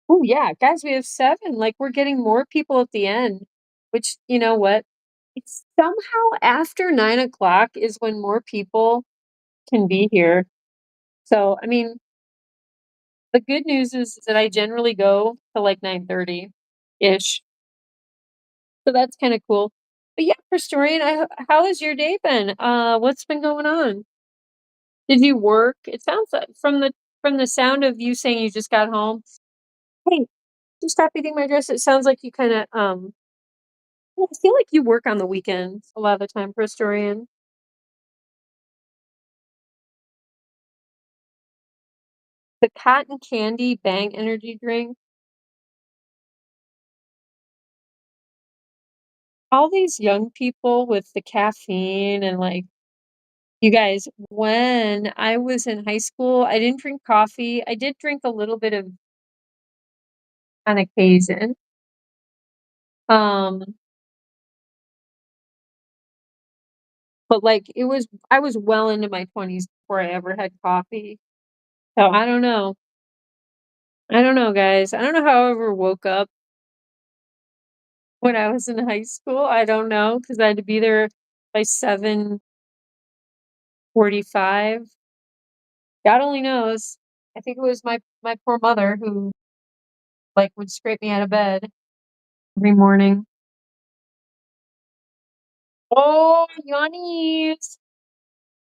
Oh yeah, guys, we have 7. Like, we're getting more people at the end, which, you know what? It's somehow after 9 o'clock is when more people can be here. So, I mean, the good news is that I generally go to like 9:30-ish. So that's kind of cool. But yeah, Historian, how has your day been? What's been going on? Did you work? It sounds like from the sound of you saying you just got home. Hey, just stop eating my dress. It sounds like you kind of I feel like you work on the weekends a lot of the time, Historian. The cotton candy Bang energy drink. All these young people with the caffeine and like, you guys, when I was in high school, I didn't drink coffee. I did drink a little bit of on occasion. Um, but like I was well into my 20s before I ever had coffee. So I don't know. I don't know, guys. I don't know how I ever woke up when I was in high school. I don't know because I had to be there by 7:45. God only knows. I think it was my poor mother who, like, would scrape me out of bed every morning. Oh, yawnies.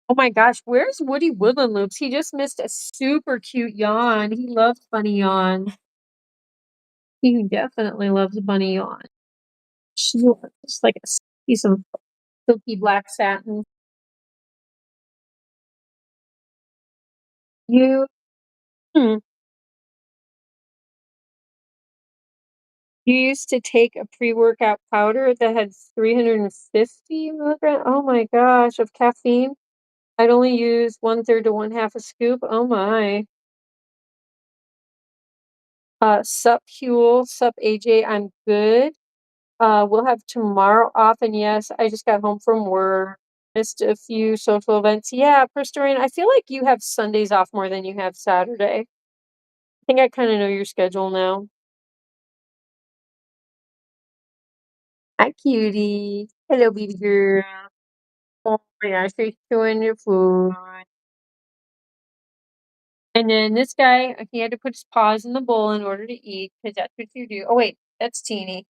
Oh my gosh, where's Woody Woodland Loops? He just missed a super cute yawn. He loves bunny yawn. He definitely loves bunny yawn. She's just like a piece of silky black satin. You hmm, you used to take a pre-workout powder that had 350 milligrams. Oh my gosh, of caffeine. I'd only use 1/3 to 1/2 a scoop. Oh my. Sup Huel, sup AJ, I'm good. We'll have tomorrow off, and yes, I just got home from work. Missed a few social events. Yeah, Pristorian, I feel like you have Sundays off more than you have Saturday. I think I kind of know your schedule now. Hi, cutie. Hello, baby girl. Oh my gosh, you're chewing your food. And then this guy, he had to put his paws in the bowl in order to eat, because that's what you do. Oh, wait, that's Teeny.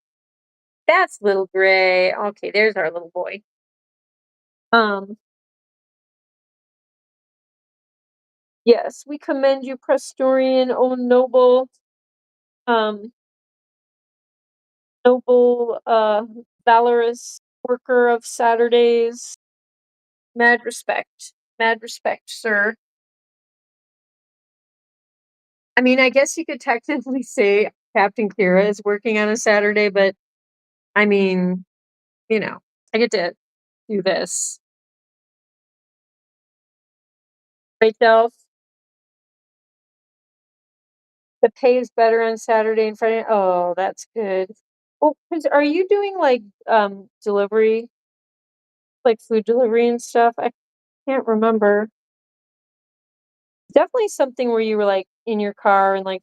That's little Gray. Okay, there's our little boy. Um, yes, we commend you, Prestorian, oh noble, um, noble, valorous worker of Saturdays. Mad respect, sir. I mean, I guess you could technically say Captain Kira is working on a Saturday, but I mean, you know, I get to do this. Right, Delph? The pay is better on Saturday and Friday. Oh, that's good. Oh, 'cause are you doing like delivery, like food delivery and stuff? I can't remember. Definitely something where you were like in your car and like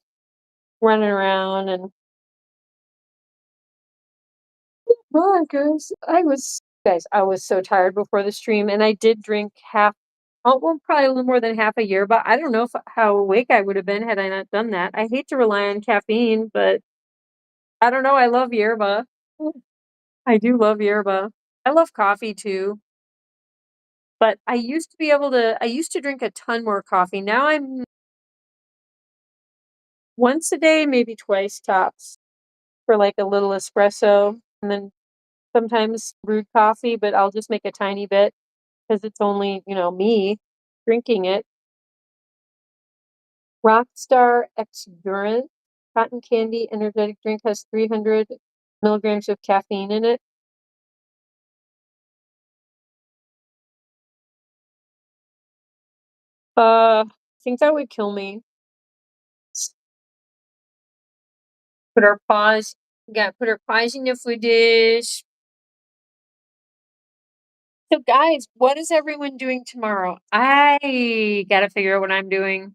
running around and oh guys, I was so tired before the stream and I did drink well, probably a little more than half a year, but I don't know if how awake I would have been had I not done that. I hate to rely on caffeine, but I don't know. I love yerba. I do love yerba. I love coffee too, but I used to drink a ton more coffee. Now I'm once a day, maybe twice tops for like a little espresso and then sometimes brewed coffee, but I'll just make a tiny bit because it's only, me drinking it. Rockstar Exurant cotton candy energetic drink has 300 milligrams of caffeine in it. I think that would kill me. Put our paws, gotta put our paws in the food dish. So guys, what is everyone doing tomorrow? I gotta figure out what I'm doing.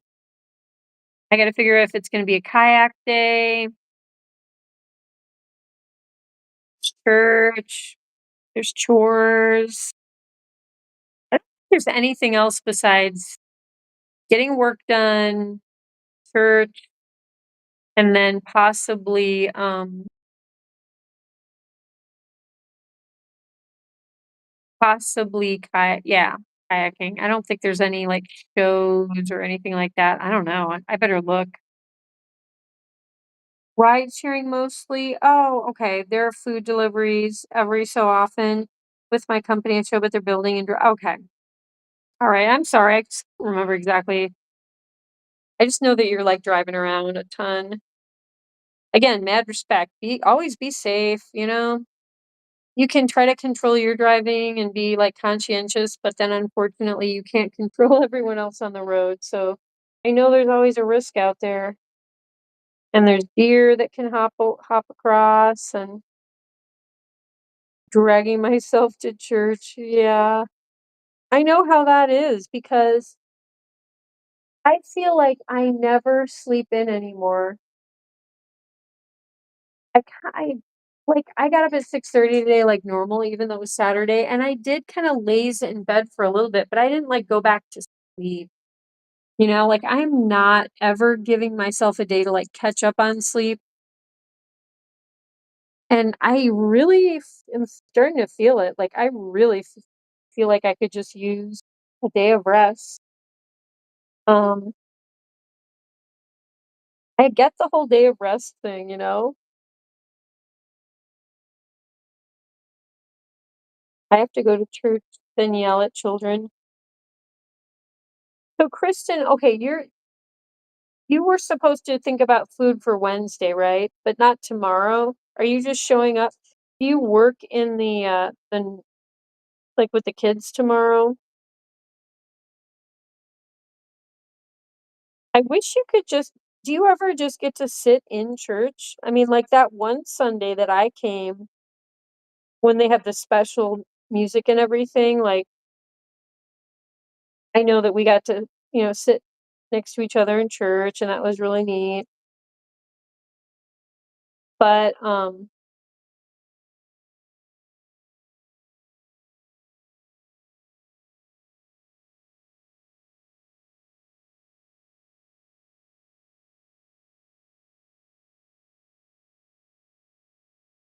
I gotta figure out if it's gonna be a kayak day, church, there's chores. I don't think there's anything else besides getting work done, church, and then possibly kayaking. I don't think there's any like shows or anything like that. I don't know. I better look. Ride sharing mostly. Oh, okay. There are food deliveries every so often with my company and show what they're building and okay. All right. I'm sorry. I just don't remember exactly. I just know that you're like driving around a ton. Again, mad respect. Always be safe, you know? You can try to control your driving and be like conscientious, but then unfortunately you can't control everyone else on the road. So I know there's always a risk out there. And there's deer that can hop across and dragging myself to church. Yeah. I know how that is because I feel like I never sleep in anymore. I got up at 6:30 today like normal, even though it was Saturday, and I did kinda laze in bed for a little bit, but I didn't, like, go back to sleep. Like, I'm not ever giving myself a day to, like, catch up on sleep, and I really am starting to feel it. Like, I really feel like I could just use a day of rest. Um, I get the whole day of rest thing. I have to go to church, then yell at children. So, Kristen, okay, you were supposed to think about food for Wednesday, right? But not tomorrow. Are you just showing up? Do you work in like with the kids tomorrow? I wish you could just do you ever just get to sit in church? I mean, like that one Sunday that I came when they have the special music and everything, like I know that we got to, sit next to each other in church and that was really neat. But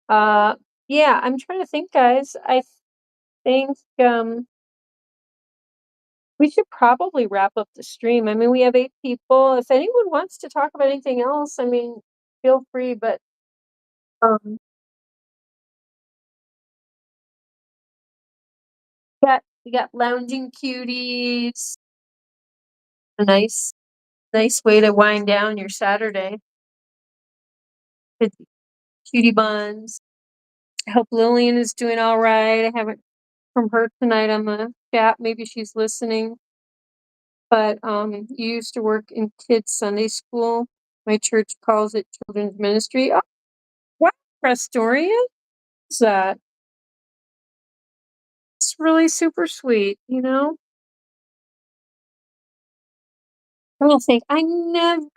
uh yeah, I'm trying to think, guys. I think we should probably wrap up the stream. I mean, we have 8 people. If anyone wants to talk about anything else, I mean, feel free, but um we got lounging cuties. A nice way to wind down your Saturday with cutie buns. I hope Lillian is doing all right. I haven't from her tonight on the chat. Maybe she's listening. But you used to work in kids Sunday school. My church calls it children's ministry. Oh, wow, Prestorian? What's that? It's really super sweet. I don't think I don't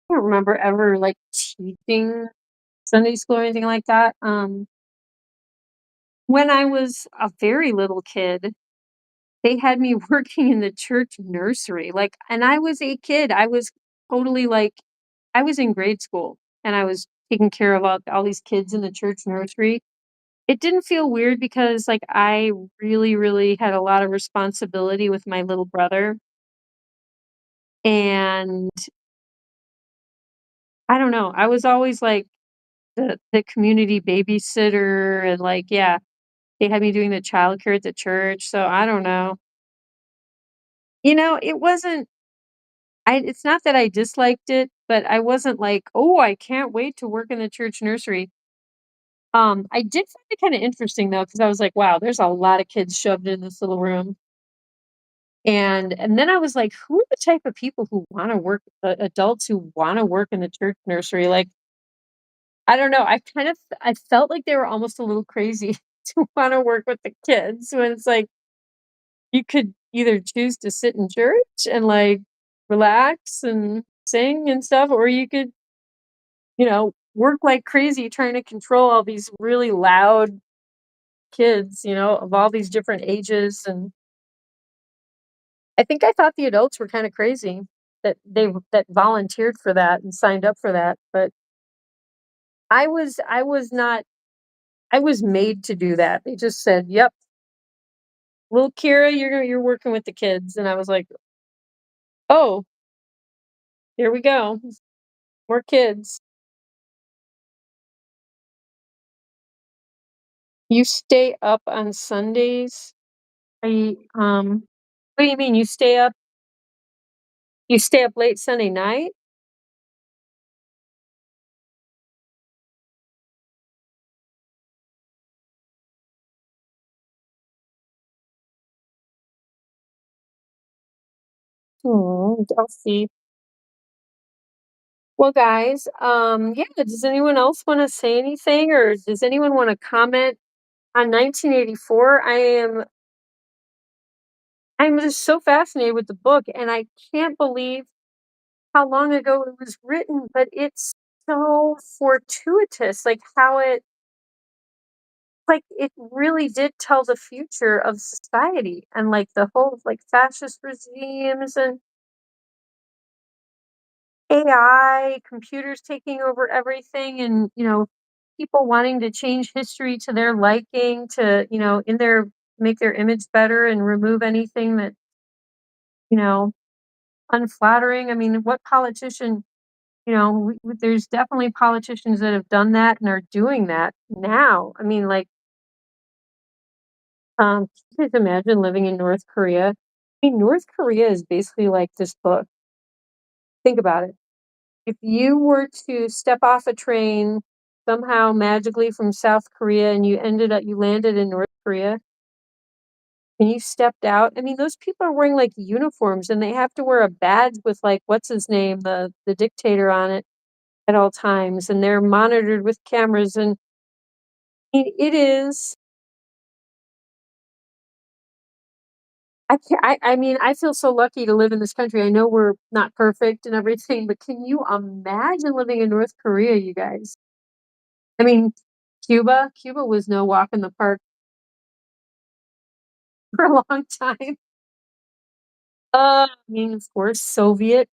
remember ever like teaching Sunday school or anything like that. When I was a very little kid, they had me working in the church nursery, like and I was a kid, I was totally, like I was in grade school, and I was taking care of all these kids in the church nursery. It didn't feel weird because, like, I really, really had a lot of responsibility with my little brother, and I don't know, I was always, like, the community babysitter and, like, yeah, they had me doing the childcare at the church, so I don't know. It wasn't it's not that I disliked it, but I wasn't like, "Oh, I can't wait to work in the church nursery." I did find it kinda interesting though, because I was like, "Wow, there's a lot of kids shoved in this little room." And then I was like, "Who are the type of people who wanna work adults who wanna work in the church nursery?" Like, I don't know, I felt like they were almost a little crazy to wanna work with the kids when it's like, you could either choose to sit in church and, like, relax and sing and stuff, or you could work like crazy trying to control all these really loud kids, of all these different ages. And I think I thought the adults were kind of crazy that volunteered for that and signed up for that. But I was not I was made to do that. They just said, "Yep, little Kira, you're working with the kids." And I was like, "Oh, here we go. More kids." You stay up on Sundays? What do you mean you stay up late Sunday night? Oh, Delphi. Well, guys, yeah, does anyone else wanna say anything, or does anyone wanna comment on 1984? I'm just so fascinated with the book, and I can't believe how long ago it was written, but it's so fortuitous, like, how it really did tell the future of society and, like, the whole, like, fascist regimes and AI, computers taking over everything, and people wanting to change history to their liking, to in their make their image better and remove anything that you know unflattering. I mean, what politician? There's definitely politicians that have done that and are doing that now. I mean, like, can you guys imagine living in North Korea? I mean, North Korea is basically like this book. Think about it. If you were to step off a train somehow magically from South Korea and you landed in North Korea and you stepped out, I mean, those people are wearing like uniforms and they have to wear a badge with like what's his name, the dictator on it at all times, and they're monitored with cameras. And it is. I mean, I feel so lucky to live in this country. I know we're not perfect and everything, but can you imagine living in North Korea, you guys? I mean, Cuba was no walk in the park for a long time. I mean, of course, Soviet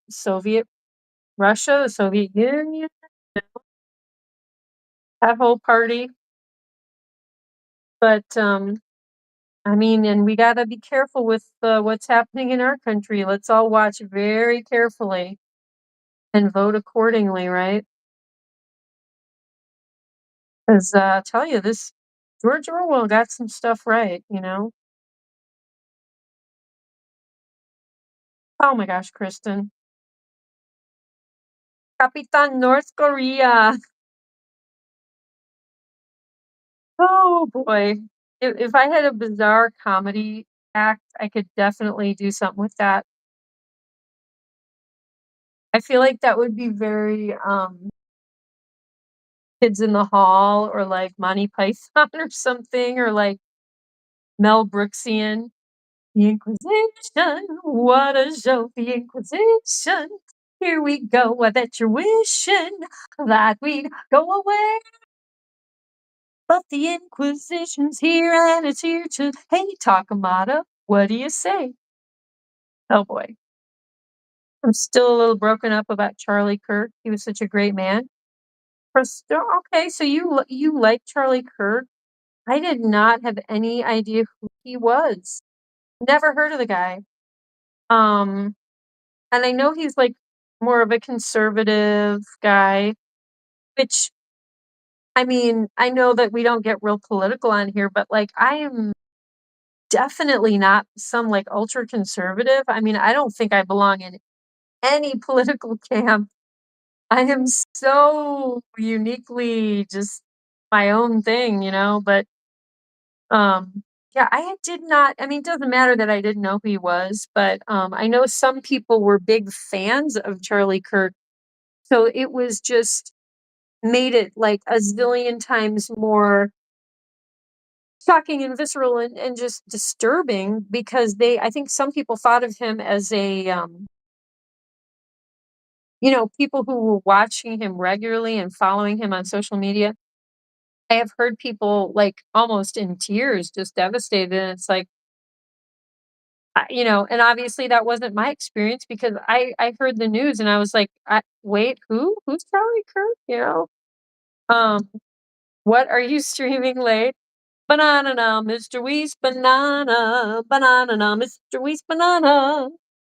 Russia, the Soviet Union, that whole party. But I mean, and we gotta be careful with what's happening in our country. Let's all watch very carefully and vote accordingly, right? Because I tell you, this George Orwell got some stuff right. Oh my gosh, Kristen. Kapitan North Korea. Oh boy. If I had a bizarre comedy act, I could definitely do something with that. I feel like that would be very Kids in the Hall or like Monty Python or something, or like Mel Brooksian. The Inquisition, what a show, the Inquisition. Here we go, I bet you're wishing that we'd go away. But the Inquisition's here and it's here to, hey, Takamata, what do you say? Oh boy. I'm still a little broken up about Charlie Kirk. He was such a great man. Okay, so you like Charlie Kirk? I did not have any idea who he was. Never heard of the guy. Um, and I know he's like more of a conservative guy, which I mean, I know that we don't get real political on here, but like I am definitely not some like ultra conservative. I mean, I don't think I belong in any political camp. I am so uniquely just my own thing. But yeah, I did not. I mean, it doesn't matter that I didn't know who he was, but I know some people were big fans of Charlie Kirk, so it was just made it like a zillion times more shocking and visceral and just disturbing, because I think some people thought of him as people who were watching him regularly and following him on social media. I have heard people like almost in tears, just devastated. And it's like, and obviously that wasn't my experience, because I heard the news and I was like, wait, who's Charlie Kirk? Um, what are you streaming late? Banana now, Mr. Weast, banana now, Mr. Weast, banana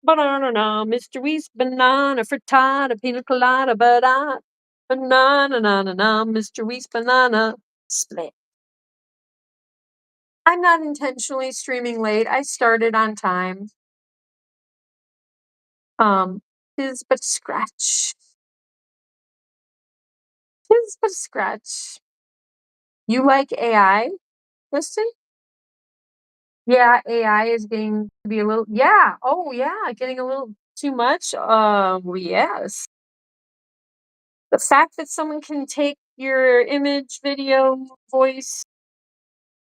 now, Mr. Weast, banana frittata, pina colada, banana na, Mr. Weast, banana split. I'm not intentionally streaming late. I started on time. Um, tis but scratch. Tis but scratch. You like AI, Kristen? Yeah, AI is getting to be a little, yeah. Oh, yeah, getting a little too much. Yes. The fact that someone can take your image, video, voice,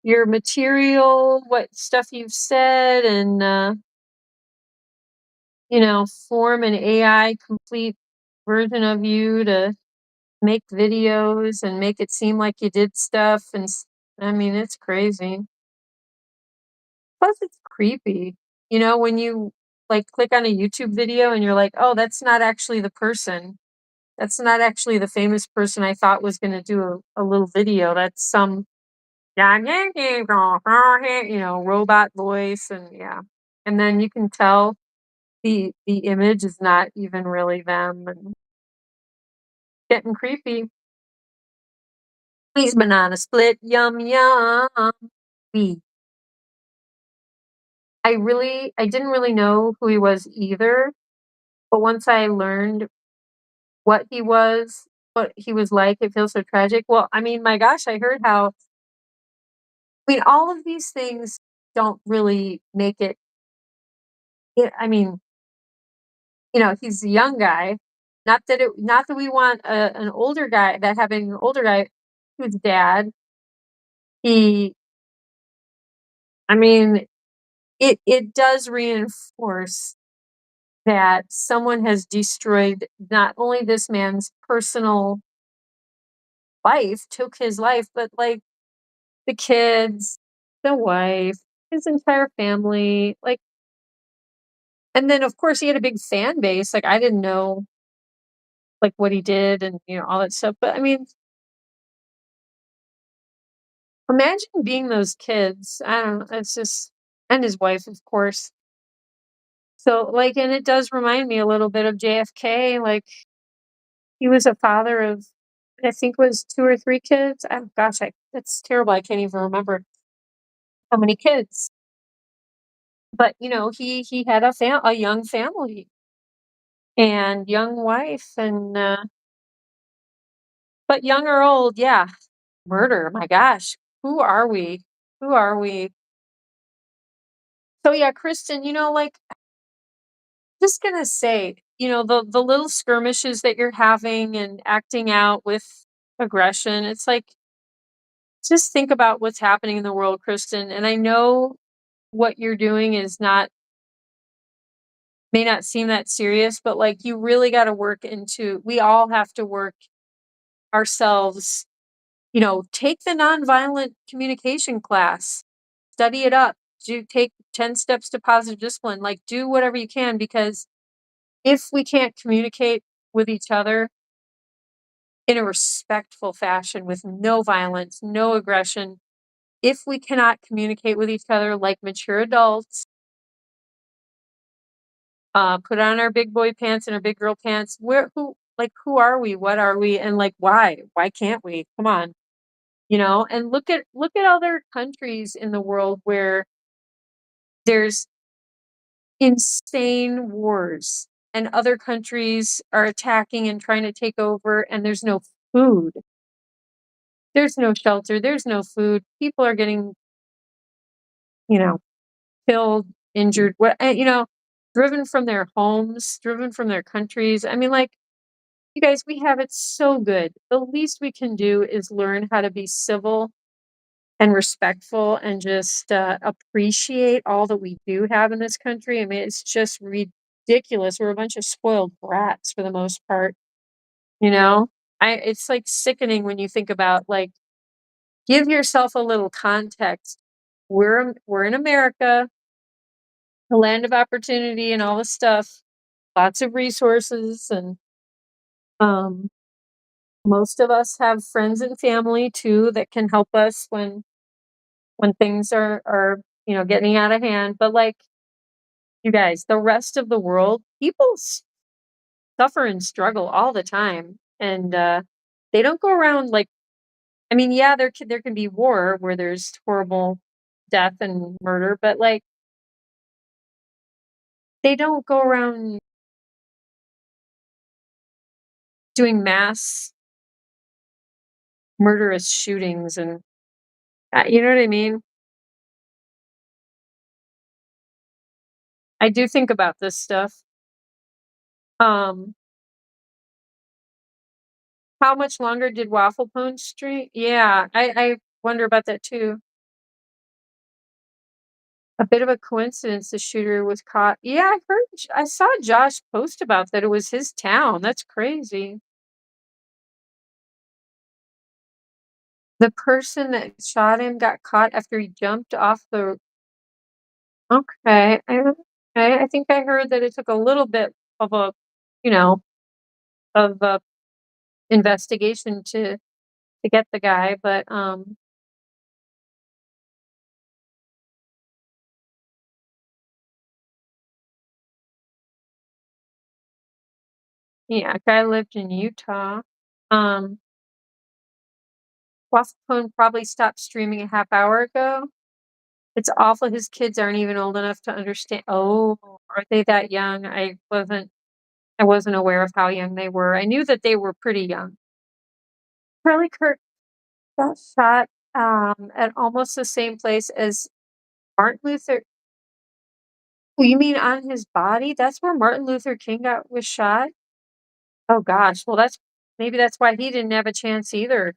your material, what stuff you've said, and form an AI complete version of you to make videos and make it seem like you did stuff, and I mean, it's crazy. Plus, it's creepy. When you like click on a YouTube video and you're like, oh, that's not actually the person. That's not actually the famous person I thought was going to do a little video. That's some, robot voice. And yeah. And then you can tell the image is not even really them, and getting creepy. Please banana split, yum yum. We. I didn't really know who he was either, but once I learned what he was like, it feels so tragic. Well, I mean, my gosh, I heard how, I mean, all of these things don't really make it, I mean, he's a young guy. Not that we want an older guy, that having an older guy who's dad. He, I mean, it does reinforce that someone has destroyed not only this man's personal life, took his life, but like the kids, the wife, his entire family, like, and then of course he had a big fan base. Like I didn't know like what he did and all that stuff. But I mean, imagine being those kids. I don't know. It's just, and his wife, of course. So like, and it does remind me a little bit of JFK. Like he was a father of, I think it was 2 or 3 kids. Oh gosh, that's terrible. I can't even remember how many kids. But he had a young family and young wife, and but young or old, yeah, murder. My gosh, who are we? Who are we? So yeah, Kristen, like just gonna say, the little skirmishes that you're having and acting out with aggression. It's like just think about what's happening in the world, Kristen. And I know what you're doing is not may not seem that serious, but like you really got to work into. We all have to work ourselves. Take the nonviolent communication class, study it up, do take 10 steps to positive discipline, like do whatever you can, because if we can't communicate with each other in a respectful fashion with no violence, no aggression, if we cannot communicate with each other like mature adults, put on our big boy pants and our big girl pants, who are we? What are we? And like, why? Why can't we? Come on. And look at other countries in the world where there's insane wars and other countries are attacking and trying to take over, and there's no food, there's no shelter, there's no food, people are getting you know killed, injured, driven from their homes, driven from their countries. I mean, like, you guys, we have it so good. The least we can do is learn how to be civil and respectful and just appreciate all that we do have in this country. I mean, it's just ridiculous. We're a bunch of spoiled brats for the most part, you know? It's like sickening when you think about, like, give yourself a little context. We're in America, the land of opportunity and all this stuff, lots of resources, and um most of us have friends and family too that can help us when things are getting out of hand. But like, you guys, the rest of the world, people suffer and struggle all the time, and they don't go around like, I mean, yeah, there can be war where there's horrible death and murder, but like they don't go around doing mass murderous shootings, and you know what I mean? I do think about this stuff. Um, how much longer did Waffle Cone Street? Yeah, I wonder about that too. A bit of a coincidence the shooter was caught. Yeah, I saw Josh post about that. It was his town. That's crazy. The person that shot him got caught after he jumped off the. Okay, I think I heard that it took a little bit of a, you know, of a investigation to get the guy, but yeah, guy lived in Utah. Um, Waffle probably stopped streaming a half hour ago. It's awful his kids aren't even old enough to understand. Oh, are they that young? I wasn't aware of how young they were. I knew that they were pretty young. Charlie Kirk got shot at almost the same place as Martin Luther. Oh, you mean on his body? That's where Martin Luther King was shot? Oh gosh. Well, maybe that's why he didn't have a chance either.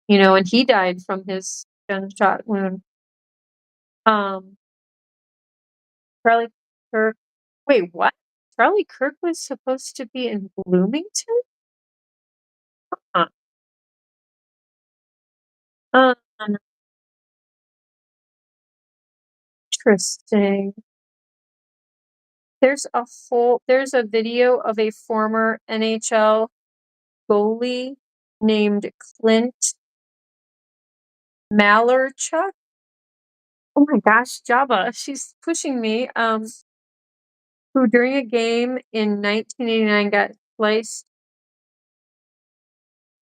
And he died from his gunshot wound. Um, Charlie Kirk. Wait, what? Charlie Kirk was supposed to be in Bloomington? Huh. Um, Interesting. There's a video of a former NHL goalie named Clint Malarchuk. Oh my gosh, Jabba, she's pushing me. Who during a game in 1989 got sliced,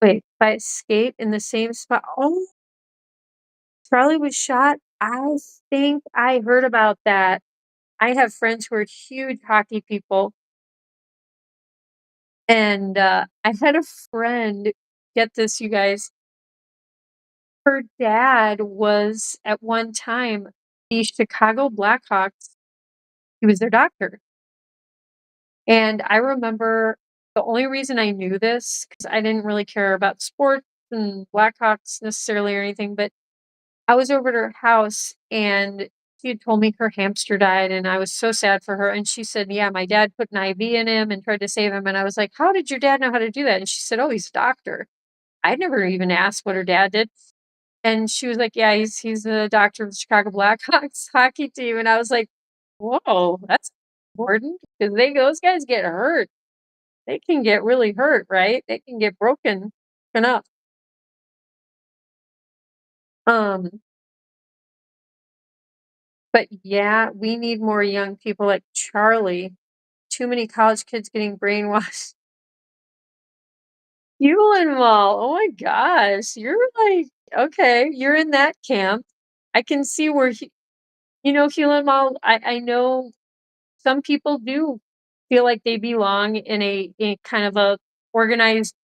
by a skate in the same spot. Oh, Charlie was shot. I think I heard about that. I have friends who are huge hockey people, and I had a friend. Get this, you guys. Her dad was at one time the Chicago Blackhawks. He was their doctor. And I remember the only reason I knew this, because I didn't really care about sports and Blackhawks necessarily or anything, but I was over at her house and she had told me her hamster died and I was so sad for her. And she said, yeah, my dad put an IV in him and tried to save him. And I was like, how did your dad know how to do that? And she said, oh, he's a doctor. I'd never even asked what her dad did. And she was like, yeah, he's the doctor of the Chicago Blackhawks hockey team. And I was like, whoa, that's important because those guys get hurt. They can get really hurt, right? They can get broken up. Um, but yeah, we need more young people like Charlie. Too many college kids getting brainwashed. Hewlin Mall. Oh my gosh. You're like, okay, you're in that camp. I can see where Hewlin Mall, I know some people do feel like they belong in a kind of a organized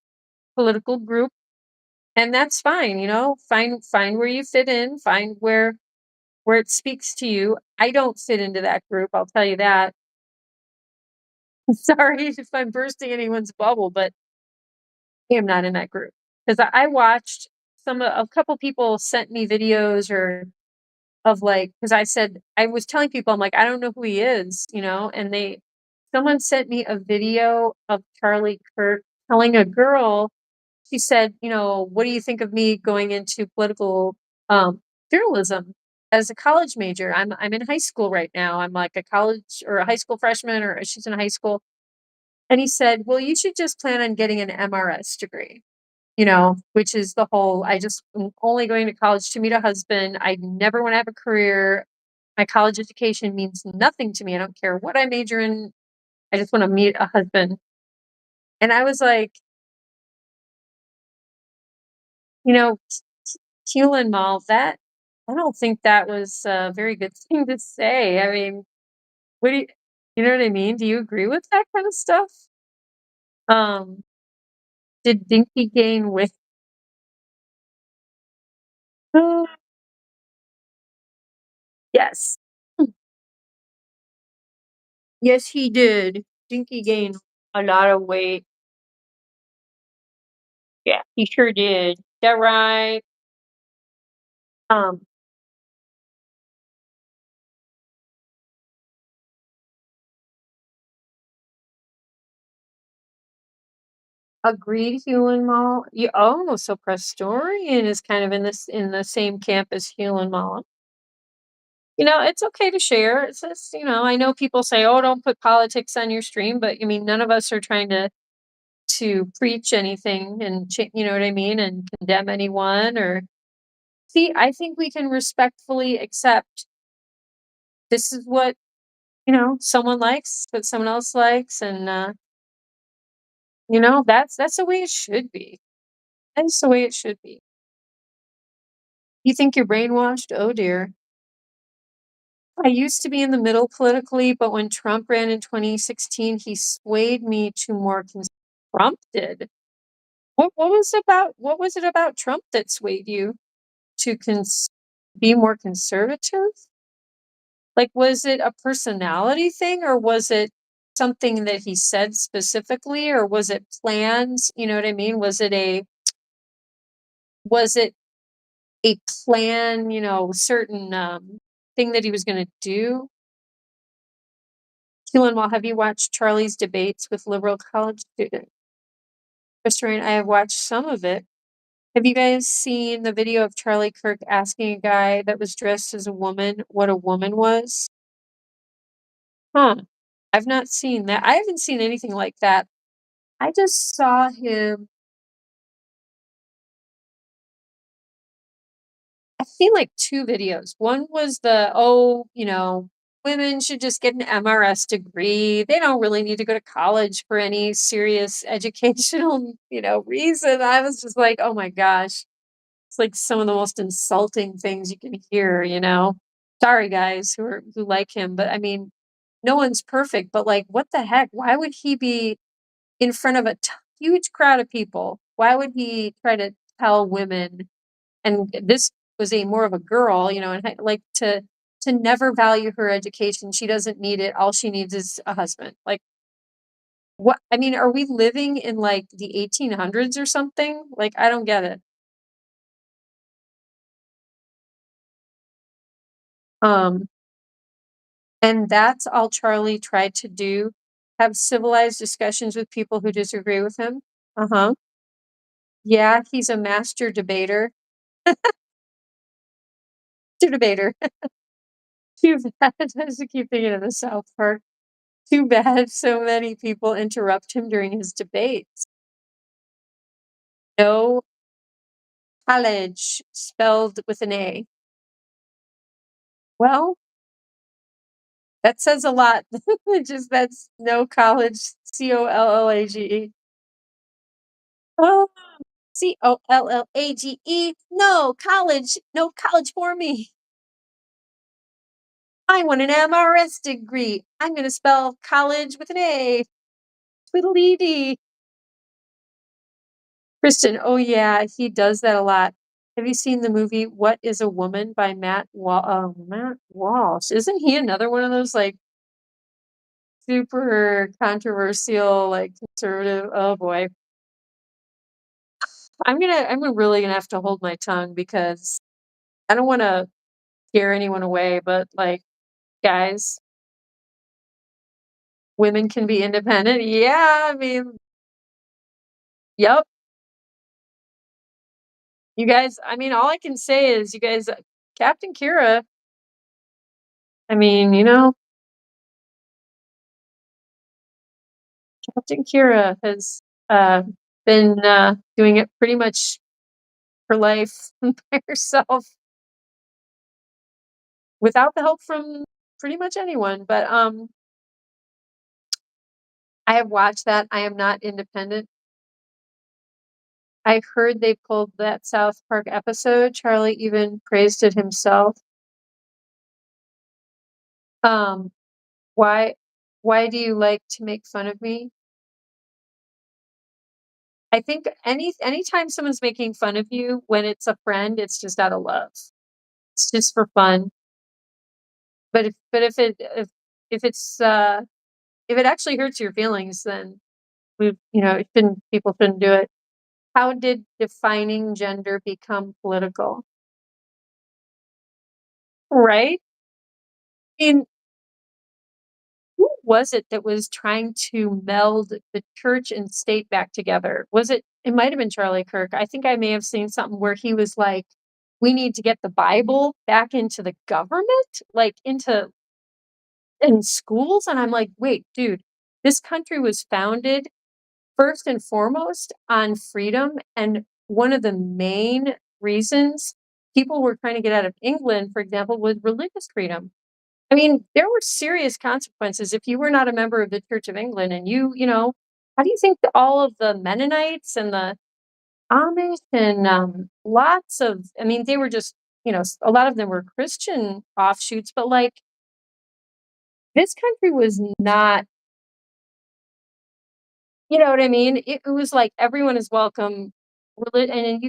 political group, and that's fine. Find where you fit in, find where it speaks to you. I don't fit into that group, I'll tell you that. Sorry if I'm bursting anyone's bubble, but I am not in that group because I watched a couple people sent me videos or of like, because I was telling people, I'm like, I don't know who he is, and someone sent me a video of Charlie Kirk telling a girl, she said, what do you think of me going into political journalism as a college major? I'm in high school right now. I'm like a college or a high school freshman, or she's in high school. And he said, well, you should just plan on getting an MRS degree, which is the whole, I just am only going to college to meet a husband. I never want to have a career. My college education means nothing to me. I don't care what I major in. I just want to meet a husband. And I was like, you know, Hewlin Mall, I don't think that was a very good thing to say. I mean, what do you know what I mean? Do you agree with that kind of stuff? Um, did Dinky gain weight? Oh, yes. Yes, he did. Dinky gained a lot of weight. Yeah, he sure did. That right? Um, Agreed, Hewlin Mall. So Prestorian is kind of in the same camp as Hewlin Mall. It's okay to share. It's just, I know people say, "Oh, don't put politics on your stream," but I mean, none of us are trying to preach anything and you know what I mean, and condemn anyone or see. I think we can respectfully accept this is what someone likes, what someone else likes, and that's the way it should be. That's the way it should be. You think you're brainwashed? Oh dear. I used to be in the middle politically, but when Trump ran in 2016, he swayed me to more Trump did. What was it about Trump that swayed you to be more conservative? Like, was it a personality thing, or was it something that he said specifically, or was it plans? You know what I mean? Was it a plan, certain thing that he was going to do? Keelan, well, have you watched Charlie's debates with liberal college students? Restaurant, I have watched some of it. Have you guys seen the video of Charlie Kirk asking a guy that was dressed as a woman what a woman was? Huh. I've not seen that. I haven't seen anything like that. I just saw him. I've seen like two videos. One was women should just get an MRS degree. They don't really need to go to college for any serious educational, reason. I was just like, oh my gosh. It's like some of the most insulting things you can hear. Sorry guys who like him, but I mean, no one's perfect, but like what the heck? Why would he be in front of a huge crowd of people? Why would he try to tell women, and this was a more of a girl, and like to never value her education. She doesn't need it. All she needs is a husband. Like what? I mean, are we living in like the 1800s or something? Like I don't get it. And that's all Charlie tried to do, have civilized discussions with people who disagree with him. Uh-huh. Yeah, he's a master debater. Master debater. Too bad. I just keep thinking of the South Park. Too bad so many people interrupt him during his debates. No college spelled with an A. Well, that says a lot. That's no college, COLLAGE. Oh, COLLAGE. No college for me. I want an MRS degree. I'm going to spell college with an A. Twiddly-dee. Kristen, oh yeah, he does that a lot. Have you seen the movie What is a Woman by Matt Walsh? Isn't he another one of those like super controversial, like conservative? Oh boy. I'm really gonna have to hold my tongue because I don't want to scare anyone away, but like, guys, women can be independent. Yeah, I mean, yep. You guys, I mean, all I can say is you guys, Captain Kira, I mean, Captain Kira has uh, been doing it pretty much her life by herself without the help from pretty much anyone. But I have watched that. I am not independent. I heard they pulled that South Park episode. Charlie even praised it himself. Um, why why do you like to make fun of me? I think anytime someone's making fun of you when it's a friend, it's just out of love. It's just for fun. But if it actually hurts your feelings, then people shouldn't do it. How did defining gender become political? Right? I mean, who was it that was trying to meld the church and state back together? It might have been Charlie Kirk. I think I may have seen something where he was like, we need to get the Bible back into the government, like in schools. And I'm like, wait, dude, this country was founded first and foremost on freedom. And one of the main reasons people were trying to get out of England, for example, was religious freedom. I mean, there were serious consequences if you were not a member of the Church of England and how do you think that all of the Mennonites and the Amish and lots of, I mean, they were just, a lot of them were Christian offshoots, but like this country was not, you know what I mean? It was like everyone is welcome. And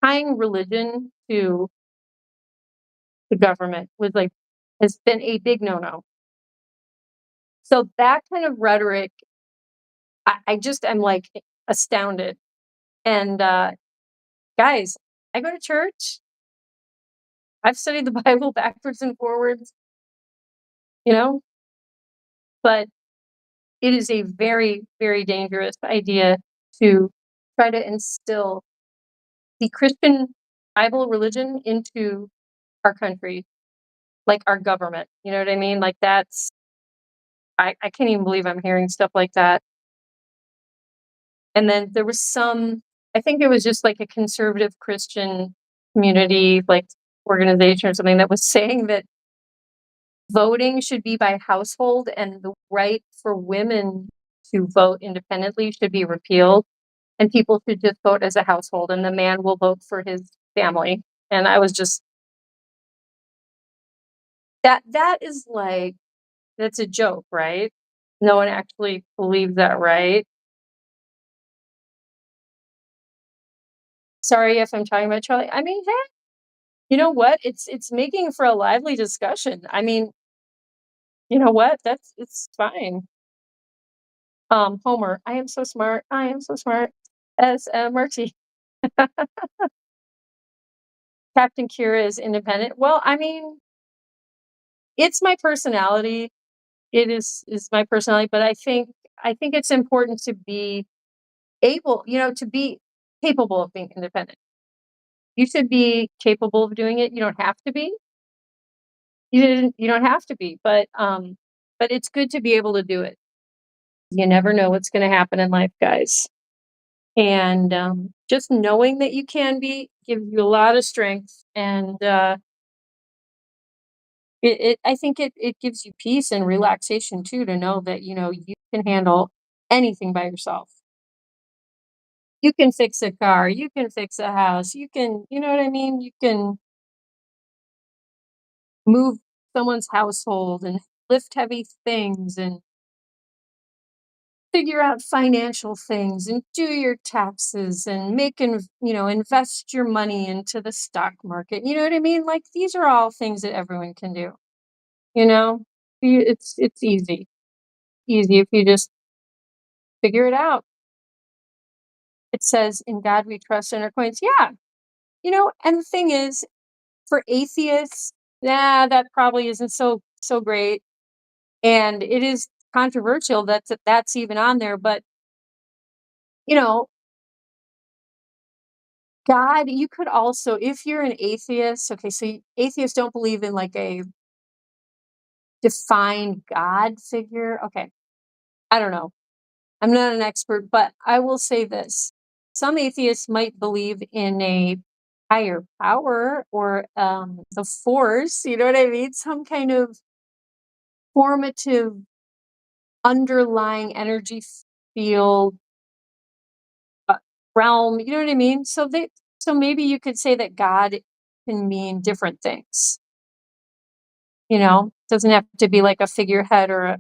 tying religion to the government has been a big no-no. So that kind of rhetoric, I just am like astounded. And guys, I go to church. I've studied the Bible backwards and forwards, you know, but it is a very, very dangerous idea to try to instill the Christian Bible religion into our country, like our government. You know what I mean? Like I can't even believe I'm hearing stuff like that. And then there was I think it was just like a conservative Christian community, like organization or something that was saying that voting should be by household and the right for women to vote independently should be repealed and people should just vote as a household and the man will vote for his family. And I was just that is like that's a joke, right? No one actually believes that, right? Sorry if I'm talking about Charlie. I mean, hey, you know what? It's making for a lively discussion. I mean, you know what? It's fine. Homer, I am so smart. I am so smart. As Murty. Captain Kira is independent. Well, I mean, it's my personality. It is my personality, but I think it's important to be able, to be capable of being independent. You should be capable of doing it. You don't have to be. You don't have to be, but it's good to be able to do it. You never know what's going to happen in life, guys. And just knowing that you can be gives you a lot of strength, and I think it gives you peace and relaxation too to know that you can handle anything by yourself. You can fix a car, you can fix a house, you know what I mean? You can move someone's household and lift heavy things and figure out financial things and do your taxes and invest your money into the stock market. You know what I mean? Like these are all things that everyone can do. You know, it's easy if you just figure it out. It says, "In God we trust," and our coins. Yeah, and the thing is, for atheists, that probably isn't so great, and it is controversial that's even on there. But you know, God, you could also, if you're an atheist, okay, so atheists don't believe in like a defined God figure. Okay, I don't know. I'm not an expert, but I will say this. Some atheists might believe in a higher power or the force, you know what I mean? Some kind of formative underlying energy field uh, realm, you know what I mean? So maybe you could say that God can mean different things. Doesn't have to be like a figurehead or.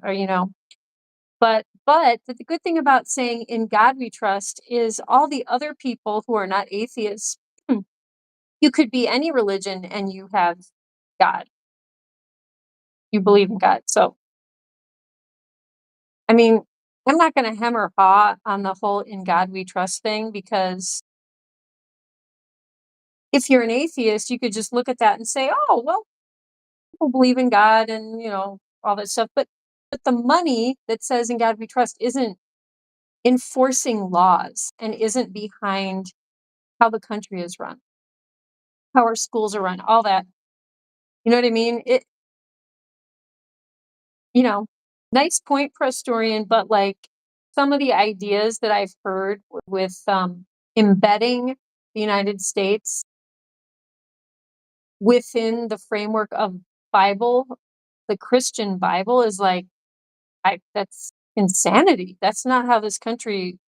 But the good thing about saying "In God we trust" is all the other people who are not atheists. You could be any religion and you have God. You believe in God. So, I mean, I'm not going to hem or haw on the whole "In God we trust" thing because if you're an atheist, you could just look at that and say, "Oh, well, people believe in God and all that stuff." But the money that says "In God we trust" isn't enforcing laws and isn't behind how the country is run, how our schools are run, all that. You know what I mean? You know, nice point, Prestorian, but like some of the ideas that I've heard with embedding the United States within the framework of Bible, the Christian Bible is like, that's insanity. That's not how this country,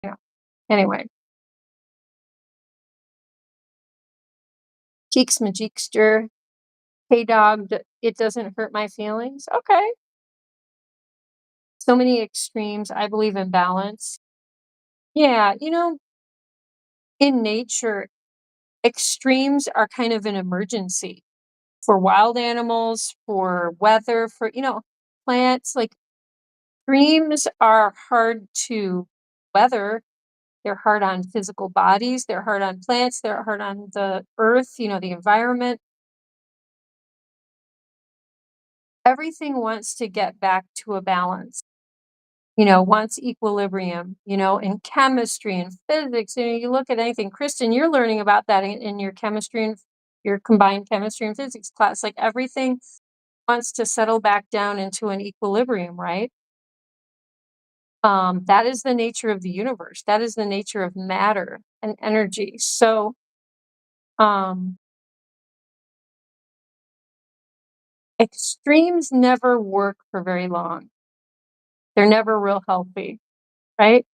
yeah. Anyway, Cheeks Majeekster, hey dog, it doesn't hurt my feelings. Okay. So many extremes. I believe in balance. Yeah, in nature, extremes are kind of an emergency for wild animals, for weather, for, plants. Like extremes are hard to weather. They're hard on physical bodies, they're hard on plants, they're hard on the earth, the environment. Everything wants to get back to a balance, wants equilibrium, in chemistry and physics. You look at anything, Kristen, you're learning about that in your chemistry and your combined chemistry and physics class. Like everything wants to settle back down into an equilibrium, right? That is the nature of the universe. That is the nature of matter and energy. So, um, extremes never work for very long. They're never real healthy, right?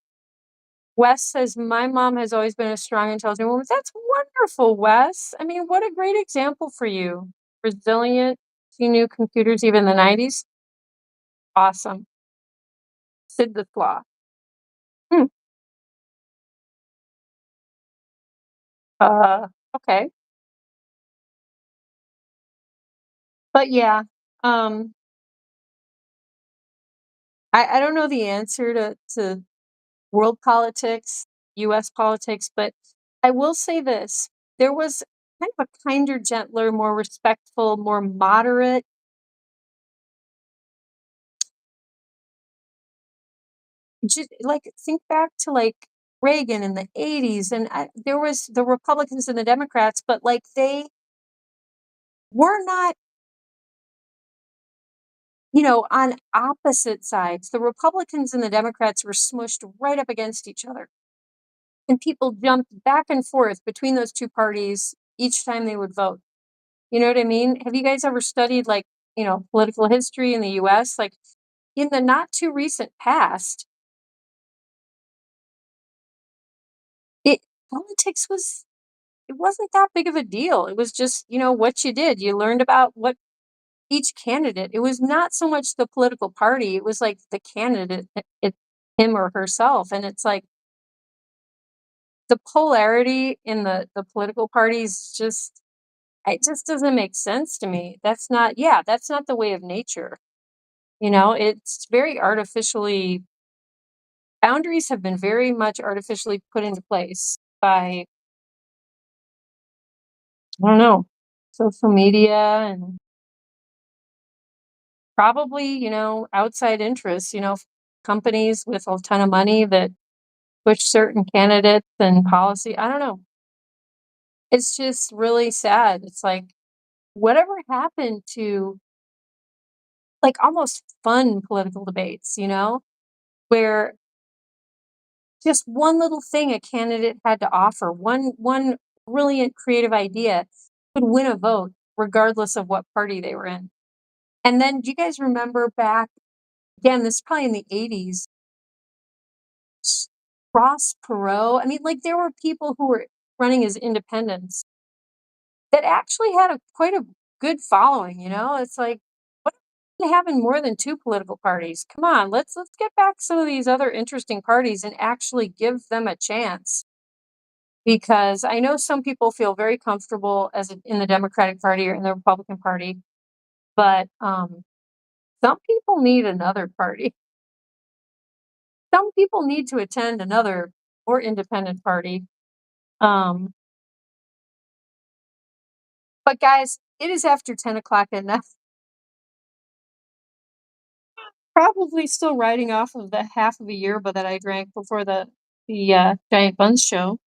Wes says, my mom has always been a strong, intelligent woman. That's wonderful, Wes. I mean, what a great example for you. Resilient. She knew computers even in the 90s. Awesome. Sid the Sloth. Hmm. Okay. But yeah, um, I don't know the answer to world politics, US politics, but I will say this. There was kind of a kinder, gentler, more respectful, more moderate. Like think back to like Reagan in the 80s, and there was the Republicans and the Democrats, but like they were not, on opposite sides. The Republicans and the Democrats were smushed right up against each other. And people jumped back and forth between those two parties each time they would vote. You know what I mean? Have you guys ever studied like, political history in the US? Like in the not too recent past, it politics it wasn't that big of a deal. It was just, what you did. You learned about what each candidate. It was not so much the political party, it was like the candidate, him or herself. And it's like the polarity in the political parties just it just doesn't make sense to me. That's not the way of nature. It's very artificially boundaries have been very much artificially put into place by, I don't know, social media and probably, outside interests, companies with a ton of money that push certain candidates and policy. I don't know. It's just really sad. It's like, whatever happened to like almost fun political debates, where just one little thing a candidate had to offer, one brilliant creative idea could win a vote regardless of what party they were in. And then do you guys remember back again, this is probably in the 80s, Ross Perot? I mean, like there were people who were running as independents that actually had quite a good following, It's like, what having more than two political parties? Come on, let's get back some of these other interesting parties and actually give them a chance. Because I know some people feel very comfortable in the Democratic Party or in the Republican Party, but some people need another party. Some people need to attend another or independent party. Um, but guys, it is after 10 o'clock at night. Probably still riding off of the half of a yerba that I drank before the giant Bunz show.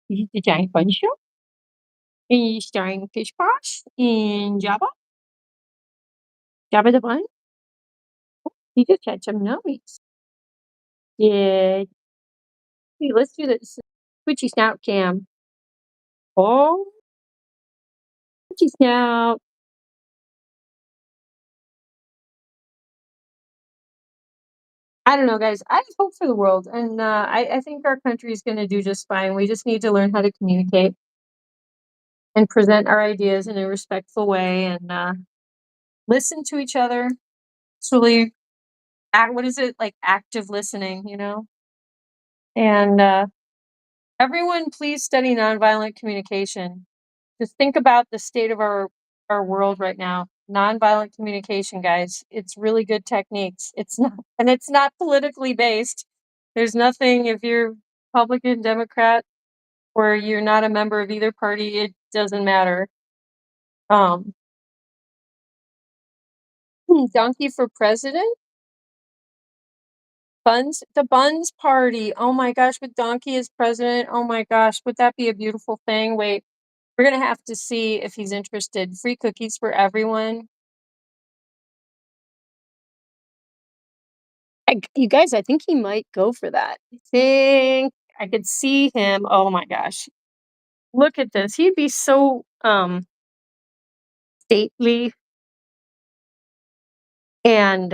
This is the Giant Bunz Show. And starring Posh and Jabba. Jabba the Bun. He just had some noise. Yeah. Hey, let's do this. Twitchy snout cam. Oh, twitchy snout. I don't know, guys. I have hope for the world, and I think our country is going to do just fine. We just need to learn how to communicate and present our ideas in a respectful way, and listen to each other. It's really, what is it like? Active listening, And everyone, please study nonviolent communication. Just think about the state of our world right now. Nonviolent communication, guys. It's really good techniques. It's not politically based. There's nothing if you're Republican, Democrat, or you're not a member of either party, it doesn't matter. Um, Donkey for president? The Bunz party. Oh my gosh, with Donkey as president. Oh my gosh, would that be a beautiful thing? Wait, we're gonna have to see if he's interested. Free cookies for everyone. You guys, I think he might go for that. I think I could see him. Oh my gosh. Look at this. He'd be so stately and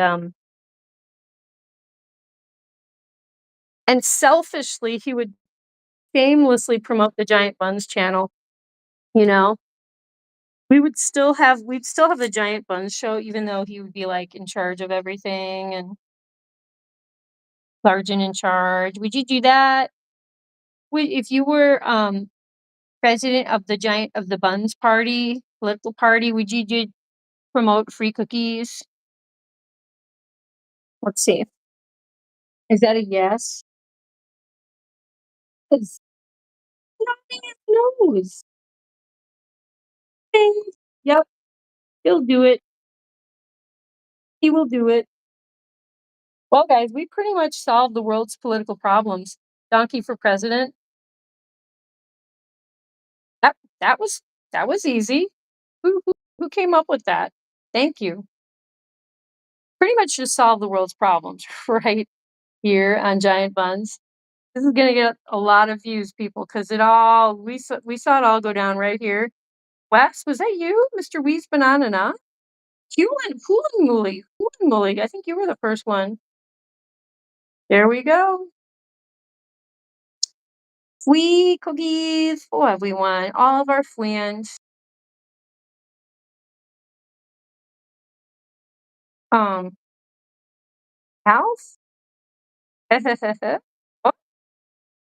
and selfishly he would shamelessly promote the Giant Bunz channel, you know? We'd still have the Giant Bunz show even though he would be like in charge of everything and large and in charge. Would you do that? Would if you were president of the Bunz party, political party, would you do promote free cookies? Let's see. Is that a yes? It's nothing his nose. Ding. Yep, he'll do it. He will do it. Well, guys, we pretty much solved the world's political problems. Donkey for president. That that was that was easy. Who came up with that? Thank you. Pretty much just solved the world's problems right here on Giant Buns. This is gonna get a lot of views, people, because we saw it all go down right here. Wes, was that you, Mr. Wee's Banana? Hooly. I think you were the first one. There we go. Flea cookies for everyone. All of our friends. Um, House? Oh,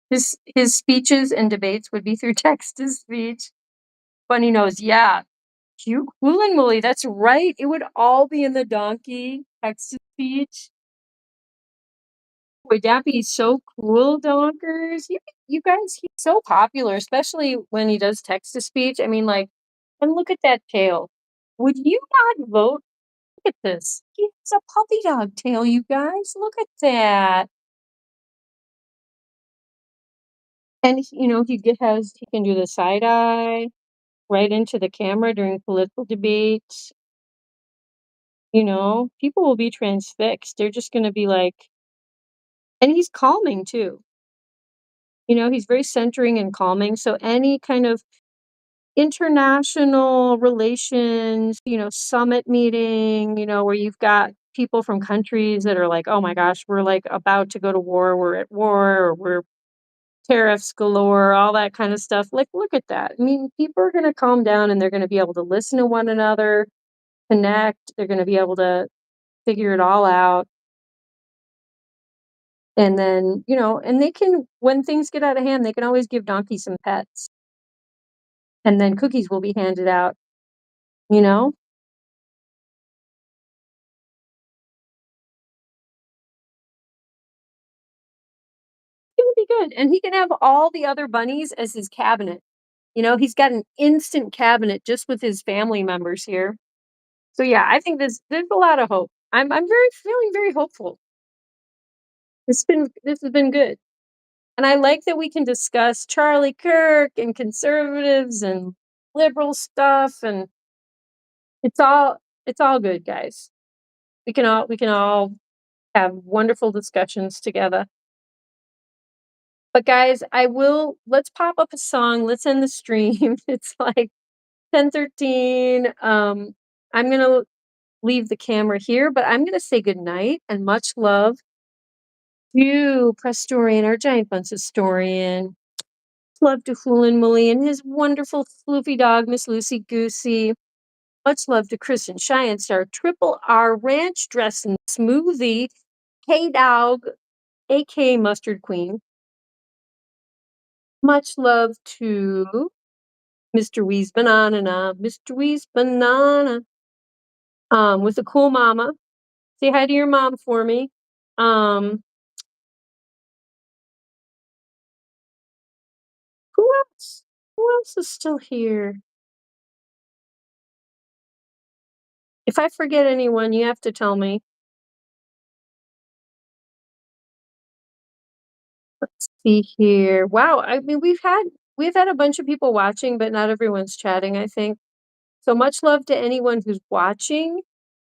his speeches and debates would be through text to speech. Bunny knows, yeah. Cute Wooly, that's right. It would all be in the donkey text to speech. Would that be so cool, Donkers? You guys, he's so popular, especially when he does text to speech. I mean, like, and look at that tail. Would you not vote? Look at this. He has a puppy dog tail, you guys. Look at that. And he can do the side eye right into the camera during political debates. People will be transfixed. They're just gonna be like, and he's calming too. He's very centering and calming. So any kind of international relations, summit meeting, where you've got people from countries that are like, oh my gosh, we're like about to go to war, we're at war, or we're tariffs galore, all that kind of stuff. Like, look at that. I mean, people are going to calm down and they're going to be able to listen to one another, connect. They're going to be able to figure it all out. And then, and they can, when things get out of hand, they can always give Donkey some pets. And then cookies will be handed out, you know? It would be good. And he can have all the other bunnies as his cabinet. He's got an instant cabinet just with his family members here. So yeah, I think there's a lot of hope. I'm feeling very hopeful. This has been good. And I like that we can discuss Charlie Kirk and conservatives and liberal stuff, and it's all good, guys. We can all have wonderful discussions together. But guys, let's pop up a song. Let's end the stream. It's like 10:13. I'm gonna leave the camera here, but I'm gonna say good night and much love to Prestorian, our giant Bunz historian. Love to Foolin' Mully and his wonderful floofy dog, Miss Lucy Goosey. Much love to Kristen Cheyenne Star, Triple R Ranch Dressing Smoothie, Hey Dog, aka Mustard Queen. Much love to Mr. Wee's Banana, Mr. Wee's Banana. With a cool mama. Say hi to your mom for me. Who else? Who else is still here? If I forget anyone, you have to tell me. Let's see here. Wow, I mean we've had a bunch of people watching, but not everyone's chatting, I think. So much love to anyone who's watching.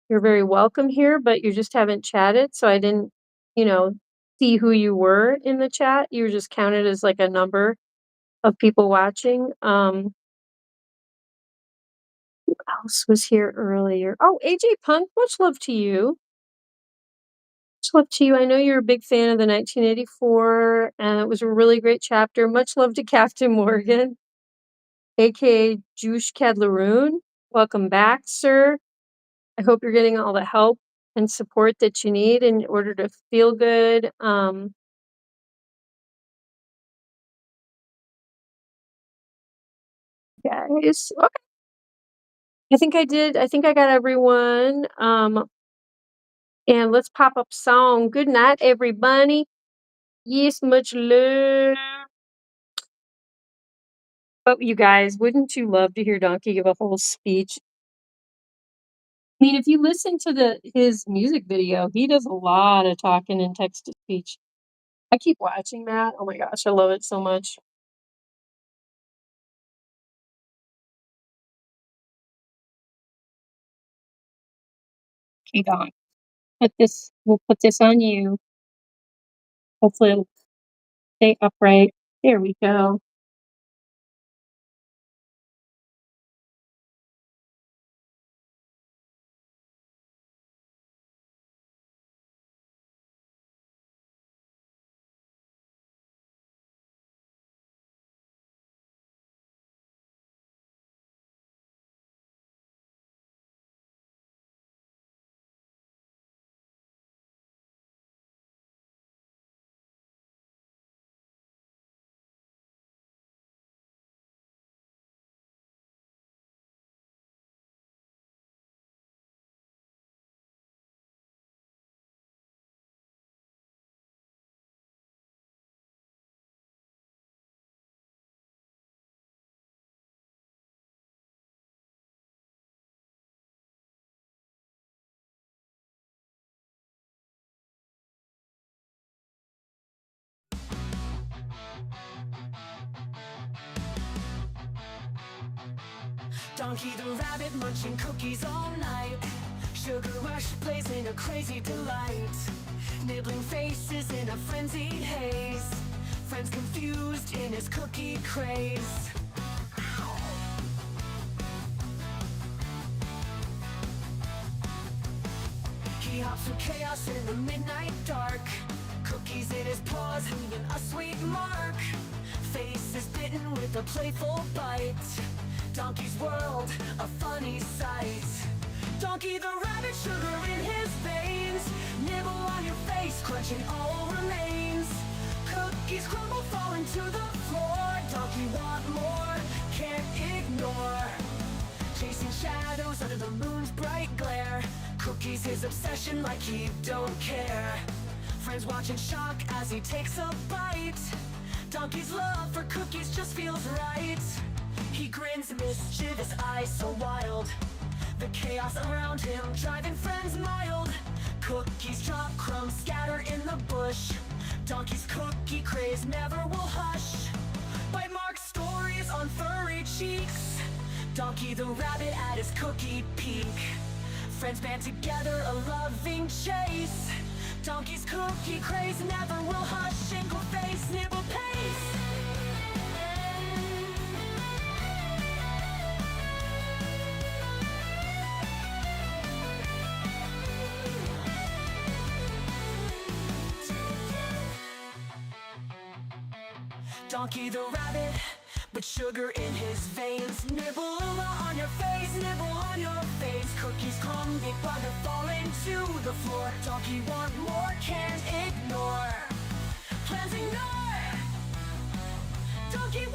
You're very welcome here, but you just haven't chatted, so I didn't, see who you were in the chat. You were just counted as like a number of people watching. Who else was here earlier? Oh, AJ Punk, much love to you. Much love to you. I know you're a big fan of the 1984, and it was a really great chapter. Much love to Captain Morgan, aka Juice Cadlaroon. Welcome back, sir. I hope you're getting all the help and support that you need in order to feel good. Guys, okay. I think I got everyone. And let's pop up song. Good night, everybody. Yes, much love. But you guys, wouldn't you love to hear Donkey give a whole speech? I mean, if you listen to his music video, he does a lot of talking in text to speech. I keep watching that. Oh my gosh, I love it so much. Okay, Don. We'll put this on you. Hopefully it'll stay upright. There we go. Donkey the rabbit munching cookies all night. Sugar rush blazing a crazy delight. Nibbling faces in a frenzied haze. Friends confused in his cookie craze. He hops through chaos in the midnight dark. Cookies in his paws leaving a sweet mark. Face is bitten with a playful bite. Donkey's world, a funny sight. Donkey the rabbit, sugar in his veins. Nibble on your face, crunching all remains. Cookies crumble, falling to the floor. Donkey want more, can't ignore. Chasing shadows under the moon's bright glare. Cookies his obsession like he don't care. Friends watch in shock as he takes a bite. Donkey's love for cookies just feels right. He grins, mischievous eyes so wild. The chaos around him driving friends mild. Cookies drop, crumbs scatter in the bush. Donkey's cookie craze never will hush. By Mark's stories on furry cheeks, Donkey the rabbit at his cookie peak. Friends band together, a loving chase. Donkey's cookie craze never will hush. Inkle face, nibble pace. Donkey the rabbit, with sugar in his veins. Nibble on your face, nibble on your face. Cookies come, big brother falling to the floor. Donkey want more, can't ignore. Plans ignore. Donkey